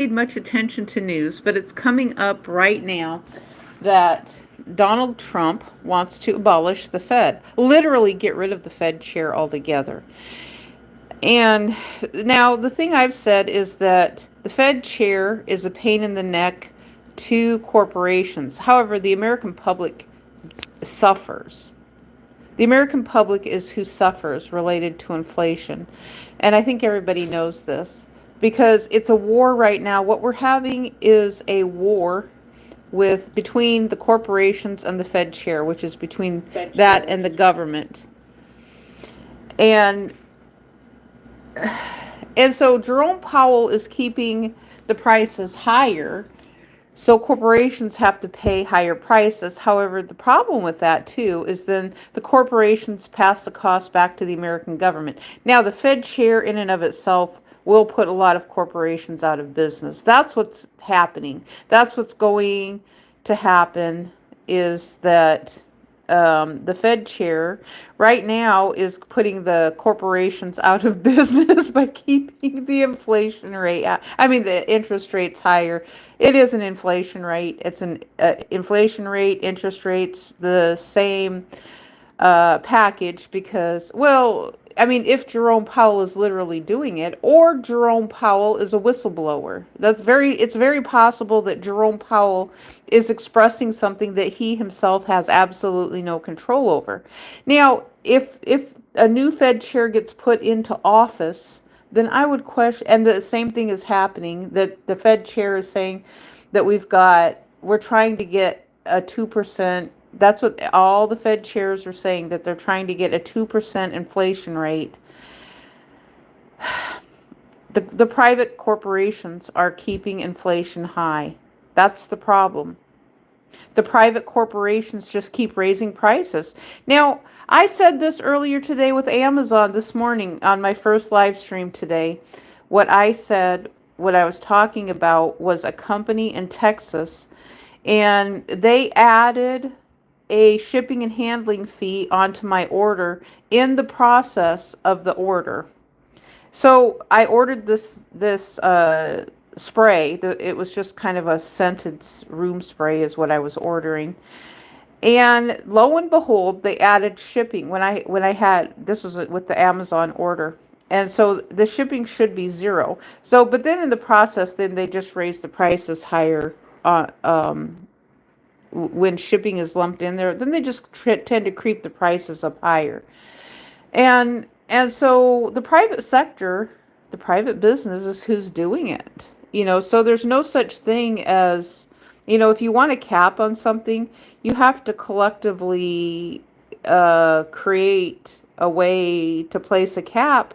paid much attention to news, but it's coming up right now that Donald Trump wants to abolish the Fed, literally get rid of the Fed chair altogether. And now the thing I've said is that the Fed chair is a pain in the neck to corporations. However, the American public suffers. The American public is who suffers related to inflation. And I think everybody knows this because it's a war right now. What we're having is a war with between the corporations and the Fed chair, which is between that and the government. And and so Jerome Powell is keeping the prices higher, so corporations have to pay higher prices. However, the problem with that too is then the corporations pass the cost back to the American government. Now, the Fed chair in and of itself will put a lot of corporations out of business. That's what's happening. That's what's going to happen is that the Fed chair right now is putting the corporations out of business by keeping the inflation rate. I mean, the interest rates higher. It is an inflation rate. It's an inflation rate, interest rates, the same package because, well, I mean, if Jerome Powell is literally doing it, or Jerome Powell is a whistleblower, it's very possible that Jerome Powell is expressing something that he himself has absolutely no control over. Now, if a new Fed chair gets put into office, then I would question, and the same thing is happening, that the Fed chair is saying that we're trying to get a 2%. That's what all the Fed chairs are saying, that they're trying to get a 2% inflation rate. The private corporations are keeping inflation high. That's the problem. The private corporations just keep raising prices. Now, I said this earlier today with Amazon this morning on my first live stream today. What I was talking about was a company in Texas, and they added a shipping and handling fee onto my order in the process of the order. So I ordered this spray. It was just kind of a scented room spray is what I was ordering. And lo and behold, they added shipping when I had this was with the Amazon order. And so the shipping should be zero. So, but then in the process, then they just raised the prices higher when shipping is lumped in there, then they just tend to creep the prices up higher. And so the private sector, the private business is who's doing it. So there's no such thing as, if you want a cap on something, you have to collectively create a way to place a cap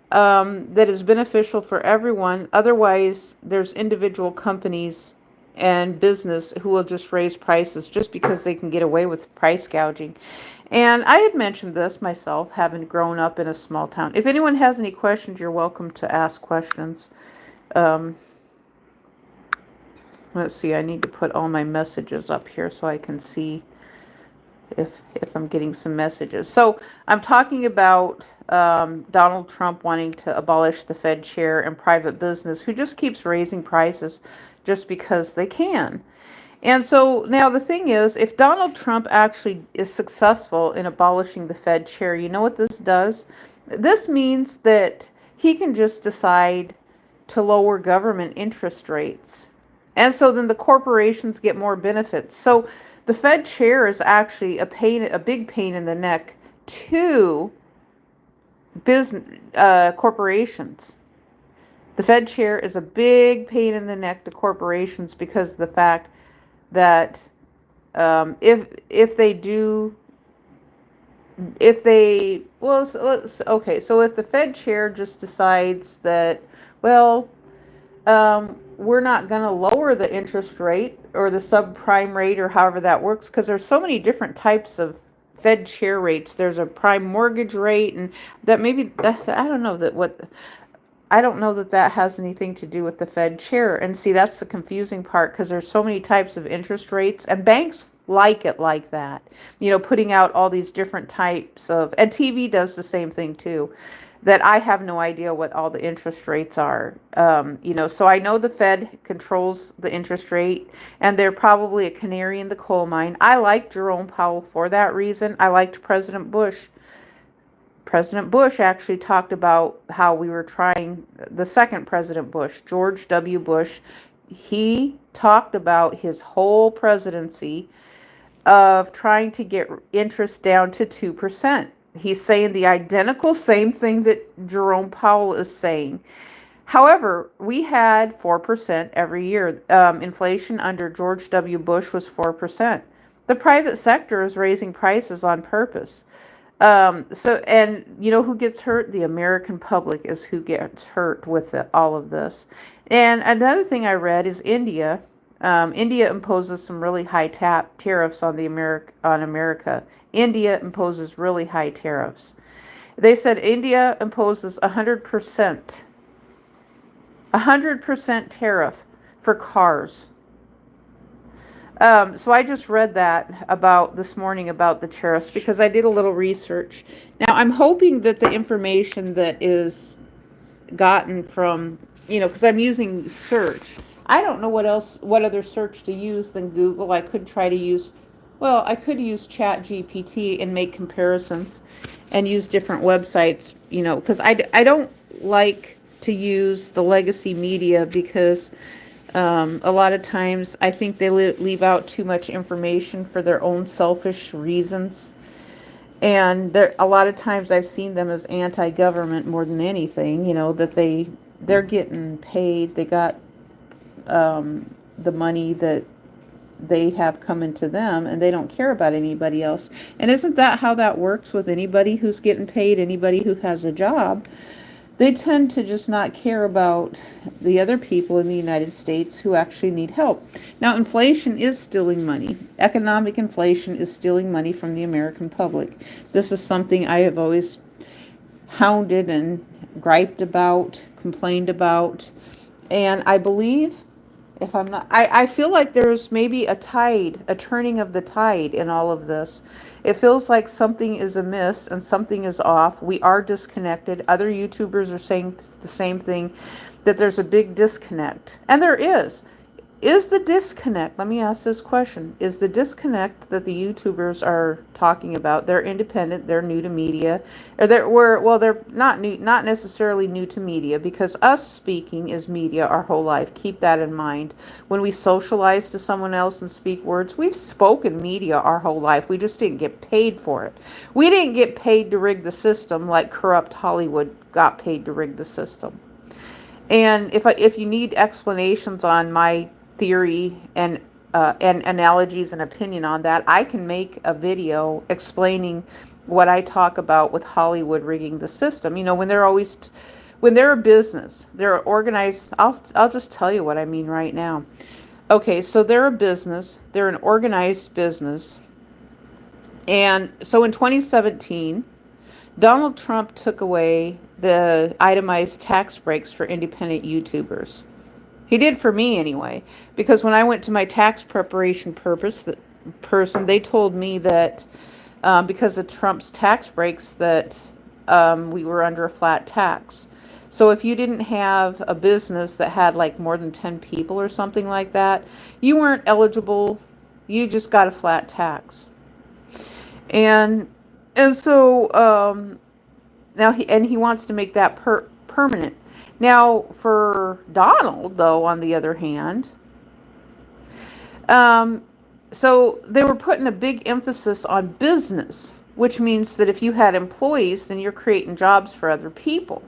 that is beneficial for everyone. Otherwise, there's individual companies and business who will just raise prices just because they can get away with price gouging. And I had mentioned this myself, having grown up in a small town. If anyone has any questions, you're welcome to ask questions. Let's see, I need to put all my messages up here so I can see if I'm getting some messages. So I'm talking about Donald Trump wanting to abolish the Fed chair and private business who just keeps raising prices just because they can. And so now the thing is, if Donald Trump actually is successful in abolishing the Fed chair, you know what this does? This means that he can just decide to lower government interest rates. And so then the corporations get more benefits. So the Fed chair is actually a big pain in the neck to business corporations. The Fed chair is a big pain in the neck to corporations because of the fact that if the Fed chair just decides that, well, we're not going to lower the interest rate or the subprime rate or however that works, because there's so many different types of Fed chair rates. There's a prime mortgage rate, and that maybe I don't know that has anything to do with the Fed chair. And see, that's the confusing part, because there's so many types of interest rates, and banks like it like that. Putting out all these different types of, and TV does the same thing too. that I have no idea what all the interest rates are. So I know the Fed controls the interest rate, and they're probably a canary in the coal mine. I like Jerome Powell for that reason. I liked President Bush. President Bush actually talked about how we were trying, the second President Bush, George W. Bush, he talked about his whole presidency of trying to get interest down to 2%. He's saying the identical same thing that Jerome Powell is saying. However, we had 4% every year. Inflation under George W. Bush was 4%. The private sector is raising prices on purpose. And you know who gets hurt? The American public is who gets hurt with all of this. And another thing I read is India. India imposes some really high tariffs on America. India imposes really high tariffs. They said India imposes 100% tariff for cars. So I just read that about this morning about the tariffs because I did a little research. Now I'm hoping that the information that is gotten from, because I'm using search. I don't know what other search to use than Google. I could use Chat GPT and make comparisons and use different websites, because I don't like to use the legacy media because a lot of times I think they leave out too much information for their own selfish reasons. And a lot of times I've seen them as anti-government more than anything, that they're getting paid. They got the money that they have coming to them, and they don't care about anybody else. And isn't that how that works with anybody who's getting paid, anybody who has a job? They tend to just not care about the other people in the United States who actually need help. Now, inflation is stealing money. Economic inflation is stealing money from the American public. This is something I have always hounded and griped about, complained about. And I believe, if I'm not, I feel like there's maybe a turning of the tide in all of this. It feels like something is amiss and something is off. We are disconnected. Other YouTubers are saying the same thing, that there's a big disconnect. And there is. Is the disconnect, let me ask this question, is the disconnect that the YouTubers are talking about, they're independent, they're new to media, or they're not necessarily new to media, because us speaking is media our whole life. Keep that in mind. When we socialize to someone else and speak words, we've spoken media our whole life. We just didn't get paid for it. We didn't get paid to rig the system like corrupt Hollywood got paid to rig the system. And if you need explanations on my theory and analogies and opinion on that, I can make a video explaining what I talk about with Hollywood rigging the system. When they're a business, they're organized. I'll just tell you what I mean right now. Okay, so they're a business. They're an organized business. And so in 2017, Donald Trump took away the itemized tax breaks for independent YouTubers. He did for me anyway, because when I went to my tax preparation person, they told me that because of Trump's tax breaks that we were under a flat tax. So if you didn't have a business that had like more than 10 people or something like that, you weren't eligible. You just got a flat tax. And so now he wants to make that permanent. Now, for Donald, though, on the other hand, so they were putting a big emphasis on business, which means that if you had employees, then you're creating jobs for other people.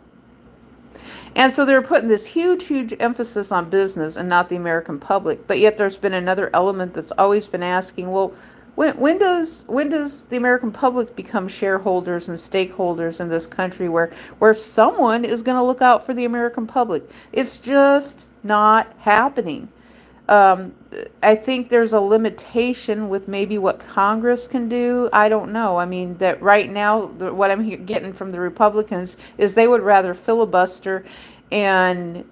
And so they're putting this huge, huge emphasis on business and not the American public. But yet there's been another element that's always been asking, well, when does the American public become shareholders and stakeholders in this country where someone is going to look out for the American public? It's just not happening. I think there's a limitation with maybe what Congress can do. I don't know. I mean, that right now, what I'm getting from the Republicans is they would rather filibuster and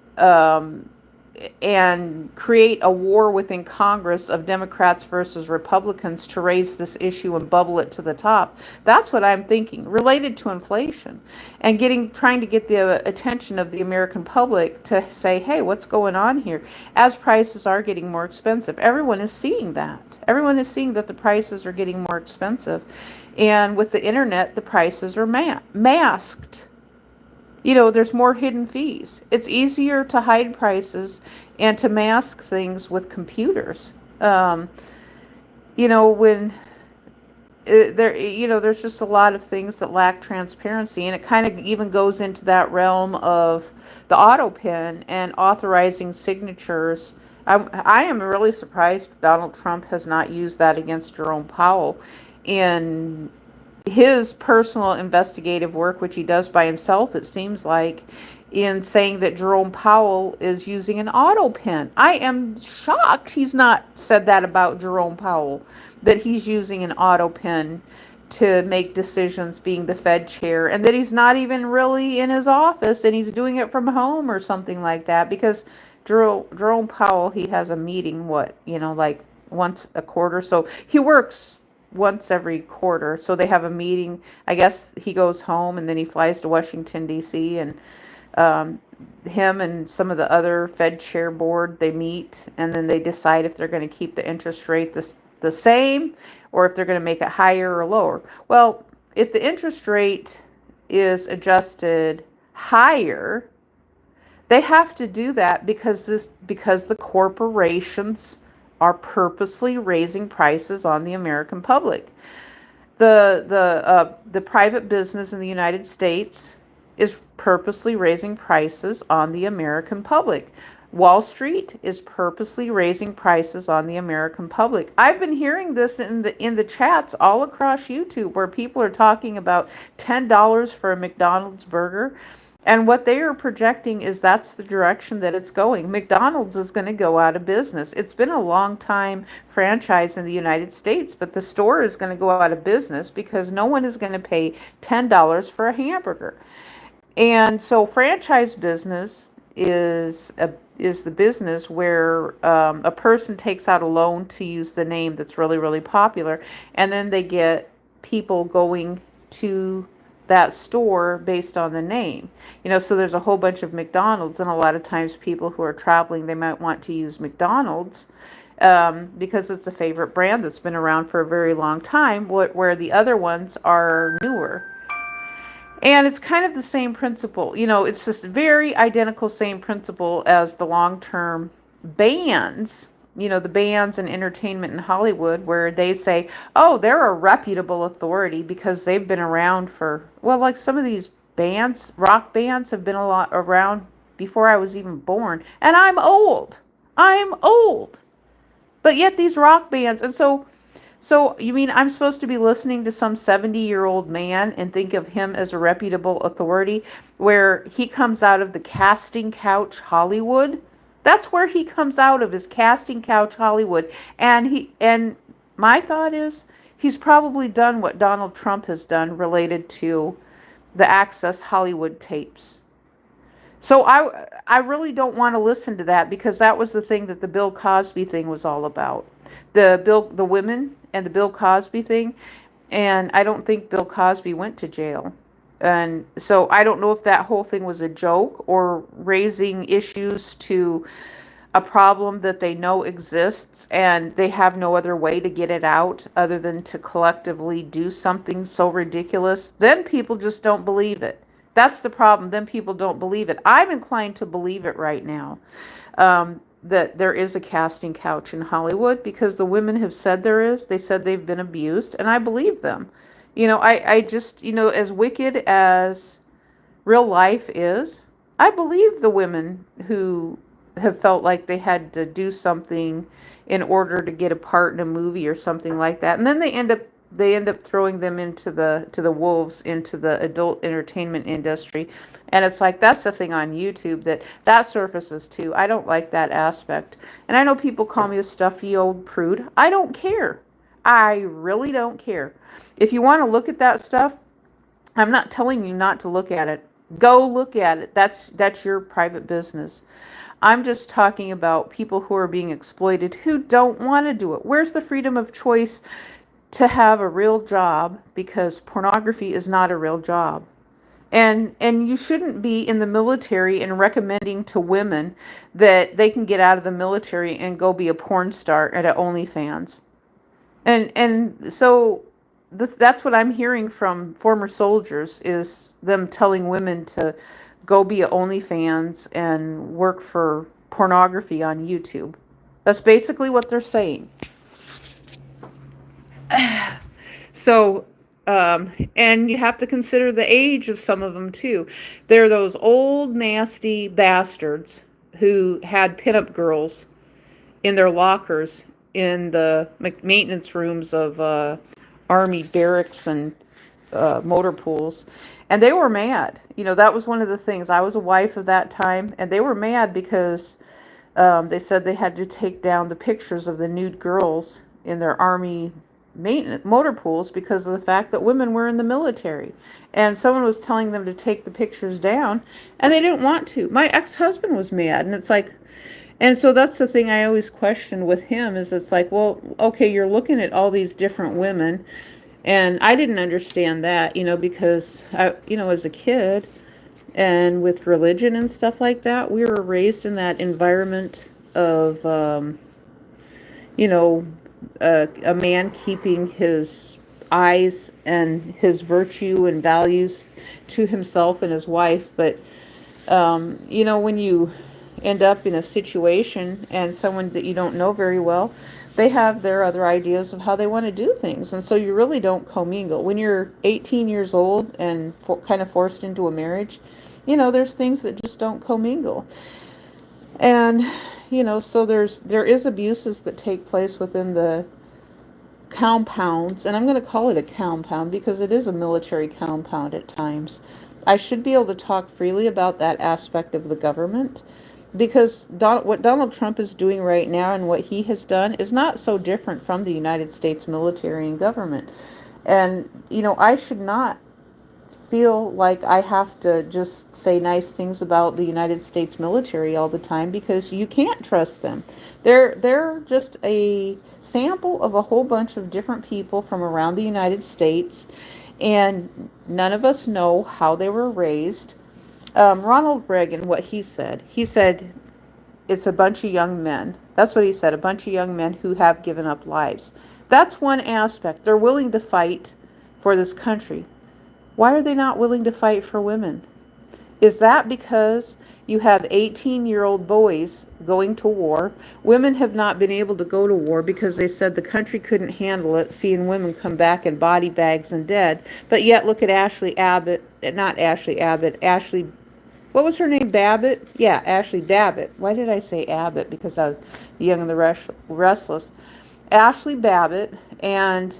and create a war within Congress of Democrats versus Republicans to raise this issue and bubble it to the top. That's what I'm thinking, related to inflation, and trying to get the attention of the American public to say, hey, what's going on here? As prices are getting more expensive, everyone is seeing that. Everyone is seeing that the prices are getting more expensive. And with the internet, the prices are masked. There's more hidden fees. It's easier to hide prices and to mask things with computers. When there's just a lot of things that lack transparency, and it kind of even goes into that realm of the autopin and authorizing signatures. I am really surprised Donald Trump has not used that against Jerome Powell in his personal investigative work, which he does by himself, it seems like, in saying that Jerome Powell is using an autopin. I am shocked he's not said that about Jerome Powell, that he's using an autopin to make decisions, being the Fed chair, and that he's not even really in his office and he's doing it from home or something like that. Because Jerome Powell, he has a meeting, like once a quarter. So he works once every quarter. So they have a meeting. I guess he goes home and then he flies to Washington, D.C. and him and some of the other Fed chair board, they meet and then they decide if they're going to keep the interest rate the same or if they're going to make it higher or lower. Well, if the interest rate is adjusted higher, they have to do that because the corporations are purposely raising prices on the American public. The private business in the United States is purposely raising prices on the American public. Wall Street is purposely raising prices on the American public. I've been hearing this in the chats all across YouTube where people are talking about $10 for a McDonald's burger. And what they are projecting is that's the direction that it's going. McDonald's is going to go out of business. It's been a long time franchise in the United States, but the store is going to go out of business because no one is going to pay $10 for a hamburger. And so franchise business is the business where a person takes out a loan to use the name that's really, really popular, and then they get people going to that store based on the name. So there's a whole bunch of McDonald's, and a lot of times people who are traveling, they might want to use McDonald's because it's a favorite brand that's been around for a very long time, where the other ones are newer. And it's kind of the same principle. It's this very identical same principle as the long-term bans, the bans in entertainment in Hollywood, where they say, oh, they're a reputable authority because they've been around like some of these bands, rock bands, have been a lot around before I was even born. And I'm old. But yet these rock bands, and so you mean I'm supposed to be listening to some 70-year-old man and think of him as a reputable authority where he comes out of the casting couch Hollywood? That's where he comes out of, his casting couch Hollywood. And my thought is he's probably done what Donald Trump has done related to the Access Hollywood tapes. So I really don't want to listen to that because that was the thing that the Bill Cosby thing was all about. The women and the Bill Cosby thing. And I don't think Bill Cosby went to jail. And so I don't know if that whole thing was a joke or raising issues to a problem that they know exists and they have no other way to get it out other than to collectively do something so ridiculous. Then people just don't believe it. That's the problem. Then people don't believe it. I'm inclined to believe it right now, that there is a casting couch in Hollywood because the women have said there is. They said they've been abused, and I believe them. I just, as wicked as real life is, I believe the women who have felt like they had to do something in order to get a part in a movie or something like that. And then they end up throwing them into the wolves, into the adult entertainment industry. And it's like, that's the thing on YouTube that surfaces too. I don't like that aspect. And I know people call me a stuffy old prude. I don't care. I really don't care. If you want to look at that stuff, I'm not telling you not to look at it. Go look at it. That's your private business. I'm just talking about people who are being exploited who don't want to do it. Where's the freedom of choice to have a real job, because pornography is not a real job? And you shouldn't be in the military and recommending to women that they can get out of the military and go be a porn star at a OnlyFans. And so that's what I'm hearing from former soldiers, is them telling women to go be a OnlyFans and work for pornography on YouTube. That's basically what they're saying. So, and you have to consider the age of some of them too. They're those old nasty bastards who had pinup girls in their lockers in the maintenance rooms of army barracks and motor pools. And they were mad. That was one of the things. I was a wife of that time, and they were mad because they said they had to take down the pictures of the nude girls in their army maintenance motor pools because of the fact that women were in the military. And someone was telling them to take the pictures down, and they didn't want to. My ex-husband was mad, and it's like, and so that's the thing I always question with him, is it's like, well, okay, you're looking at all these different women, and I didn't understand that, because as a kid and with religion and stuff like that, we were raised in that environment of, a man keeping his eyes and his virtue and values to himself and his wife. But, when you end up in a situation and someone that you don't know very well, they have their other ideas of how they want to do things. And so you really don't commingle. When you're 18 years old and kind of forced into a marriage, there's things that just don't commingle. And, so there is abuses that take place within the compounds, and I'm going to call it a compound because it is a military compound at times. I should be able to talk freely about that aspect of the government, because what Donald Trump is doing right now and what he has done is not so different from the United States military and government. And, I should not feel like I have to just say nice things about the United States military all the time, because you can't trust them. They're just a sample of a whole bunch of different people from around the United States, and none of us know how they were raised. Ronald Reagan, what he said it's a bunch of young men. That's what he said, a bunch of young men who have given up lives. That's one aspect. They're willing to fight for this country. Why are they not willing to fight for women? Is that because you have 18-year-old boys going to war? Women have not been able to go to war because they said the country couldn't handle it, seeing women come back in body bags and dead. But yet look at Ashley Abbott, not Ashley Abbott, Ashley, what was her name, Babbitt? Yeah, Ashley Babbitt. Why did I say Abbott? Because I was Young and the Restless. Ashley Babbitt, and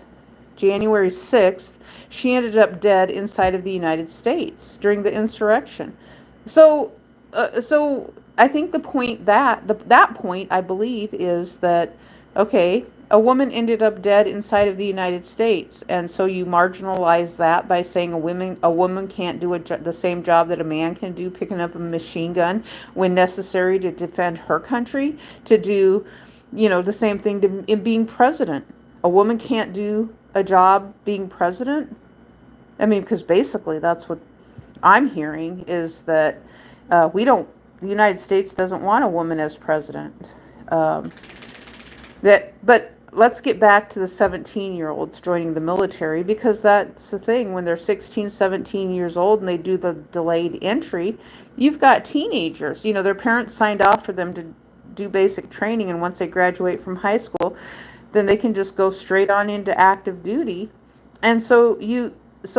January 6th, she ended up dead inside of the United States during the insurrection. So I think the point that point, I believe, is that, okay, a woman ended up dead inside of the United States, and so you marginalize that by saying a woman can't do the same job that a man can do, picking up a machine gun when necessary to defend her country, to do, the same thing in being president. A woman can't do a job being president. I mean, because basically that's what I'm hearing, is that the United States doesn't want a woman as president. But let's get back to the 17-year-olds joining the military, because that's the thing. When they're 16, 17 years old and they do the delayed entry, you've got teenagers. Their parents signed off for them to do basic training, and once they graduate from high school, then they can just go straight on into active duty. And so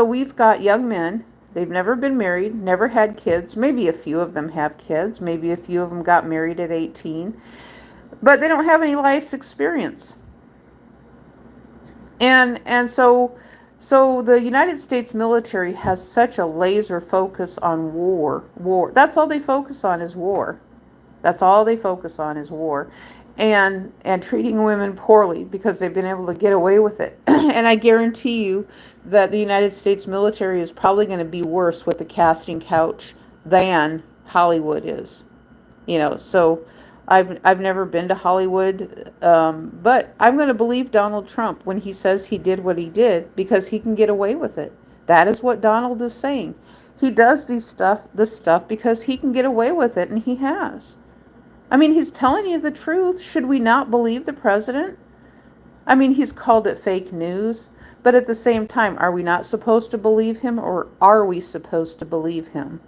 we've got young men. They've never been married, never had kids. Maybe a few of them have kids. Maybe a few of them got married at 18. But they don't have any life's experience. And so the United States military has such a laser focus on war. That's all they focus on is war. That's all they focus on is war. And treating women poorly because they've been able to get away with it. And I guarantee you that the United States military is probably going to be worse with the casting couch than Hollywood is. So I've never been to Hollywood, but I'm going to believe Donald Trump when he says he did what he did because he can get away with it. That is what Donald is saying. He does this stuff because he can get away with it, and he has. I mean, he's telling you the truth. Should we not believe the president? I mean, he's called it fake news, but at the same time, are we not supposed to believe him, or are we supposed to believe him?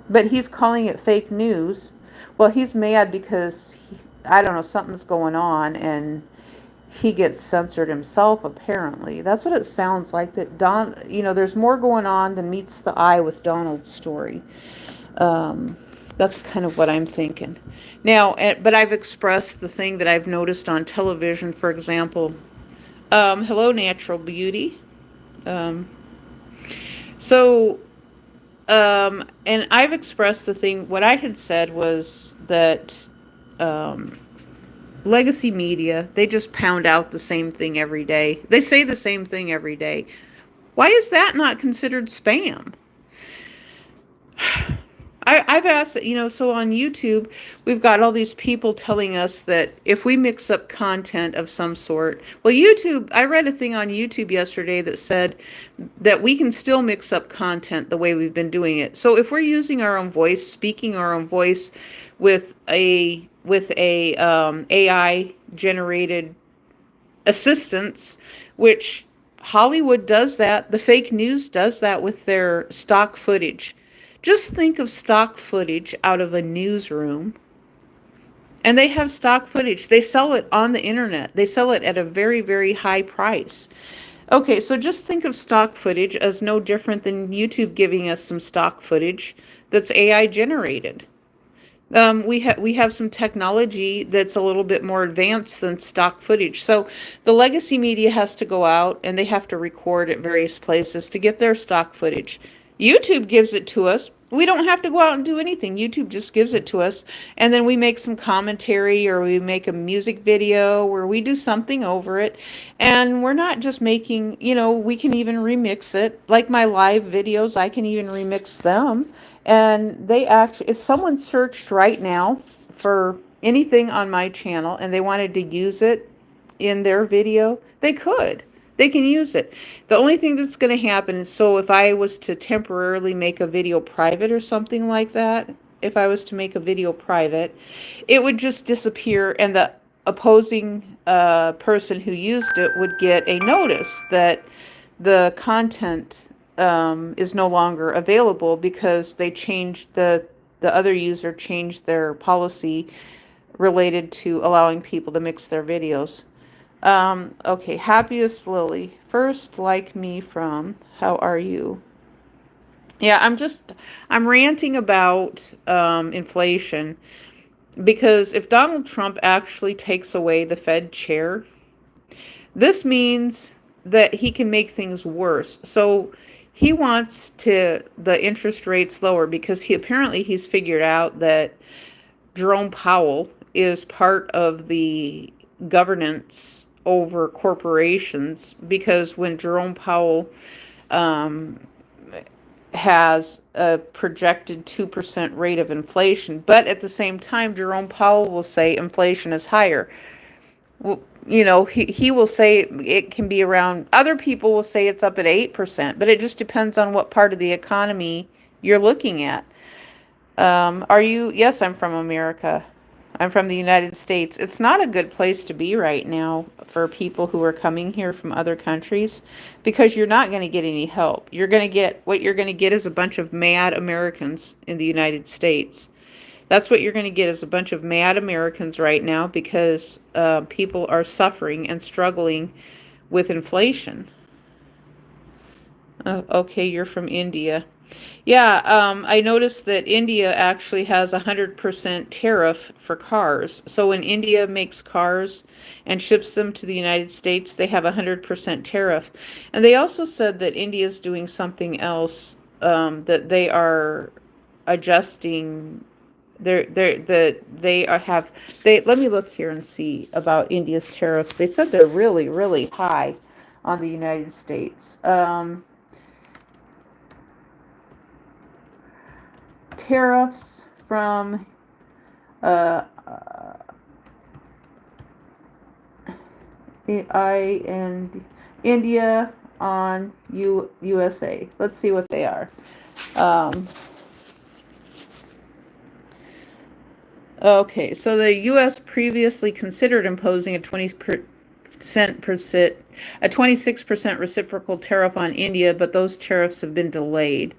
But he's calling it fake news. Well, he's mad because I don't know, something's going on, and he gets censored himself, apparently. That's what it sounds like, that there's more going on than meets the eye with Donald's story. That's kind of what I'm thinking. Now, but I've expressed the thing that I've noticed on television, for example. Hello, Natural Beauty. Um, so, and I've expressed the thing, what I had said was that legacy media, they just pound out the same thing every day. They say the same thing every day. Why is that not considered spam? I've asked, so on YouTube, we've got all these people telling us that if we mix up content of some sort, well, I read a thing on YouTube yesterday that said that we can still mix up content the way we've been doing it. So if we're using our own voice, speaking our own voice with a AI generated assistance, which Hollywood does that, the fake news does that with their stock footage. Just think of stock footage out of a newsroom. And they have stock footage. They sell it on the internet. They sell it at a very, very high price. Okay, so just think of stock footage as no different than YouTube giving us some stock footage that's AI generated. We have some technology that's a little bit more advanced than stock footage. So the legacy media has to go out and they have to record at various places to get their stock footage. YouTube gives it to us. We don't have to go out and do anything. YouTube just gives it to us. And then we make some commentary, or we make a music video where we do something over it. And we're not just making, we can even remix it. Like my live videos, I can even remix them. And they actually, if someone searched right now for anything on my channel and they wanted to use it in their video, they could. They can use it. The only thing that's going to happen is, so if I was to temporarily make a video private or something like that, if I was to make a video private, it would just disappear, and the opposing person who used it would get a notice that the content is no longer available because they changed the other user changed their policy related to allowing people to mix their videos. Okay, happiest Lily. First, like me from, how are you? Yeah, I'm ranting about inflation, because if Donald Trump actually takes away the Fed chair, this means that he can make things worse. So he wants the interest rates lower because he's figured out that Jerome Powell is part of the governance over corporations, because when Jerome Powell has a projected 2% rate of inflation, but at the same time, Jerome Powell will say inflation is higher. Well, he will say it can be around, other people will say it's up at 8%, but it just depends on what part of the economy you're looking at. Yes, I'm from America. I'm from the United States. It's not a good place to be right now for people who are coming here from other countries, because you're not going to get any help. What you're going to get is a bunch of mad Americans in the United States. That's what you're going to get, is a bunch of mad Americans right now, because people are suffering and struggling with inflation. Okay, you're from India. Yeah, I noticed that India actually has 100% tariff for cars. So when India makes cars and ships them to the United States, they have 100% tariff. And they also said that India is doing something else, that they are adjusting. Let me look here and see about India's tariffs. They said they're really, really high on the United States. Tariffs from uh, India on USA. Let's see what they are. Um, okay, so the U.S. previously considered imposing a 26% reciprocal tariff on India, but those tariffs have been delayed.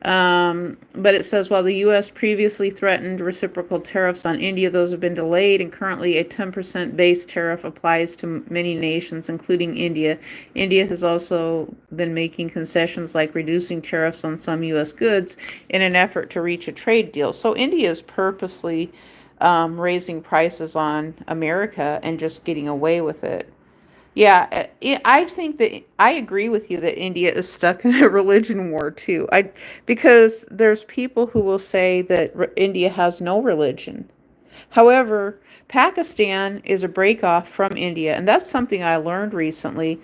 But it says while the U.S. previously threatened reciprocal tariffs on India, those have been delayed, and currently a 10% base tariff applies to many nations, including India. India has also been making concessions like reducing tariffs on some U.S. goods in an effort to reach a trade deal. So India is purposely raising prices on America and just getting away with it. Yeah, I think that I agree with you that India is stuck in a religion war too. Because there's people who will say that India has no religion. However, Pakistan is a break off from India, and that's something I learned recently,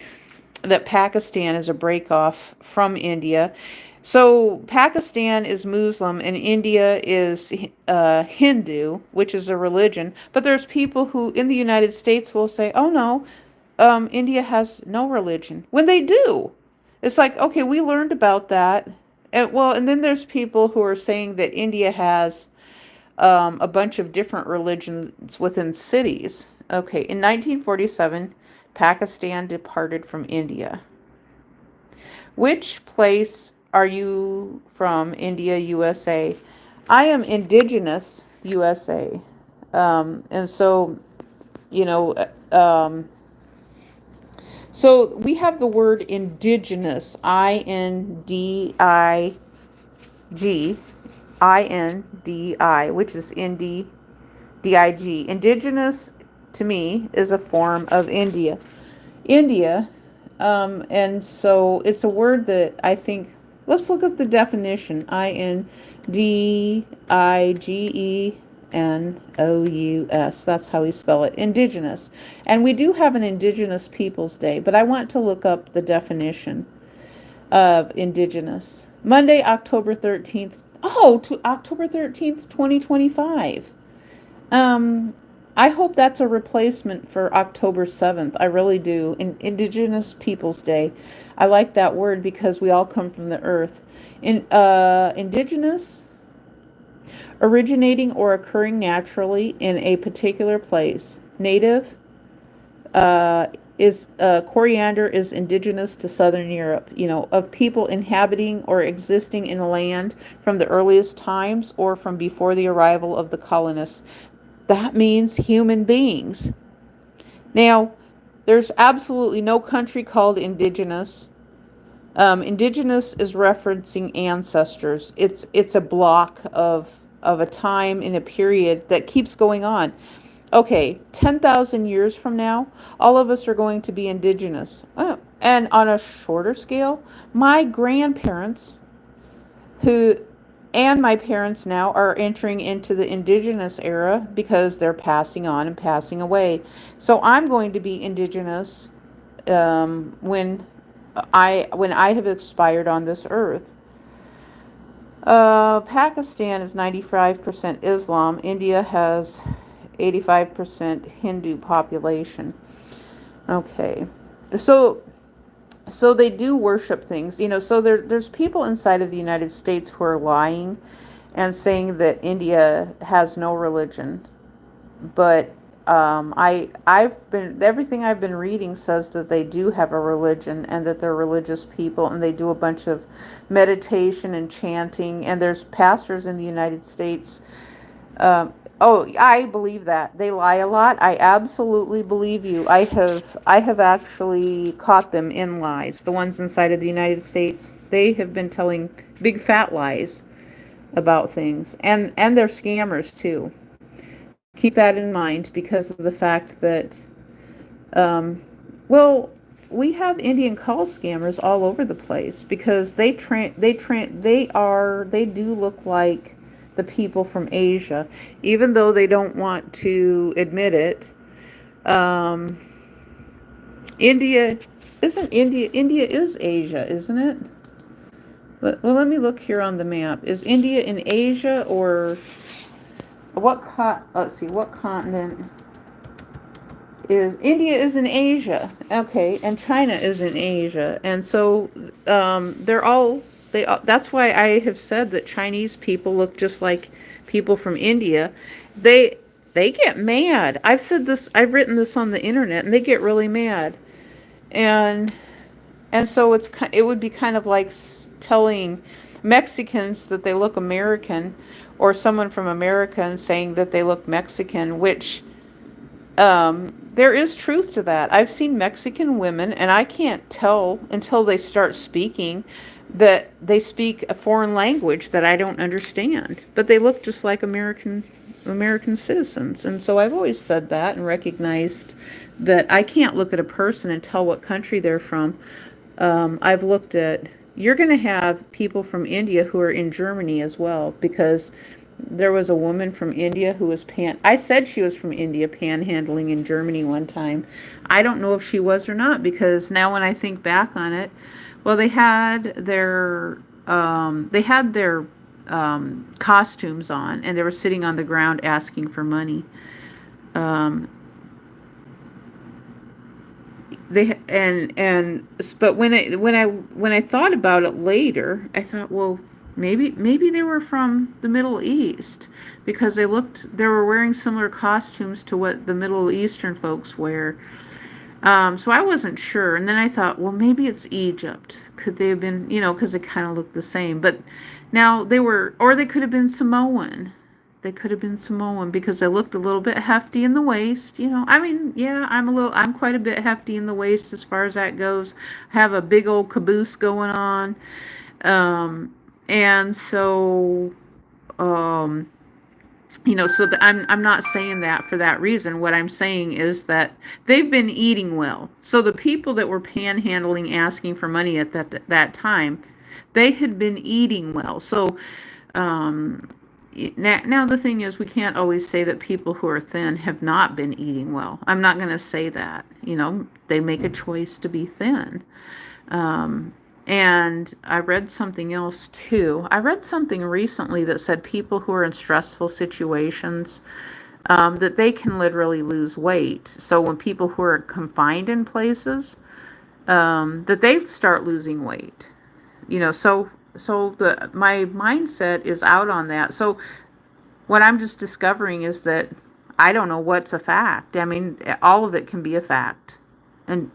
that Pakistan is a break off from India. So Pakistan is Muslim and India is Hindu, which is a religion. But there's people who in the United States will say, "Oh no, India has no religion," when they do. It's like, okay, we learned about that. And then there's people who are saying that India has a bunch of different religions within cities. Okay, in 1947, Pakistan departed from India. Which place are you from, India, USA? I am Indigenous, USA. And so, you know, so we have the word Indigenous, Indigi, which is Dig. Indigenous to me is a form of India. And so it's a word that I think, let's look up the definition. Indigenous. That's how we spell it. Indigenous. And we do have an Indigenous Peoples Day, but I want to look up the definition of Indigenous. Monday, October 13th. Oh, to October 13th, 2025. I hope that's a replacement for October 7th. I really do. Indigenous Peoples Day. I like that word because we all come from the earth. Indigenous, originating or occurring naturally in a particular place. Native is coriander is indigenous to Southern Europe. Of people inhabiting or existing in the land from the earliest times or from before the arrival of the colonists. That means human beings. Now, there's absolutely no country called Indigenous. Indigenous is referencing ancestors. It's a block of a time in a period that keeps going on. Okay, 10,000 years from now, all of us are going to be Indigenous. And on a shorter scale, my grandparents who and my parents now are entering into the Indigenous era because they're passing on and passing away. So I'm going to be Indigenous when I have expired on this earth. Pakistan is 95% Islam. India has 85% Hindu population. Okay, so they do worship things, so there's people inside of the United States who are lying and saying that India has no religion. But everything I've been reading says that they do have a religion and that they're religious people and they do a bunch of meditation and chanting, and there's pastors in the United States. Oh, I believe that. They lie a lot. I absolutely believe you. I have actually caught them in lies. The ones inside of the United States, they have been telling big fat lies about things. And they're scammers too. Keep that in mind because of the fact that we have Indian call scammers all over the place because they do look like the people from Asia, even though they don't want to admit it. India is Asia, isn't it? Well, let me look here on the map. Is India in Asia or let's see, what continent is India is in Asia. Okay, and China is in Asia. And so they're all that's why I have said that Chinese people look just like people from India. They they get mad. I've said this, I've written this on the internet, and they get really mad. And so it would be kind of like telling Mexicans that they look American, or someone from America and saying that they look Mexican, which there is truth to that. I've seen Mexican women, and I can't tell until they start speaking that they speak a foreign language that I don't understand, but they look just like American citizens. And so I've always said that and recognized that I can't look at a person and tell what country they're from. I've looked at, you're going to have people from India who are in Germany as well, because there was a woman from India who was I said she was from India, panhandling in Germany one time. I don't know if she was or not, because now when I think back on it, well, they had their costumes on, and they were sitting on the ground asking for money. But when I thought about it later, I thought, well, maybe they were from the Middle East, because they were wearing similar costumes to what the Middle Eastern folks wear. So I wasn't sure. And then I thought, well, maybe it's Egypt. Could they have been, because they kind of look the same. But now or they could have been Samoan. They could have been Samoan, because they looked a little bit hefty in the waist. I mean, yeah, I'm quite a bit hefty in the waist as far as that goes. I have a big old caboose going on. And so, I'm not saying that for that reason. What I'm saying is that they've been eating well. So the people that were panhandling, asking for money at that time, they had been eating well. So now the thing is, we can't always say that people who are thin have not been eating well. I'm not going to say that. They make a choice to be thin. And I read something else too. I read something recently that said people who are in stressful situations, that they can literally lose weight. So when people who are confined in places, that they start losing weight. So my mindset is out on that. So what I'm just discovering is that I don't know what's a fact. I mean, all of it can be a fact. And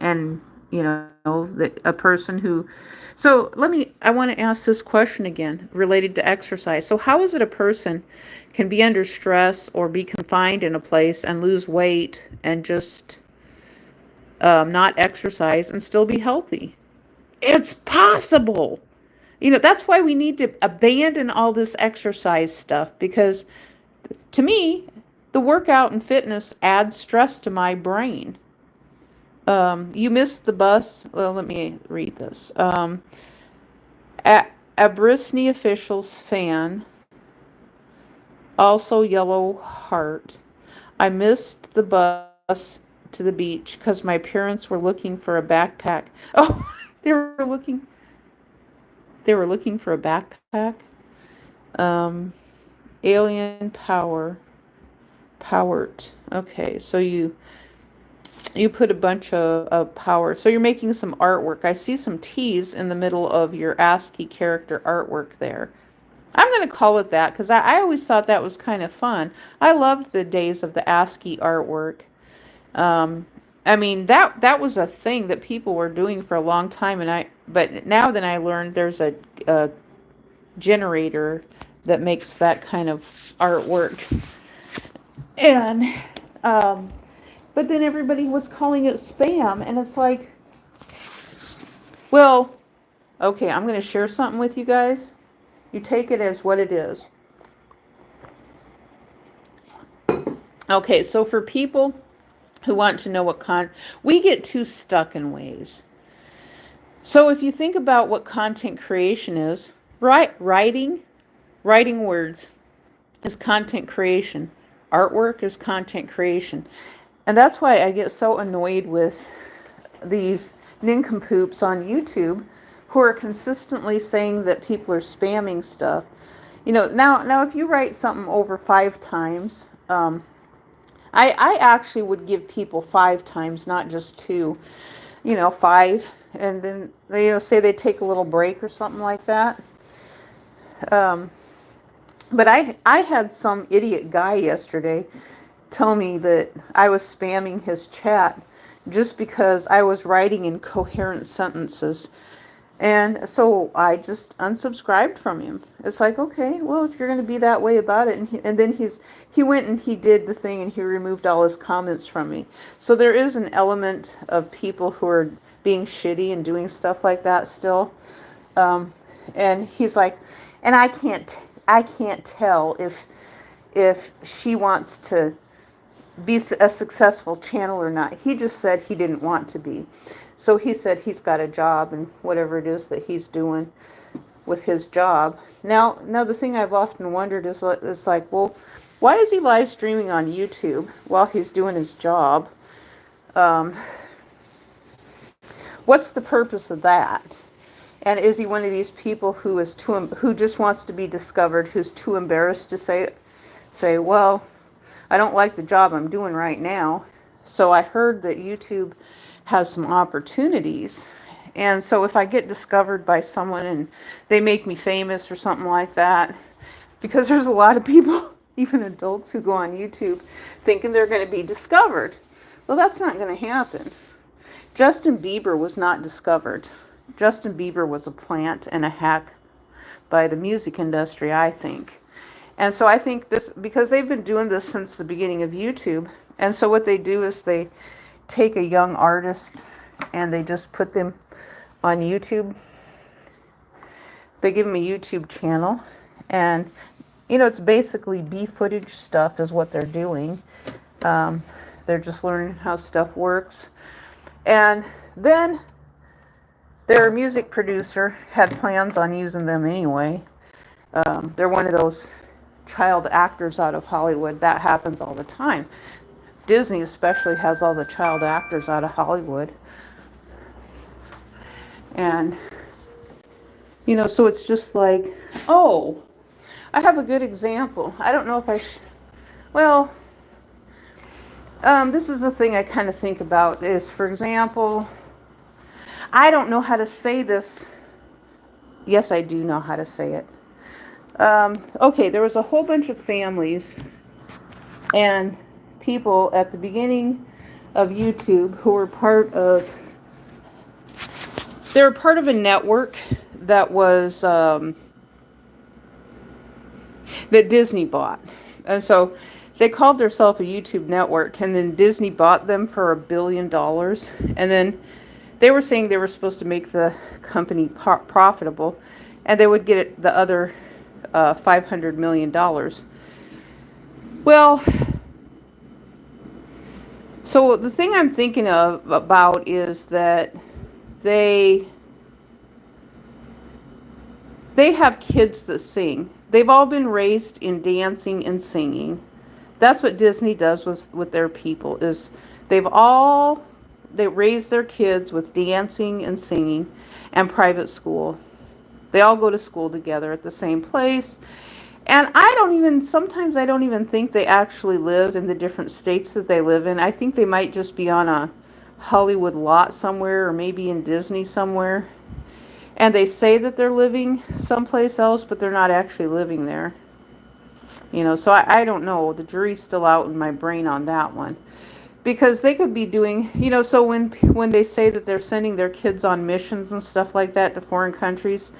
that a person who, I want to ask this question again related to exercise. So how is it a person can be under stress or be confined in a place and lose weight and just not exercise and still be healthy? It's possible. That's why we need to abandon all this exercise stuff, because to me, the workout and fitness adds stress to my brain. You missed the bus. Well, let me read this. Abrisny officials fan, also yellow heart. I missed the bus to the beach because my parents were looking for a backpack. Oh, they were looking for a backpack. Alien powered. Okay, so you put a bunch of power. So you're making some artwork. I see some T's in the middle of your ASCII character artwork there. I'm going to call it that, because I always thought that was kind of fun. I loved the days of the ASCII artwork. I mean, that was a thing that people were doing for a long time, but now then I learned there's a generator that makes that kind of artwork. And but then everybody was calling it spam, and it's like, well, okay, I'm going to share something with you guys. You take it as what it is. Okay, so for people who want to know we get too stuck in ways. So if you think about what content creation is, writing words is content creation. Artwork is content creation. And that's why I get so annoyed with these nincompoops on YouTube who are consistently saying that people are spamming stuff. Now if you write something over 5 times, I actually would give people 5 times, not just 2, 5, and then they say they take a little break or something like that. But I had some idiot guy yesterday tell me that I was spamming his chat just because I was writing incoherent sentences. And so I just unsubscribed from him. It's like, okay, well, if you're going to be that way about it. And then he went and he did the thing and he removed all his comments from me. So there is an element of people who are being shitty and doing stuff like that still. And he's like, and I can't tell if she wants to be a successful channel or not. He just said he didn't want to be. So he said he's got a job and whatever it is that he's doing with his job. Now the thing I've often wondered is like, well, why is he live streaming on YouTube while he's doing his job? What's the purpose of that? And is he one of these people who just wants to be discovered, who's too embarrassed to say, well, I don't like the job I'm doing right now. So I heard that YouTube has some opportunities. And so if I get discovered by someone and they make me famous or something like that, because there's a lot of people, even adults, who go on YouTube thinking they're going to be discovered. Well, that's not going to happen. Justin Bieber was not discovered. Justin Bieber was a plant and a hack by the music industry, I think. And so I think this, because they've been doing this since the beginning of YouTube, and so what they do is they take a young artist and they just put them on YouTube. They give them a YouTube channel, and it's basically B footage stuff is what they're doing. They're just learning how stuff works. And then their music producer had plans on using them anyway. They're one of those child actors out of Hollywood. That happens all the time. Disney especially has all the child actors out of Hollywood. And, so it's just like, oh, I have a good example. I don't know if this is the thing I kind of think about is, for example, I don't know how to say this. Yes, I do know how to say it. Okay, there was a whole bunch of families and people at the beginning of YouTube who were part of a network that was that Disney bought. And so they called themselves a YouTube network, and then Disney bought them for $1 billion. And then they were saying they were supposed to make the company profitable, and they would get the other $500 million. Well, so the thing I'm thinking about is that they have kids that sing. They've all been raised in dancing and singing. That's what Disney does with their people, is they raise their kids with dancing and singing and private school. They all go to school together at the same place. And sometimes I don't even think they actually live in the different states that they live in. I think they might just be on a Hollywood lot somewhere, or maybe in Disney somewhere. And they say that they're living someplace else, but they're not actually living there. So I don't know. The jury's still out in my brain on that one. Because they could be doing, so when they say that they're sending their kids on missions and stuff like that to foreign countries,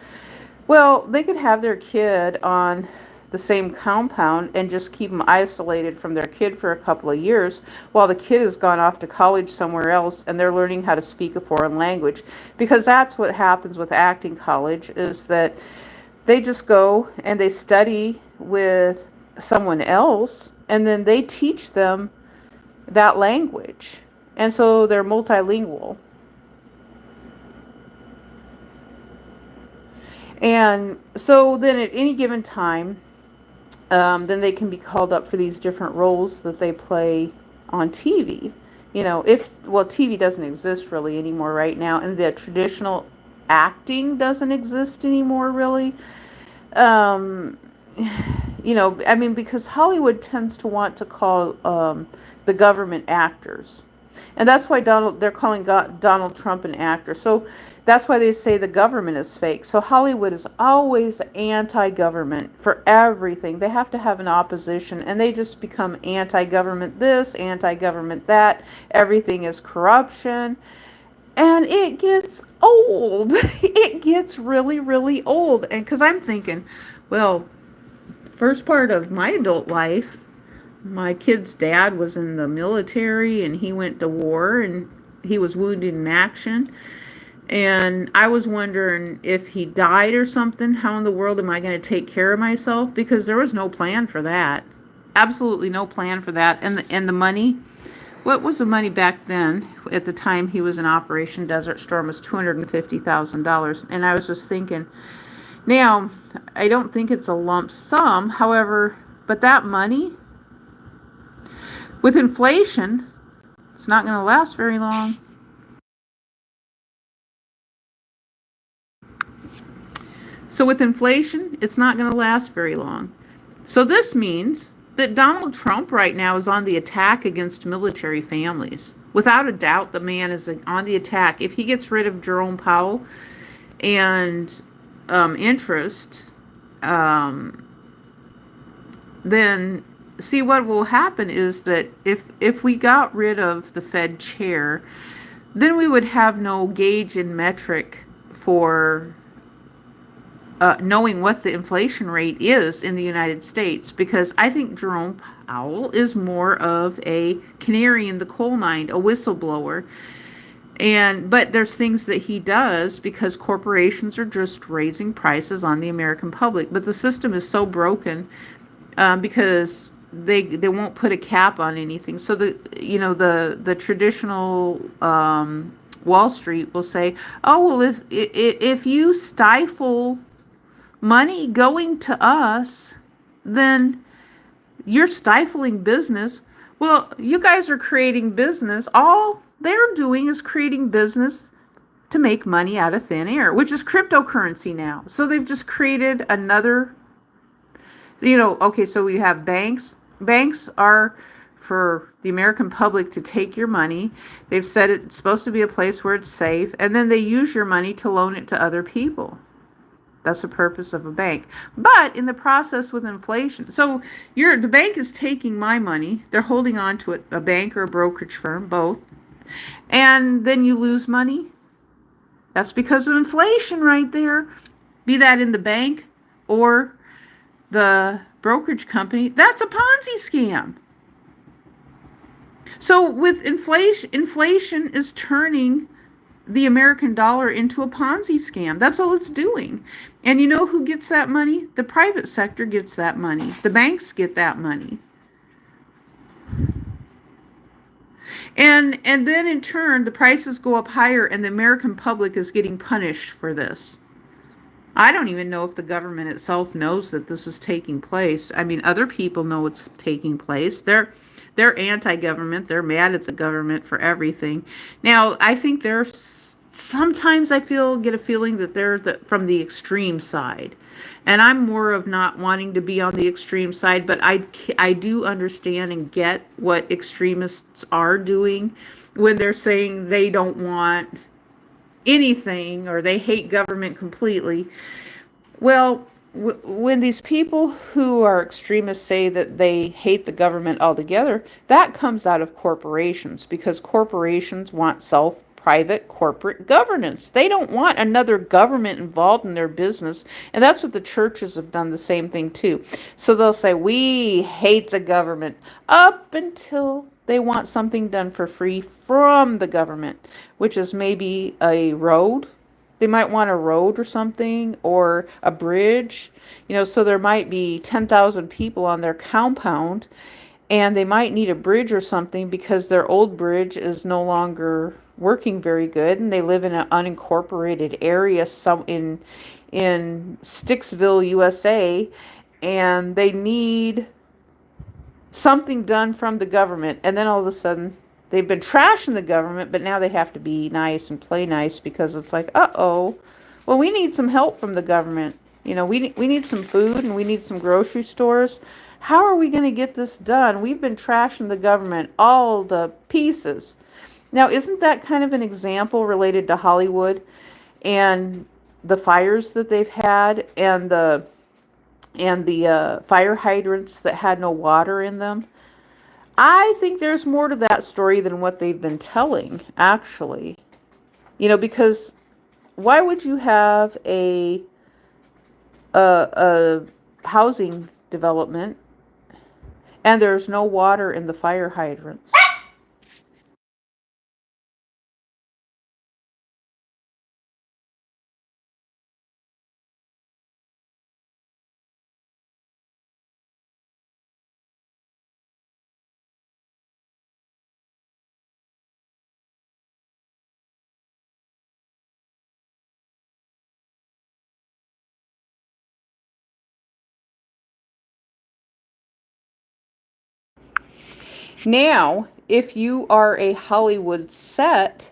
well, they could have their kid on the same compound and just keep them isolated from their kid for a couple of years while the kid has gone off to college somewhere else and they're learning how to speak a foreign language. Because that's what happens with acting college, is that they just go and they study with someone else and then they teach them that language. And so they're multilingual. And so then at any given time, then they can be called up for these different roles that they play on TV. TV doesn't exist really anymore right now in the traditional acting doesn't exist anymore, really. Um, I mean, because Hollywood tends to want to call the government actors. And that's why they're calling Donald Trump an actor. So that's why they say the government is fake. So Hollywood is always anti-government for everything. They have to have an opposition, and they just become anti-government this, anti-government that. Everything is corruption. And it gets old. It gets really, really old. And because I'm thinking, well, first part of my adult life, my kid's dad was in the military and he went to war and he was wounded in action. And I was wondering if he died or something, how in the world am I going to take care of myself? Because there was no plan for that. Absolutely no plan for that. And the money, what was the money back then? At the time he was in Operation Desert Storm was $250,000. And I was just thinking, now, I don't think it's a lump sum, however, but that money, with inflation, it's not going to last very long. So with inflation, it's not going to last very long. So this means that Donald Trump right now is on the attack against military families. Without a doubt, the man is on the attack. If he gets rid of Jerome Powell and interest, then see what will happen is that if we got rid of the Fed chair, then we would have no gauge and metric for knowing what the inflation rate is in the United States, because I think Jerome Powell is more of a canary in the coal mine, a whistleblower. But there's things that he does because corporations are just raising prices on the American public. But the system is so broken because they won't put a cap on anything. So the traditional Wall Street will say, oh well, if you stifle money going to us, then you're stifling business. Well, you guys are creating business. All they're doing is creating business to make money out of thin air, which is cryptocurrency now. So they've just created another, okay, so we have banks. Banks are for the American public to take your money. They've said it's supposed to be a place where it's safe, and then they use your money to loan it to other people. That's the purpose of a bank. But in the process with inflation, so the bank is taking my money, they're holding on to it, a bank or a brokerage firm, both, and then you lose money. That's because of inflation right there. Be that in the bank or the brokerage company, that's a Ponzi scam. So with inflation is turning the American dollar into a Ponzi scam. That's all it's doing. And you know who gets that money? The private sector gets that money. The banks get that money. And then in turn, the prices go up higher and the American public is getting punished for this. I don't even know if the government itself knows that this is taking place. I mean, other people know it's taking place. They're anti-government. They're mad at the government for everything. Now, I think sometimes I get a feeling that they're from the extreme side. And I'm more of not wanting to be on the extreme side, but I do understand and get what extremists are doing when they're saying they don't want anything or they hate government completely. Well, when these people who are extremists say that they hate the government altogether, that comes out of corporations, because corporations want private corporate governance. They don't want another government involved in their business. And that's what the churches have done, the same thing too. So they'll say, we hate the government, up until they want something done for free from the government, which is maybe a road. They might want a road or something, or a bridge, so there might be 10,000 people on their compound, and they might need a bridge or something because their old bridge is no longer working very good, and they live in an unincorporated area in Sticksville, USA, and they need something done from the government. And then all of a sudden, they've been trashing the government, but now they have to be nice and play nice because it's like, uh-oh, well, we need some help from the government. We need some food and we need some grocery stores. How are we going to get this done? We've been trashing the government all to pieces. Now, isn't that kind of an example related to Hollywood and the fires that they've had and the fire hydrants that had no water in them? I think there's more to that story than what they've been telling, actually. Because why would you have a housing development and there's no water in the fire hydrants? Now, if you are a Hollywood set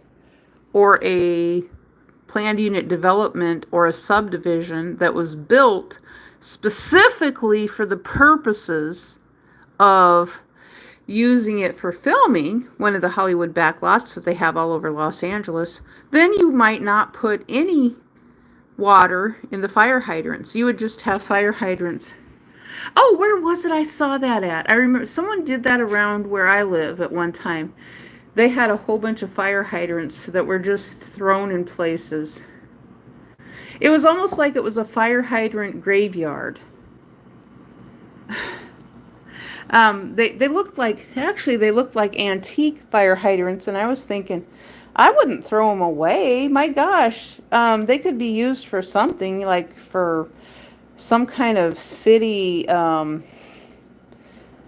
or a planned unit development or a subdivision that was built specifically for the purposes of using it for filming, one of the Hollywood backlots that they have all over Los Angeles, then you might not put any water in the fire hydrants. You would just have fire hydrants. Oh, where was it I saw that at? I remember someone did that around where I live at one time. They had a whole bunch of fire hydrants that were just thrown in places. It was almost like it was a fire hydrant graveyard. They looked like, actually they looked like antique fire hydrants, and I was thinking, I wouldn't throw them away. My gosh, they could be used for something, like for some kind of city.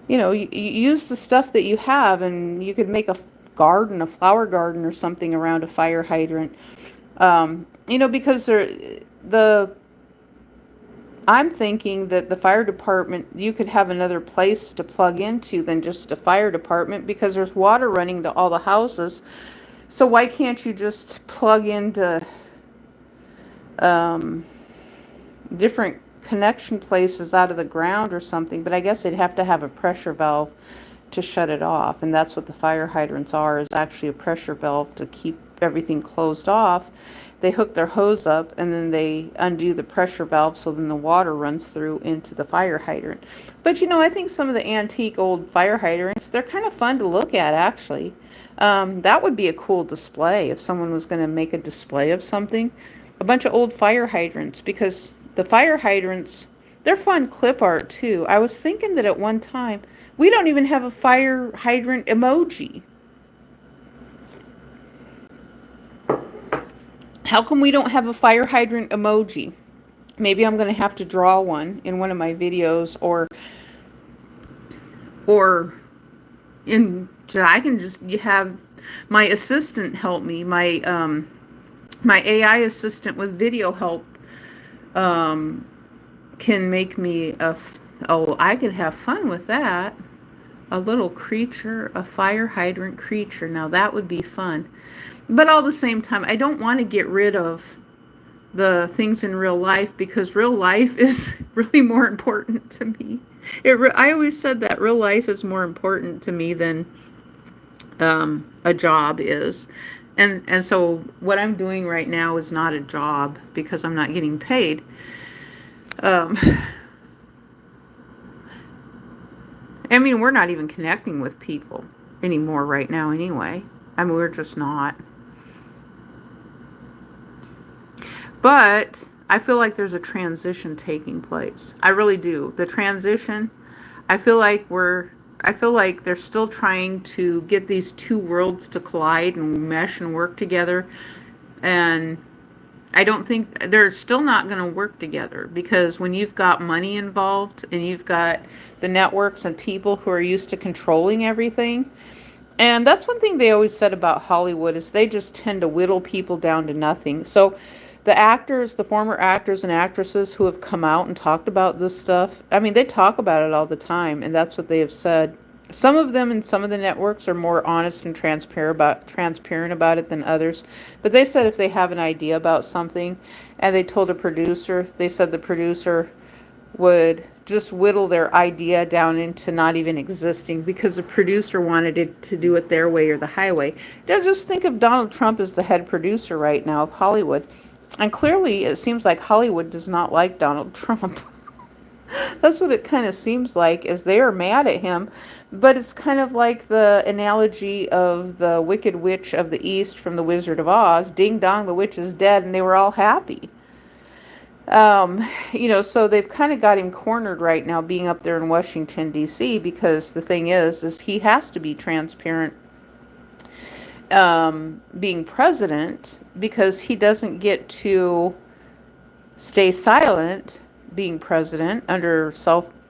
You use the stuff that you have, and you could make a garden, a flower garden or something around a fire hydrant. Because I'm thinking that the fire department, you could have another place to plug into than just a fire department, because there's water running to all the houses. So why can't you just plug into different connection places out of the ground or something? But I guess they'd have to have a pressure valve to shut it off, and that's what the fire hydrants are, is actually a pressure valve to keep everything closed off. They hook their hose up and then they undo the pressure valve, so then the water runs through into the fire hydrant. But I think some of the antique old fire hydrants, they're kind of fun to look at, actually. That would be a cool display if someone was going to make a display of something. A bunch of old fire hydrants, because the fire hydrants, they're fun clip art too. I was thinking that at one time, we don't even have a fire hydrant emoji. How come we don't have a fire hydrant emoji? Maybe I'm going to have to draw one in one of my videos, or I can just have my assistant help me. My AI assistant with video help can make me I could have fun with that. A little creature, a fire hydrant creature. Now that would be fun. But all the same time, I don't want to get rid of the things in real life, because real life is really more important to me. I always said that real life is more important to me than a job is. And so what I'm doing right now is not a job, because I'm not getting paid. We're not even connecting with people anymore right now anyway. We're just not. But I feel like there's a transition taking place. I really do. The transition, I feel like they're still trying to get these two worlds to collide and mesh and work together. And I don't think they're still not going to work together, because when you've got money involved and you've got the networks and people who are used to controlling everything. And that's one thing they always said about Hollywood, is they just tend to whittle people down to nothing. So the former actors and actresses who have come out and talked about this stuff, they talk about it all the time, and that's what they have said. Some of them and some of the networks are more honest and transparent about it than others. But they said if they have an idea about something and they told a producer, they said the producer would just whittle their idea down into not even existing because the producer wanted it to do it their way or the highway. Now just think of Donald Trump as the head producer right now of Hollywood. And clearly it seems like Hollywood does not like Donald Trump. That's what it kind of seems like, is they are mad at him. But it's kind of like the analogy of the Wicked Witch of the East from The Wizard of Oz. Ding dong, the witch is dead, and they were all happy. So they've kind of got him cornered right now being up there in Washington, D.C., because the thing is he has to be transparent being president, because he doesn't get to stay silent being president under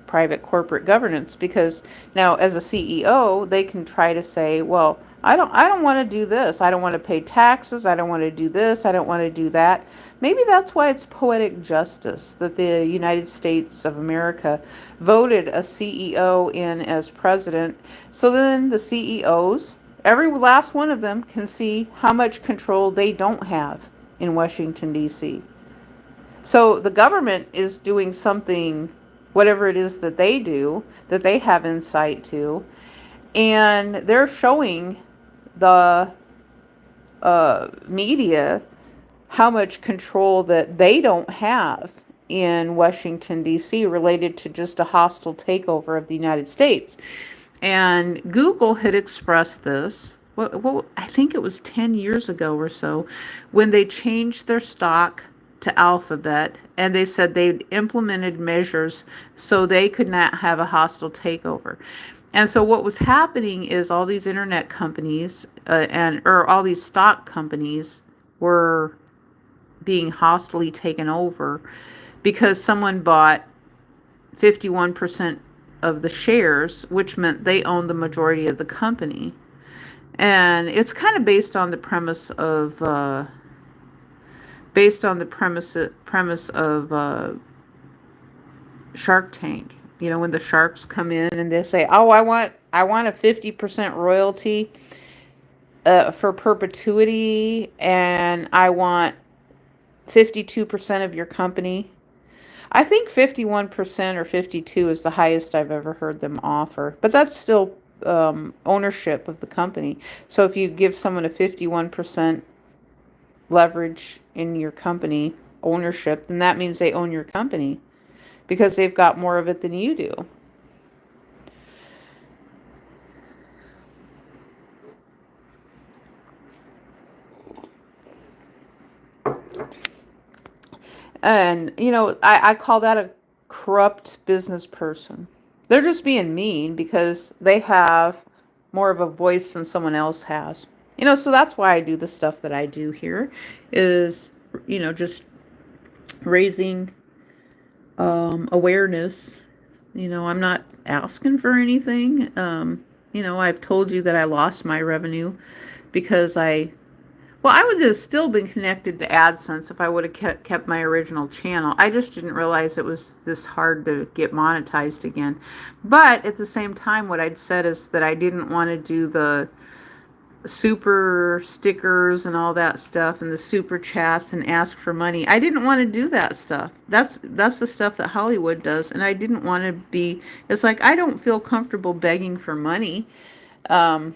private corporate governance, because now as a CEO they can try to say, well, I don't want to do this, I don't want to pay taxes, I don't want to do this, I don't want to do that. Maybe that's why it's poetic justice that the United States of America voted a CEO in as president, so then the CEOs, every last one of them, can see how much control they don't have in Washington, D.C. So the government is doing something, whatever it is that they do, that they have insight to, and they're showing the media how much control that they don't have in Washington, D.C. related to just a hostile takeover of the United States. And Google had expressed this, well, I think it was 10 years ago or so, when they changed their stock to Alphabet, and they said they'd implemented measures so they could not have a hostile takeover. And so what was happening is all these internet companies or all these stock companies were being hostily taken over because someone bought 51% of the shares, which meant they owned the majority of the company. And it's kind of based on the premise of Shark Tank. When the sharks come in and they say, "Oh, I want a 50% royalty for perpetuity, and I want 52% of your company." I think 51% or 52 is the highest I've ever heard them offer, but that's still ownership of the company. So if you give someone a 51% leverage in your company ownership, then that means they own your company because they've got more of it than you do. And, I call that a corrupt business person. They're just being mean because they have more of a voice than someone else has. So that's why I do the stuff that I do here, is, just raising awareness. I'm not asking for anything. I've told you that I lost my revenue because I would have still been connected to AdSense if I would have kept my original channel. I just didn't realize it was this hard to get monetized again. But at the same time, what I'd said is that I didn't want to do the super stickers and all that stuff and the super chats and ask for money. I didn't want to do that stuff. That's the stuff that Hollywood does, and I didn't want to be. It's like I don't feel comfortable begging for money. I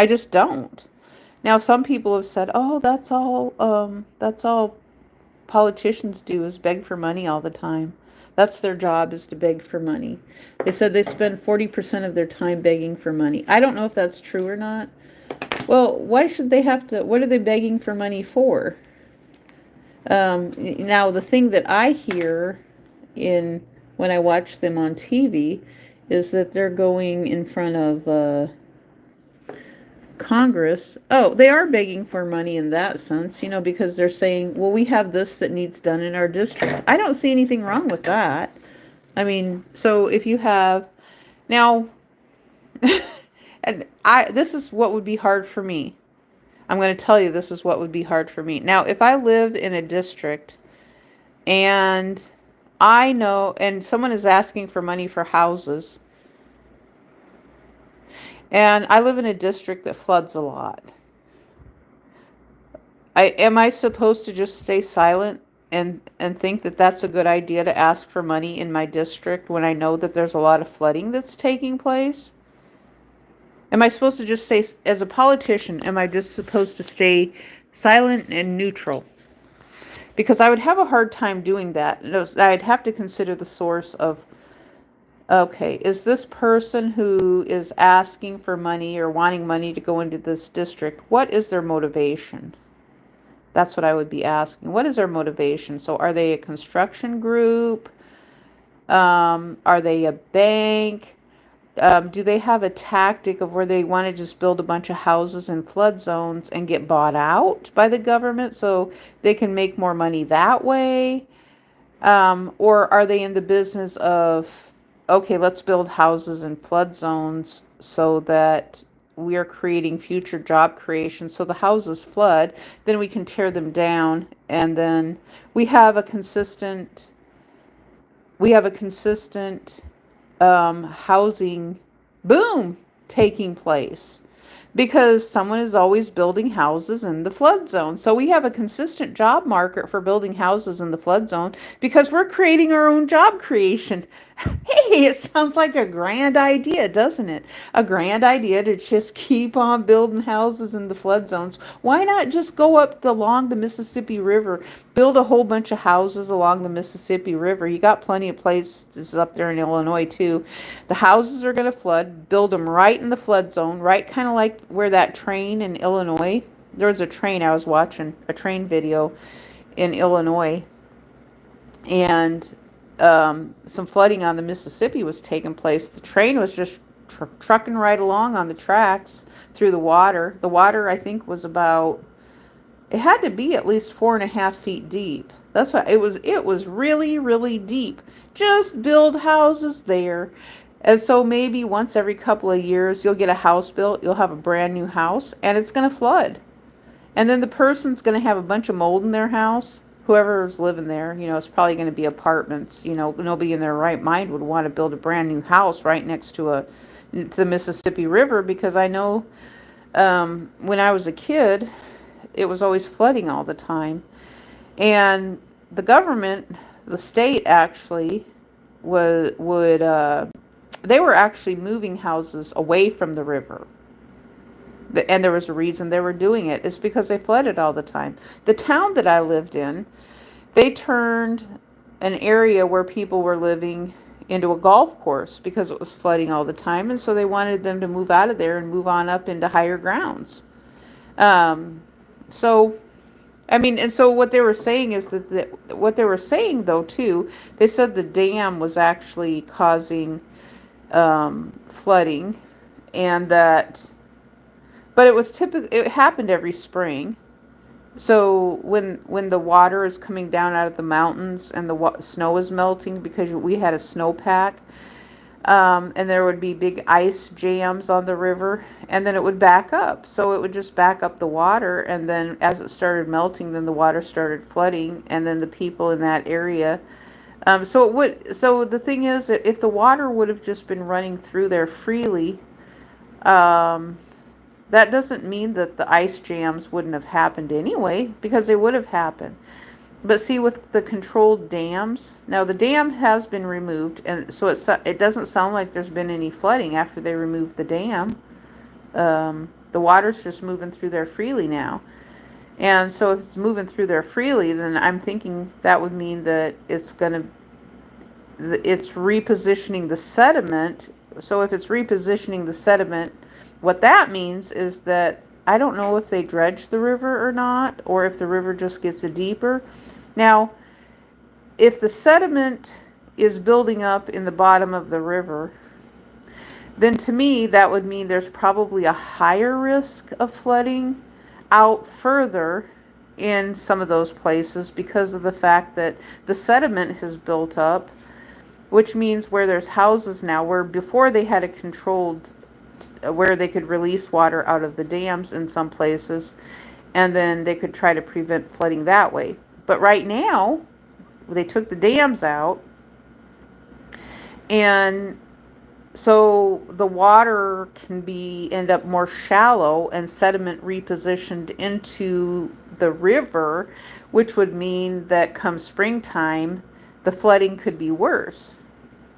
just don't. Now, some people have said, "Oh, that's all politicians do is beg for money all the time. That's their job, is to beg for money." They said they spend 40% of their time begging for money. I don't know if that's true or not. Well, why should they have to? What are they begging for money for? Now, the thing that I hear when I watch them on TV is that they're going in front of Congress. Oh, they are begging for money in that sense, because they're saying, well, we have this that needs done in our district. I don't see anything wrong with that. I mean, so if you have now, and this is what would be hard for me. I'm going to tell you, this is what would be hard for me. Now, if I lived in a district and I know, and someone is asking for money for houses, And I live in a district that floods a lot. Am I supposed to just stay silent and think that that's a good idea to ask for money in my district when I know that there's a lot of flooding that's taking place? Am I supposed to just say, as a politician, am I just supposed to stay silent and neutral? Because I would have a hard time doing that. I'd have to consider the source of, okay, is this person who is asking for money or wanting money to go into this district, what is their motivation? That's what I would be asking. What is their motivation? So are they a construction group? Are they a bank? Do they have a tactic of where they want to just build a bunch of houses in flood zones and get bought out by the government so they can make more money that way? Or are they in the business of, okay, let's build houses in flood zones so that we are creating future job creation. So the houses flood, then we can tear them down, and then we have a consistent housing boom taking place because someone is always building houses in the flood zone. So we have a consistent job market for building houses in the flood zone because we're creating our own job creation. Hey, it sounds like a grand idea, doesn't it? A grand idea to just keep on building houses in the flood zones. Why not just go along the Mississippi River, build a whole bunch of houses along the Mississippi River? You got plenty of places up there in Illinois too. The houses are going to flood, build them right in the flood zone, right kind of like where that train in Illinois, there was a train, I was watching a train video in Illinois, and some flooding on the Mississippi was taking place. The train was just trucking right along on the tracks through the water. The water, I think, was about, it had to be at least 4.5 feet deep. That's what it was. It was really, really deep. Just build houses there. And so maybe once every couple of years, you'll get a house built. You'll have a brand new house, and it's going to flood. And then the person's going to have a bunch of mold in their house. Whoever's living there, it's probably going to be apartments. Nobody in their right mind would want to build a brand new house right next to the Mississippi River, because I know when I was a kid, it was always flooding all the time. And the government, the state actually they were actually moving houses away from the river. And there was a reason they were doing it. It's because they flooded all the time. The town that I lived in, they turned an area where people were living into a golf course because it was flooding all the time. And so they wanted them to move out of there and move on up into higher grounds. So, I mean, and so what they were saying is what they were saying, though, too, they said the dam was actually causing flooding, and that, but it happened every spring. So when the water is coming down out of the mountains and the snow is melting, because we had a snowpack, and there would be big ice jams on the river, and then it would back up. So it would just back up the water, and then as it started melting, then the water started flooding, and then the people in that area. So the thing is that if the water would have just been running through there freely, that doesn't mean that the ice jams wouldn't have happened anyway, because they would have happened. But see, with the controlled dams, now the dam has been removed, and so it doesn't sound like there's been any flooding after they removed the dam. The water's just moving through there freely now. And so if it's moving through there freely, then I'm thinking that would mean that it's repositioning the sediment. So if it's repositioning the sediment, what that means is that I don't know if they dredge the river or not, or if the river just gets deeper. Now, if the sediment is building up in the bottom of the river, then to me that would mean there's probably a higher risk of flooding out further in some of those places, because of the fact that the sediment has built up, which means where there's houses now, where before they had a controlled, where they could release water out of the dams in some places, and then they could try to prevent flooding that way. But right now, they took the dams out, and So the water can be end up more shallow and sediment repositioned into the river, which would mean that come springtime, the flooding could be worse.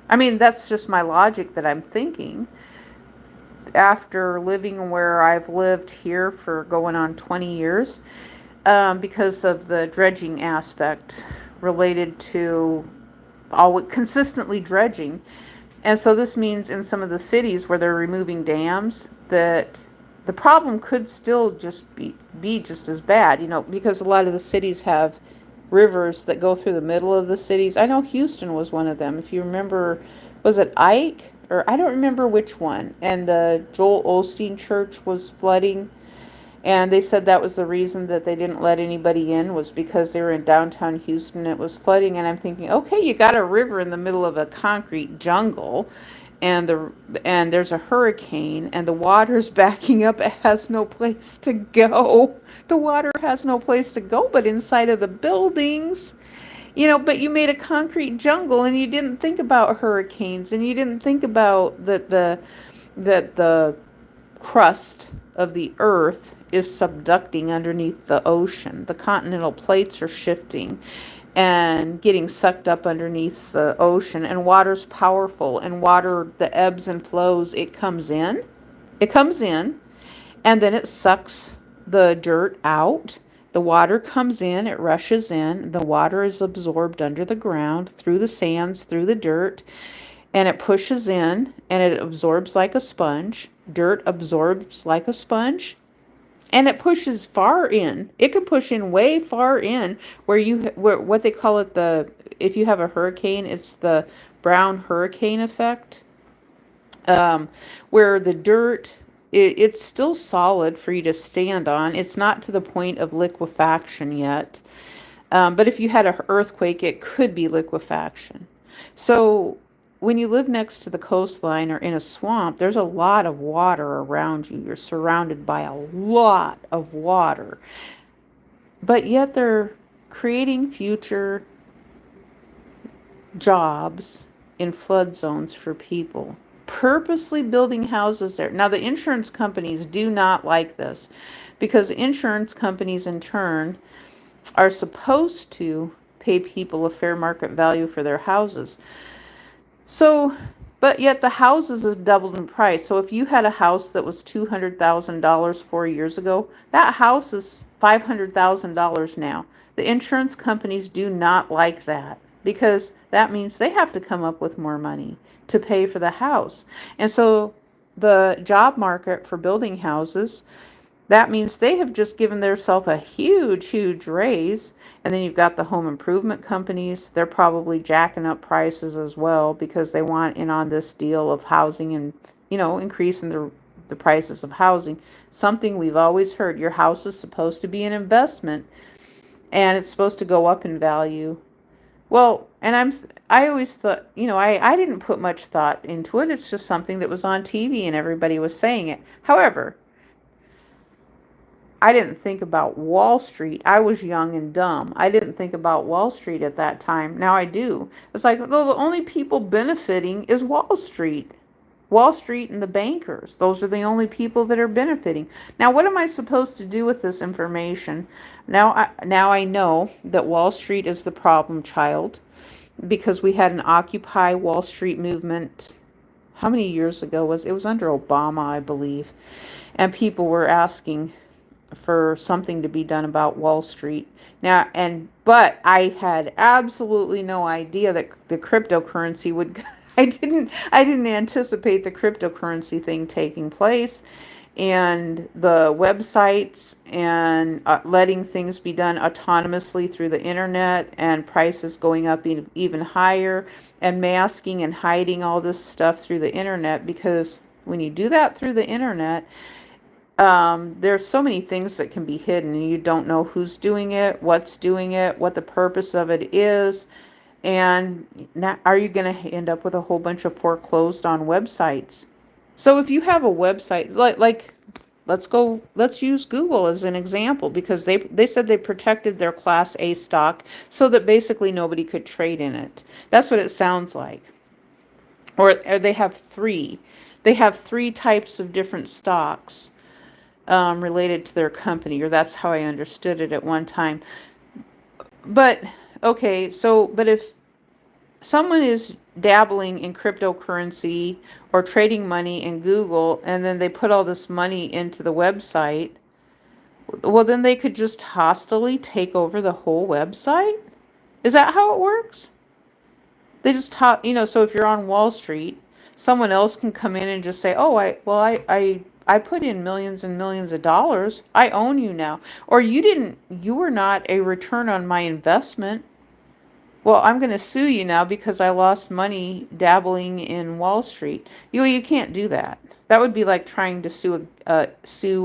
I mean, that's just my logic that I'm thinking. After living where I've lived here for going on 20 years, because of the dredging aspect related to all consistently dredging. And so this means in some of the cities where they're removing dams that the problem could still just be just as bad, because a lot of the cities have rivers that go through the middle of the cities. I know Houston was one of them. If you remember, was it Ike? Or I don't remember which one. And the Joel Osteen church was flooding. And they said that was the reason that they didn't let anybody in, was because they were in downtown Houston and it was flooding. And I'm thinking, okay, you got a river in the middle of a concrete jungle, and there's a hurricane and the water's backing up. It has no place to go. The water has no place to go but inside of the buildings. But you made a concrete jungle and you didn't think about hurricanes, and you didn't think about that the crust of the earth is subducting underneath the ocean. The continental plates are shifting and getting sucked up underneath the ocean, and water's powerful, and water, the ebbs and flows, it comes in and then it sucks the dirt out. The water comes in, it rushes in, the water is absorbed under the ground, through the sands, through the dirt, and it pushes in and it absorbs like a sponge. Dirt absorbs like a sponge, and it pushes far in. It can push in way far in, where what they call it, if you have a hurricane, it's the brown hurricane effect, where the dirt, it's still solid for you to stand on. It's not to the point of liquefaction yet. But if you had an earthquake, it could be liquefaction. So when you live next to the coastline or in a swamp, there's a lot of water around you. You're surrounded by a lot of water. But yet they're creating future jobs in flood zones for people, purposely building houses there. Now, the insurance companies do not like this, because insurance companies in turn are supposed to pay people a fair market value for their houses. So, but yet the houses have doubled in price. So if you had a house that was $200,000 4 years ago, that house is $500,000 now. The insurance companies do not like that, because that means they have to come up with more money to pay for the house. And so the job market for building houses, that means they have just given themselves a huge, huge raise. And then you've got the home improvement companies. They're probably jacking up prices as well, because they want in on this deal of housing and, increasing the prices of housing. Something we've always heard, your house is supposed to be an investment and it's supposed to go up in value. Well, and I always thought, I didn't put much thought into it. It's just something that was on TV and everybody was saying it. However, I didn't think about Wall Street. I was young and dumb. I didn't think about Wall Street at that time. Now I do. It's like, well, the only people benefiting is Wall Street. Wall Street and the bankers. Those are the only people that are benefiting. Now, what am I supposed to do with this information? Now I know that Wall Street is the problem child, because we had an Occupy Wall Street movement. How many years ago was it? It was under Obama, I believe. And people were asking for something to be done about Wall Street. But I had absolutely no idea that the cryptocurrency would I didn't anticipate the cryptocurrency thing taking place, and the websites, and letting things be done autonomously through the internet, and prices going up even higher, and masking and hiding all this stuff through the internet, because when you do that through the internet, there's so many things that can be hidden, and you don't know who's doing it, what's doing it, what the purpose of it is. And now, are you going to end up with a whole bunch of foreclosed on websites? So if you have a website, like let's use Google as an example, because they said they protected their Class A stock so that basically nobody could trade in it. That's what it sounds like. or they have three. They have three types of different stocks related to their company, or that's how I understood it at one time. But okay, so but if someone is dabbling in cryptocurrency or trading money in Google and then they put all this money into the website, well, then they could just hostilely take over the whole website? Is that how it works? They just so if you're on Wall Street, someone else can come in and just say, "Oh, I put in millions and millions of dollars. I own you now." Or you were not a return on my investment. Well, I'm going to sue you now because I lost money dabbling in Wall Street. You can't do that. That would be like trying to sue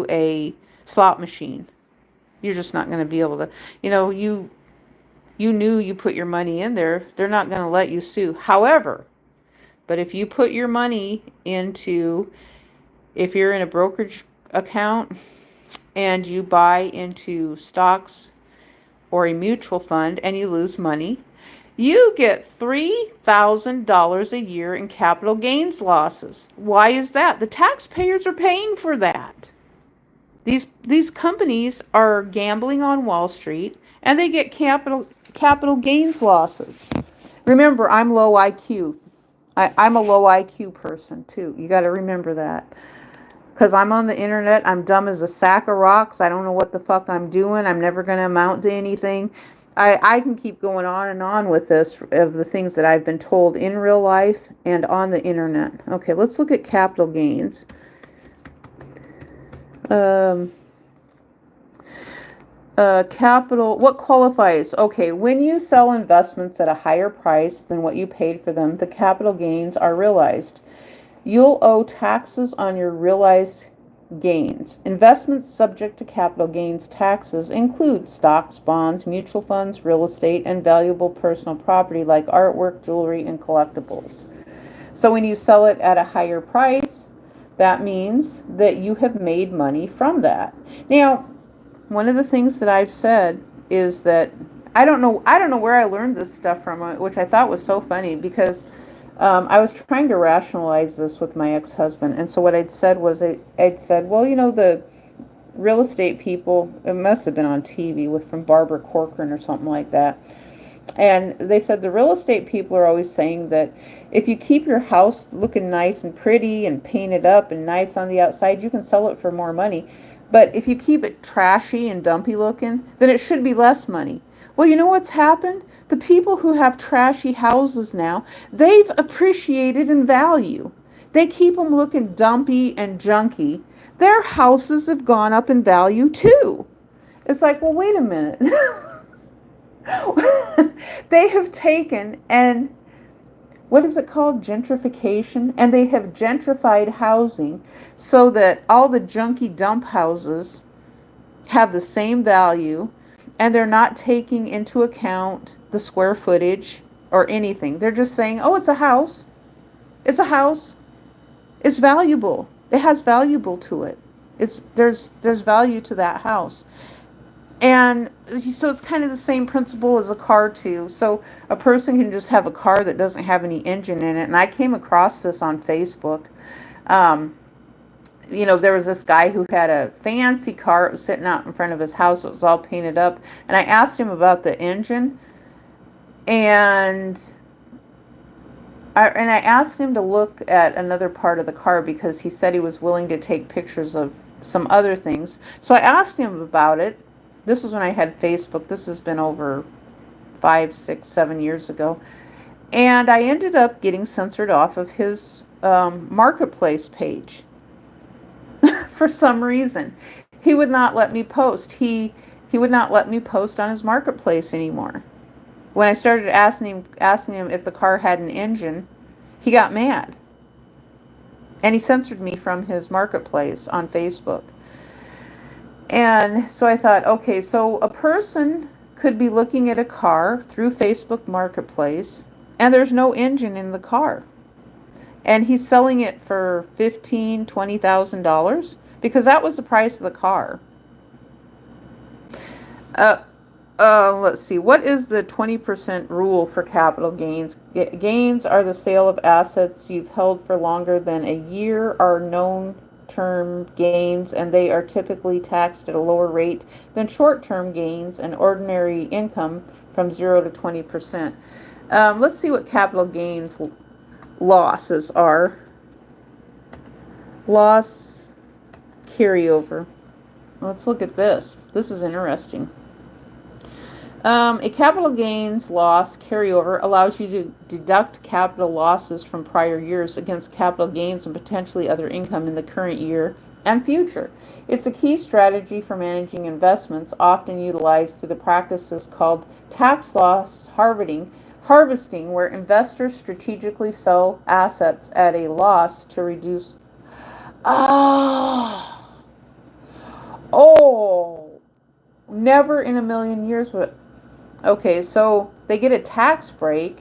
a slot machine. You're just not going to be able to. You knew you put your money in there. They're not going to let you sue. However, but if you put your money if you're in a brokerage account and you buy into stocks or a mutual fund and you lose money, you get $3,000 a year in capital gains losses. Why is that? The taxpayers are paying for that. These companies are gambling on Wall Street and they get capital gains losses. Remember, I'm low IQ. I'm a low IQ person too. You got to remember that. Because I'm on the internet, I'm dumb as a sack of rocks. I don't know what the fuck I'm doing. I'm never going to amount to anything. I can keep going on and on with this, of the things that I've been told in real life and on the internet. Okay, let's look at capital gains. What qualifies? Okay, when you sell investments at a higher price than what you paid for them, the capital gains are realized. You'll owe taxes on your realized gains. Investments subject to capital gains taxes include stocks, bonds, mutual funds, real estate, and valuable personal property like artwork, jewelry, and collectibles. So when you sell it at a higher price, that means that you have made money from that. Now, one of the things that I've said is that I don't know where I learned this stuff from, which I thought was so funny because I was trying to rationalize this with my ex-husband. And so what I'd said was, I'd said, well, the real estate people, it must have been on TV from Barbara Corcoran or something like that. And they said the real estate people are always saying that if you keep your house looking nice and pretty and painted up and nice on the outside, you can sell it for more money. But if you keep it trashy and dumpy looking, then it should be less money. Well, you know what's happened? The people who have trashy houses now, they've appreciated in value. They keep them looking dumpy and junky. Their houses have gone up in value too. It's like, well, wait a minute. They have taken and what is it called? Gentrification. And they have gentrified housing so that all the junky dump houses have the same value, and they're not taking into account the square footage or anything. They're just saying, oh, it's a house. It's a house. It's valuable. It has valuable to it. There's value to that house. And so it's kind of the same principle as a car too. So a person can just have a car that doesn't have any engine in it. And I came across this on Facebook. There was this guy who had a fancy car. It was sitting out in front of his house. It was all painted up. And I asked him about the engine. And I asked him to look at another part of the car because he said he was willing to take pictures of some other things. So I asked him about it. This was when I had Facebook. This has been over 5, 6, 7 years ago. And I ended up getting censored off of his marketplace page. For some reason. He would not let me post. He would not let me post on his marketplace anymore. When I started asking him if the car had an engine, he got mad. And he censored me from his marketplace on Facebook. And so I thought, okay, so a person could be looking at a car through Facebook Marketplace, and there's no engine in the car. And he's selling it for $15,000, $20,000 because that was the price of the car. Let's see. What is the 20% rule for capital gains? Gains are the sale of assets you've held for longer than a year, are known term gains, and they are typically taxed at a lower rate than short-term gains and ordinary income from 0 to 20%. Let's see what capital gains losses are. Loss carryover. Let's look at this. This is interesting. A capital gains loss carryover allows you to deduct capital losses from prior years against capital gains and potentially other income in the current year and future. It's a key strategy for managing investments, often utilized through the practices called tax loss harvesting, where investors strategically sell assets at a loss to reduce. Oh, oh, never in a million years would. Okay, so they get a tax break,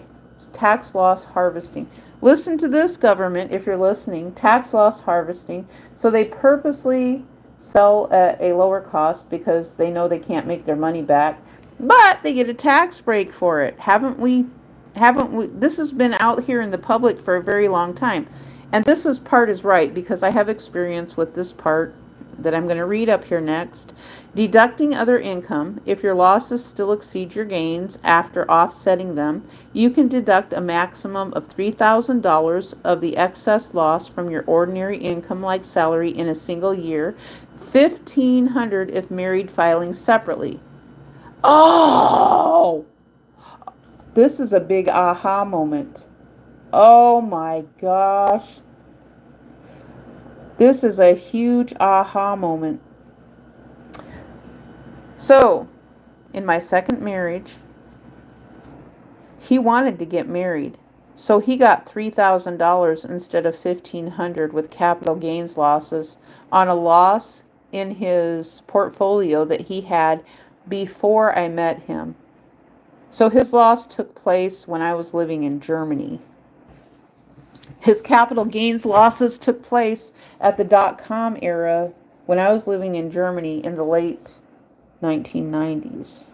tax loss harvesting. Listen to this, government, if you're listening. Tax loss harvesting. So they purposely sell at a lower cost because they know they can't make their money back, but they get a tax break for it. Haven't we this has been out here in the public for a very long time. And this part is right because I have experience with this part that I'm going to read up here next. Deducting other income. If your losses still exceed your gains after offsetting them, you can deduct a maximum of $3,000 of the excess loss from your ordinary income like salary in a single year, $1,500 if married filing separately. Oh, this is a big aha moment. Oh my gosh. This is a huge aha moment. So, in my second marriage, he wanted to get married. So he got $3,000 instead of $1,500 with capital gains losses on a loss in his portfolio that he had before I met him. So his loss took place when I was living in Germany. His capital gains losses took place at the dot-com era when I was living in Germany in the late 1990s.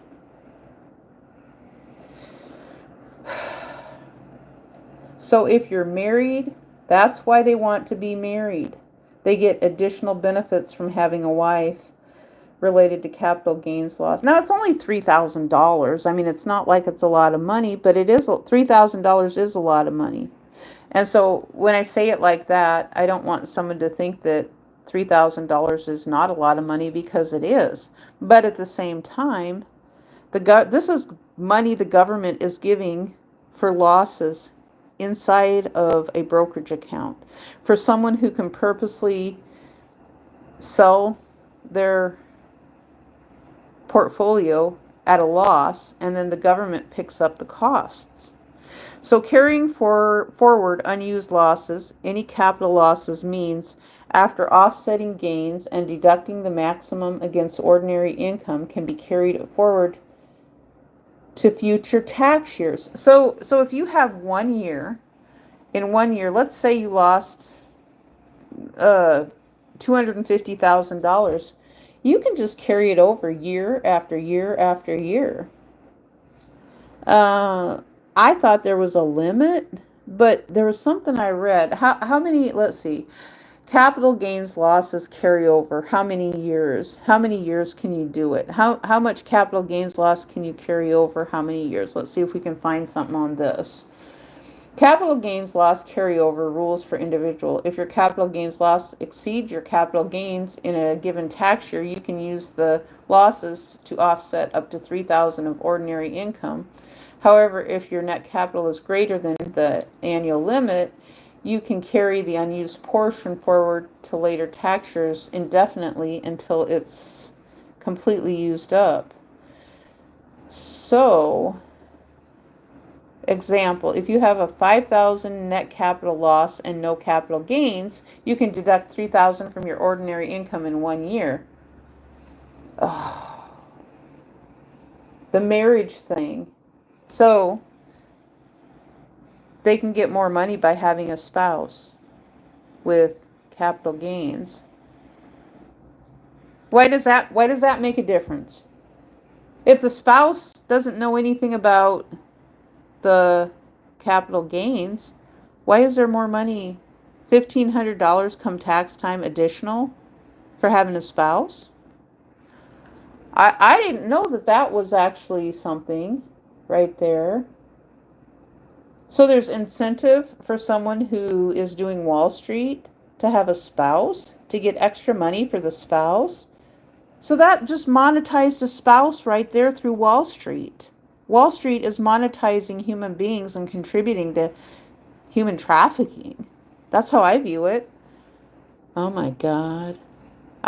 So if you're married, that's why they want to be married. They get additional benefits from having a wife related to capital gains loss. Now, it's only $3,000. I mean, it's not like it's a lot of money, but it is $3,000 is a lot of money. And so when I say it like that, I don't want someone to think that $3,000 is not a lot of money, because it is. But at the same time, this is money the government is giving for losses inside of a brokerage account. For someone who can purposely sell their portfolio at a loss, and then the government picks up the costs. So carrying forward unused losses, any capital losses, means after offsetting gains and deducting the maximum against ordinary income can be carried forward to future tax years. So if you have 1 year, in 1 year, let's say you lost $250,000, you can just carry it over year after year after year. I thought there was a limit, but there was something I read. How many, let's see, capital gains losses carry over? How many years? How many years can you do it? How much capital gains loss can you carry over? How many years? Let's see if we can find something on this. Capital gains loss carryover rules for individual. If your capital gains loss exceeds your capital gains in a given tax year, you can use the losses to offset up to $3,000 of ordinary income. However, if your net capital is greater than the annual limit, you can carry the unused portion forward to later tax years indefinitely until it's completely used up. So, example, if you have a $5,000 net capital loss and no capital gains, you can deduct $3,000 from your ordinary income in 1 year. Oh, the marriage thing. So they can get more money by having a spouse with capital gains. Why does that make a difference? If the spouse doesn't know anything about the capital gains, why is there more money, $1,500 come tax time additional for having a spouse? I didn't know that that was actually something right there. So there's incentive for someone who is doing Wall Street to have a spouse, to get extra money for the spouse. So that just monetized a spouse right there through Wall Street. Wall Street is monetizing human beings and contributing to human trafficking. That's how I view it. Oh my God.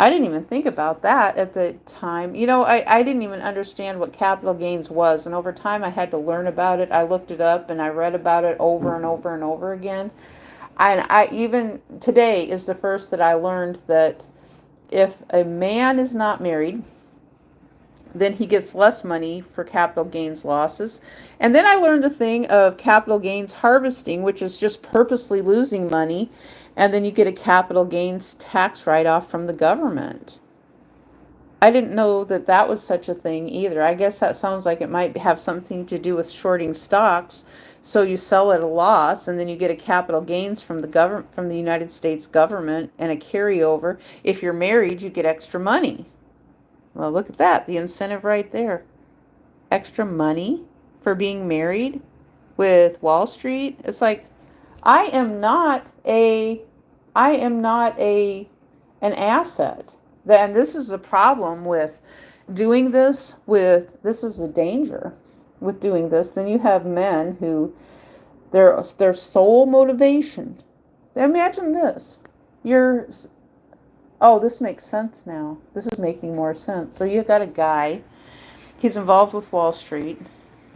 I didn't even think about that at the time. I didn't even understand what capital gains was. And over time, I had to learn about it. I looked it up and I read about it over and over and over again. And even today is the first that I learned that if a man is not married, then he gets less money for capital gains losses. And then I learned the thing of capital gains harvesting, which is just purposely losing money. And then you get a capital gains tax write-off from the government. I didn't know that that was such a thing either. I guess that sounds like it might have something to do with shorting stocks. So you sell at a loss and then you get a capital gains from the government, from the United States government, and a carryover. If you're married, you get extra money. Well, look at that, the incentive right there. Extra money for being married with Wall Street. It's like, I am not an asset. And this is the problem with doing this, this is the danger with doing this. Then you have men who their sole motivation. Imagine this. This makes sense now. This is making more sense. So you got a guy, he's involved with Wall Street.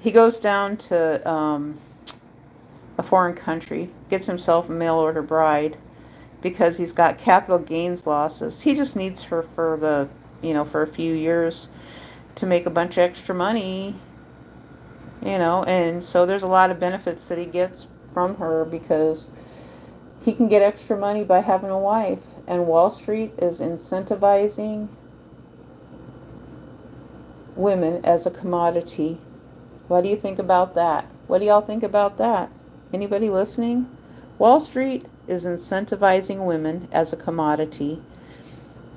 He goes down to a foreign country, gets himself a mail order bride because he's got capital gains losses. He just needs her for for a few years to make a bunch of extra money, and so there's a lot of benefits that he gets from her because he can get extra money by having a wife. And Wall Street is incentivizing women as a commodity. What do you think about that? What do y'all think about that? Anybody listening? Wall Street is incentivizing women as a commodity.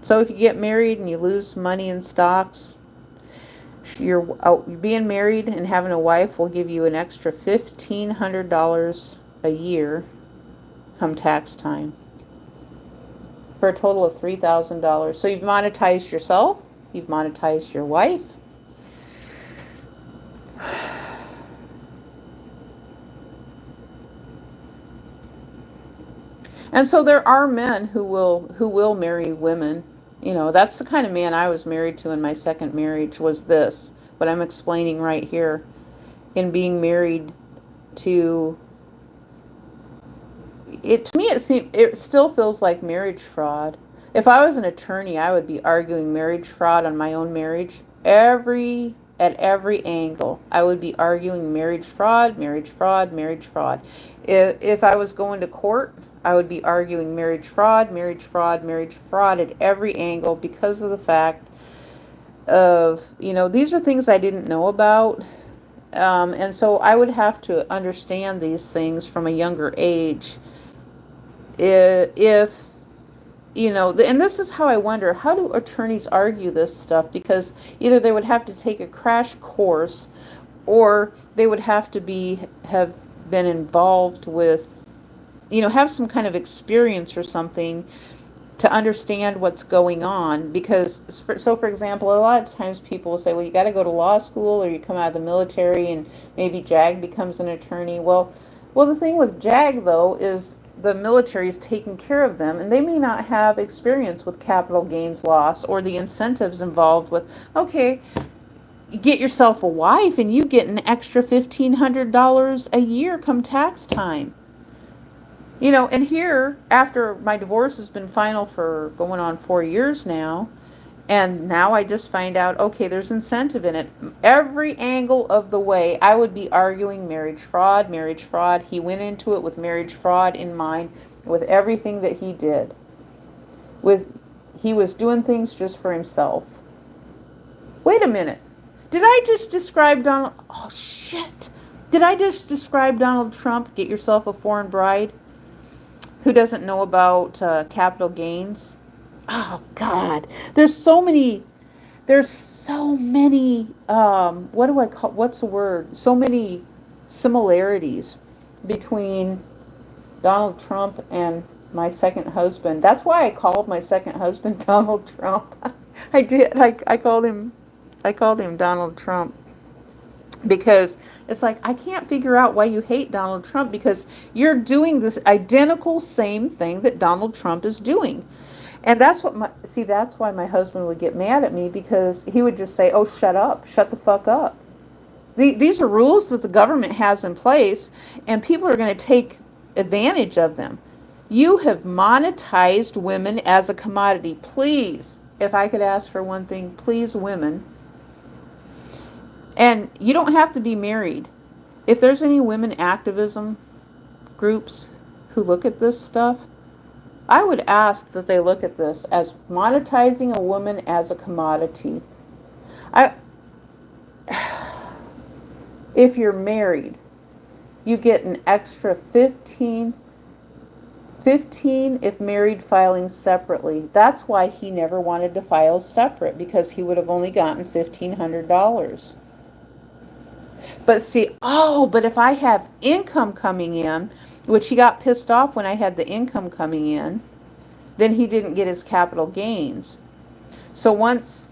So if you get married and you lose money in stocks, you're being married and having a wife will give you an extra $1,500 a year come tax time, for a total of $3,000. So you've monetized yourself, you've monetized your wife. And so there are men who will marry women. That's the kind of man I was married to in my second marriage, was this, what I'm explaining right here, in being married to it. To me, it still feels like marriage fraud. If I was an attorney, I would be arguing marriage fraud on my own marriage at every angle. I would be arguing marriage fraud, marriage fraud, marriage fraud. If I was going to court, I would be arguing marriage fraud, marriage fraud, marriage fraud at every angle, because of the fact of, these are things I didn't know about. And so I would have to understand these things from a younger age. If and this is how I wonder, how do attorneys argue this stuff? Because either they would have to take a crash course, or they would have to have been involved with, have some kind of experience or something to understand what's going on. Because, for example, a lot of times people will say, well, you got to go to law school, or you come out of the military and maybe JAG becomes an attorney. Well, the thing with JAG, though, is the military is taking care of them, and they may not have experience with capital gains loss or the incentives involved with, okay, get yourself a wife and you get an extra $1,500 a year come tax time. And here, after my divorce has been final for going on 4 years now, and now I just find out, okay, there's incentive in it. Every angle of the way, I would be arguing marriage fraud, marriage fraud. He went into it with marriage fraud in mind, with everything that he did. He was doing things just for himself. Wait a minute. Did I just describe Donald? Oh, shit. Did I just describe Donald Trump? Get yourself a foreign bride who doesn't know about capital gains. Oh, God. There's so many. There's so many. What do I call? What's the word? So many similarities between Donald Trump and my second husband. That's why I called my second husband Donald Trump. I did. I called him. I called him Donald Trump because it's like I can't figure out why you hate Donald Trump because you're doing this identical same thing that Donald Trump is doing. And that's what that's why my husband would get mad at me because he would just say, "Oh, shut up. Shut the fuck up." These are rules that the government has in place and people are going to take advantage of them. You have monetized women as a commodity. Please, if I could ask for one thing, please, women. And you don't have to be married. If there's any women activism groups who look at this stuff, I would ask that they look at this as monetizing a woman as a commodity. If you're married, you get an extra 15 if married filing separately. That's why he never wanted to file separate because he would have only gotten $1,500. But see, but if I have income coming in, which he got pissed off when I had the income coming in, then he didn't get his capital gains. So once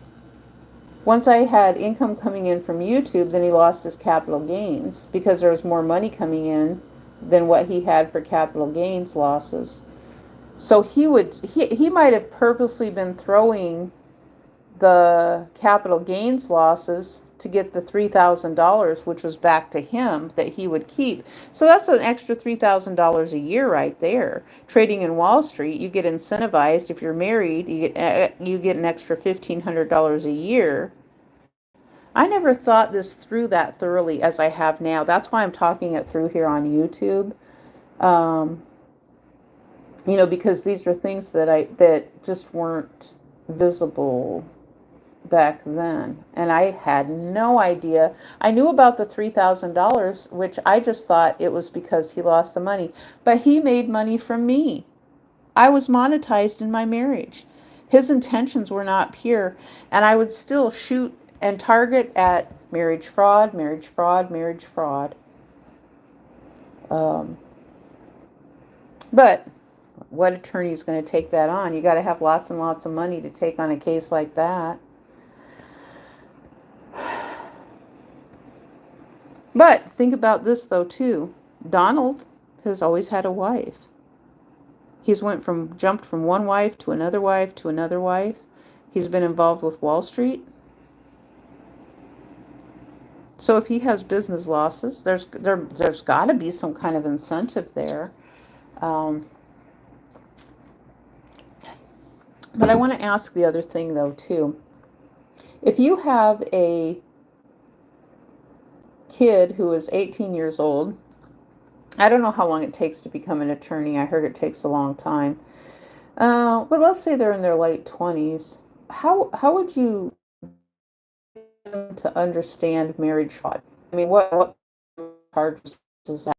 I had income coming in from YouTube, then he lost his capital gains because there was more money coming in than what he had for capital gains losses. So he might have purposely been throwing the capital gains losses to get the $3,000, which was back to him that he would keep. So that's an extra $3,000 a year right there. Trading in Wall Street, you get incentivized. If you're married, you get an extra $1,500 a year. I never thought this through that thoroughly as I have now. That's why I'm talking it through here on YouTube. Because these are things that just weren't visible back then, and I had no idea. I knew about the $3,000, which I just thought it was because he lost the money, but he made money from me. I was monetized in my marriage. His intentions were not pure, and I would still shoot and target at marriage fraud, marriage fraud, marriage fraud. But what attorney is going to take that on? You got to have lots and lots of money to take on a case like that. But think about this though too. Donald has always had a wife. He's jumped from one wife to another wife to another wife. He's been involved with Wall Street. So if he has business losses, there's got to be some kind of incentive there. But I want to ask the other thing though too. If you have a kid who is 18 years old, I don't know how long it takes to become an attorney. I heard it takes a long time. But let's say they're in their late 20s. How would you to understand marriage fraud? I mean, what charges is that?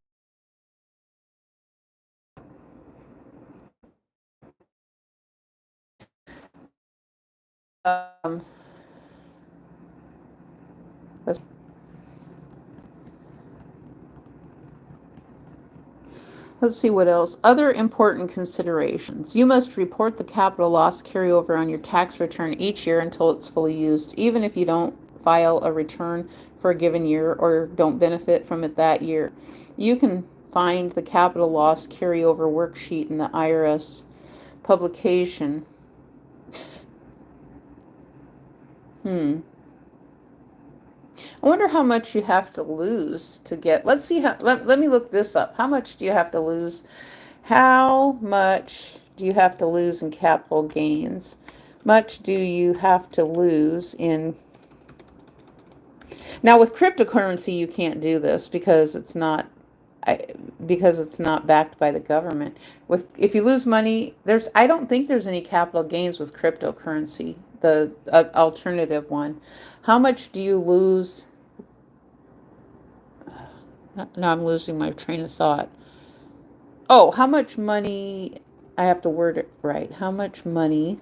Let's see what else. Other important considerations. You must report the capital loss carryover on your tax return each year until it's fully used, even if you don't file a return for a given year or don't benefit from it that year. You can find the capital loss carryover worksheet in the IRS publication. I wonder how much you have to lose to get. Let's see let me look this up. How much do you have to lose? How much do you have to lose in capital gains? Much do you have to lose in? Now with cryptocurrency you can't do this because it's not backed by the government. If you lose money, I don't think there's any capital gains with cryptocurrency the alternative one. How much do you lose? Now I'm losing my train of thought. Oh, how much money? I have to word it right. How much money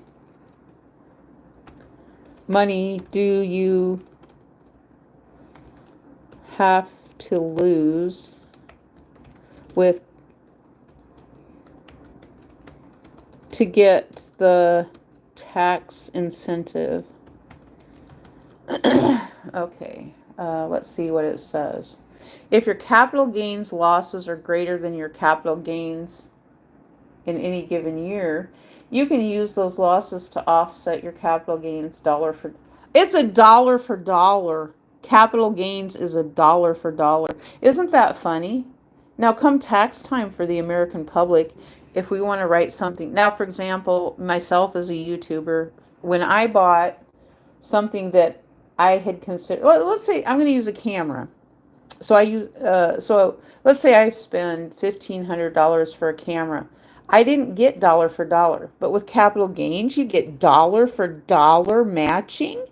do you have to lose with to get the tax incentive? Okay, let's see what it says. If your capital gains losses are greater than your capital gains in any given year, you can use those losses to offset your capital gains dollar for. It's a dollar for dollar. Capital gains is a dollar for dollar. Isn't that funny? Now, come tax time for the American public, if we want to write something. Now, for example, myself as a YouTuber, when I bought something that I had considered, well, let's say I'm going to use a camera. So let's say I spend $1,500 for a camera. I didn't get dollar for dollar, but with capital gains, you get dollar for dollar matching.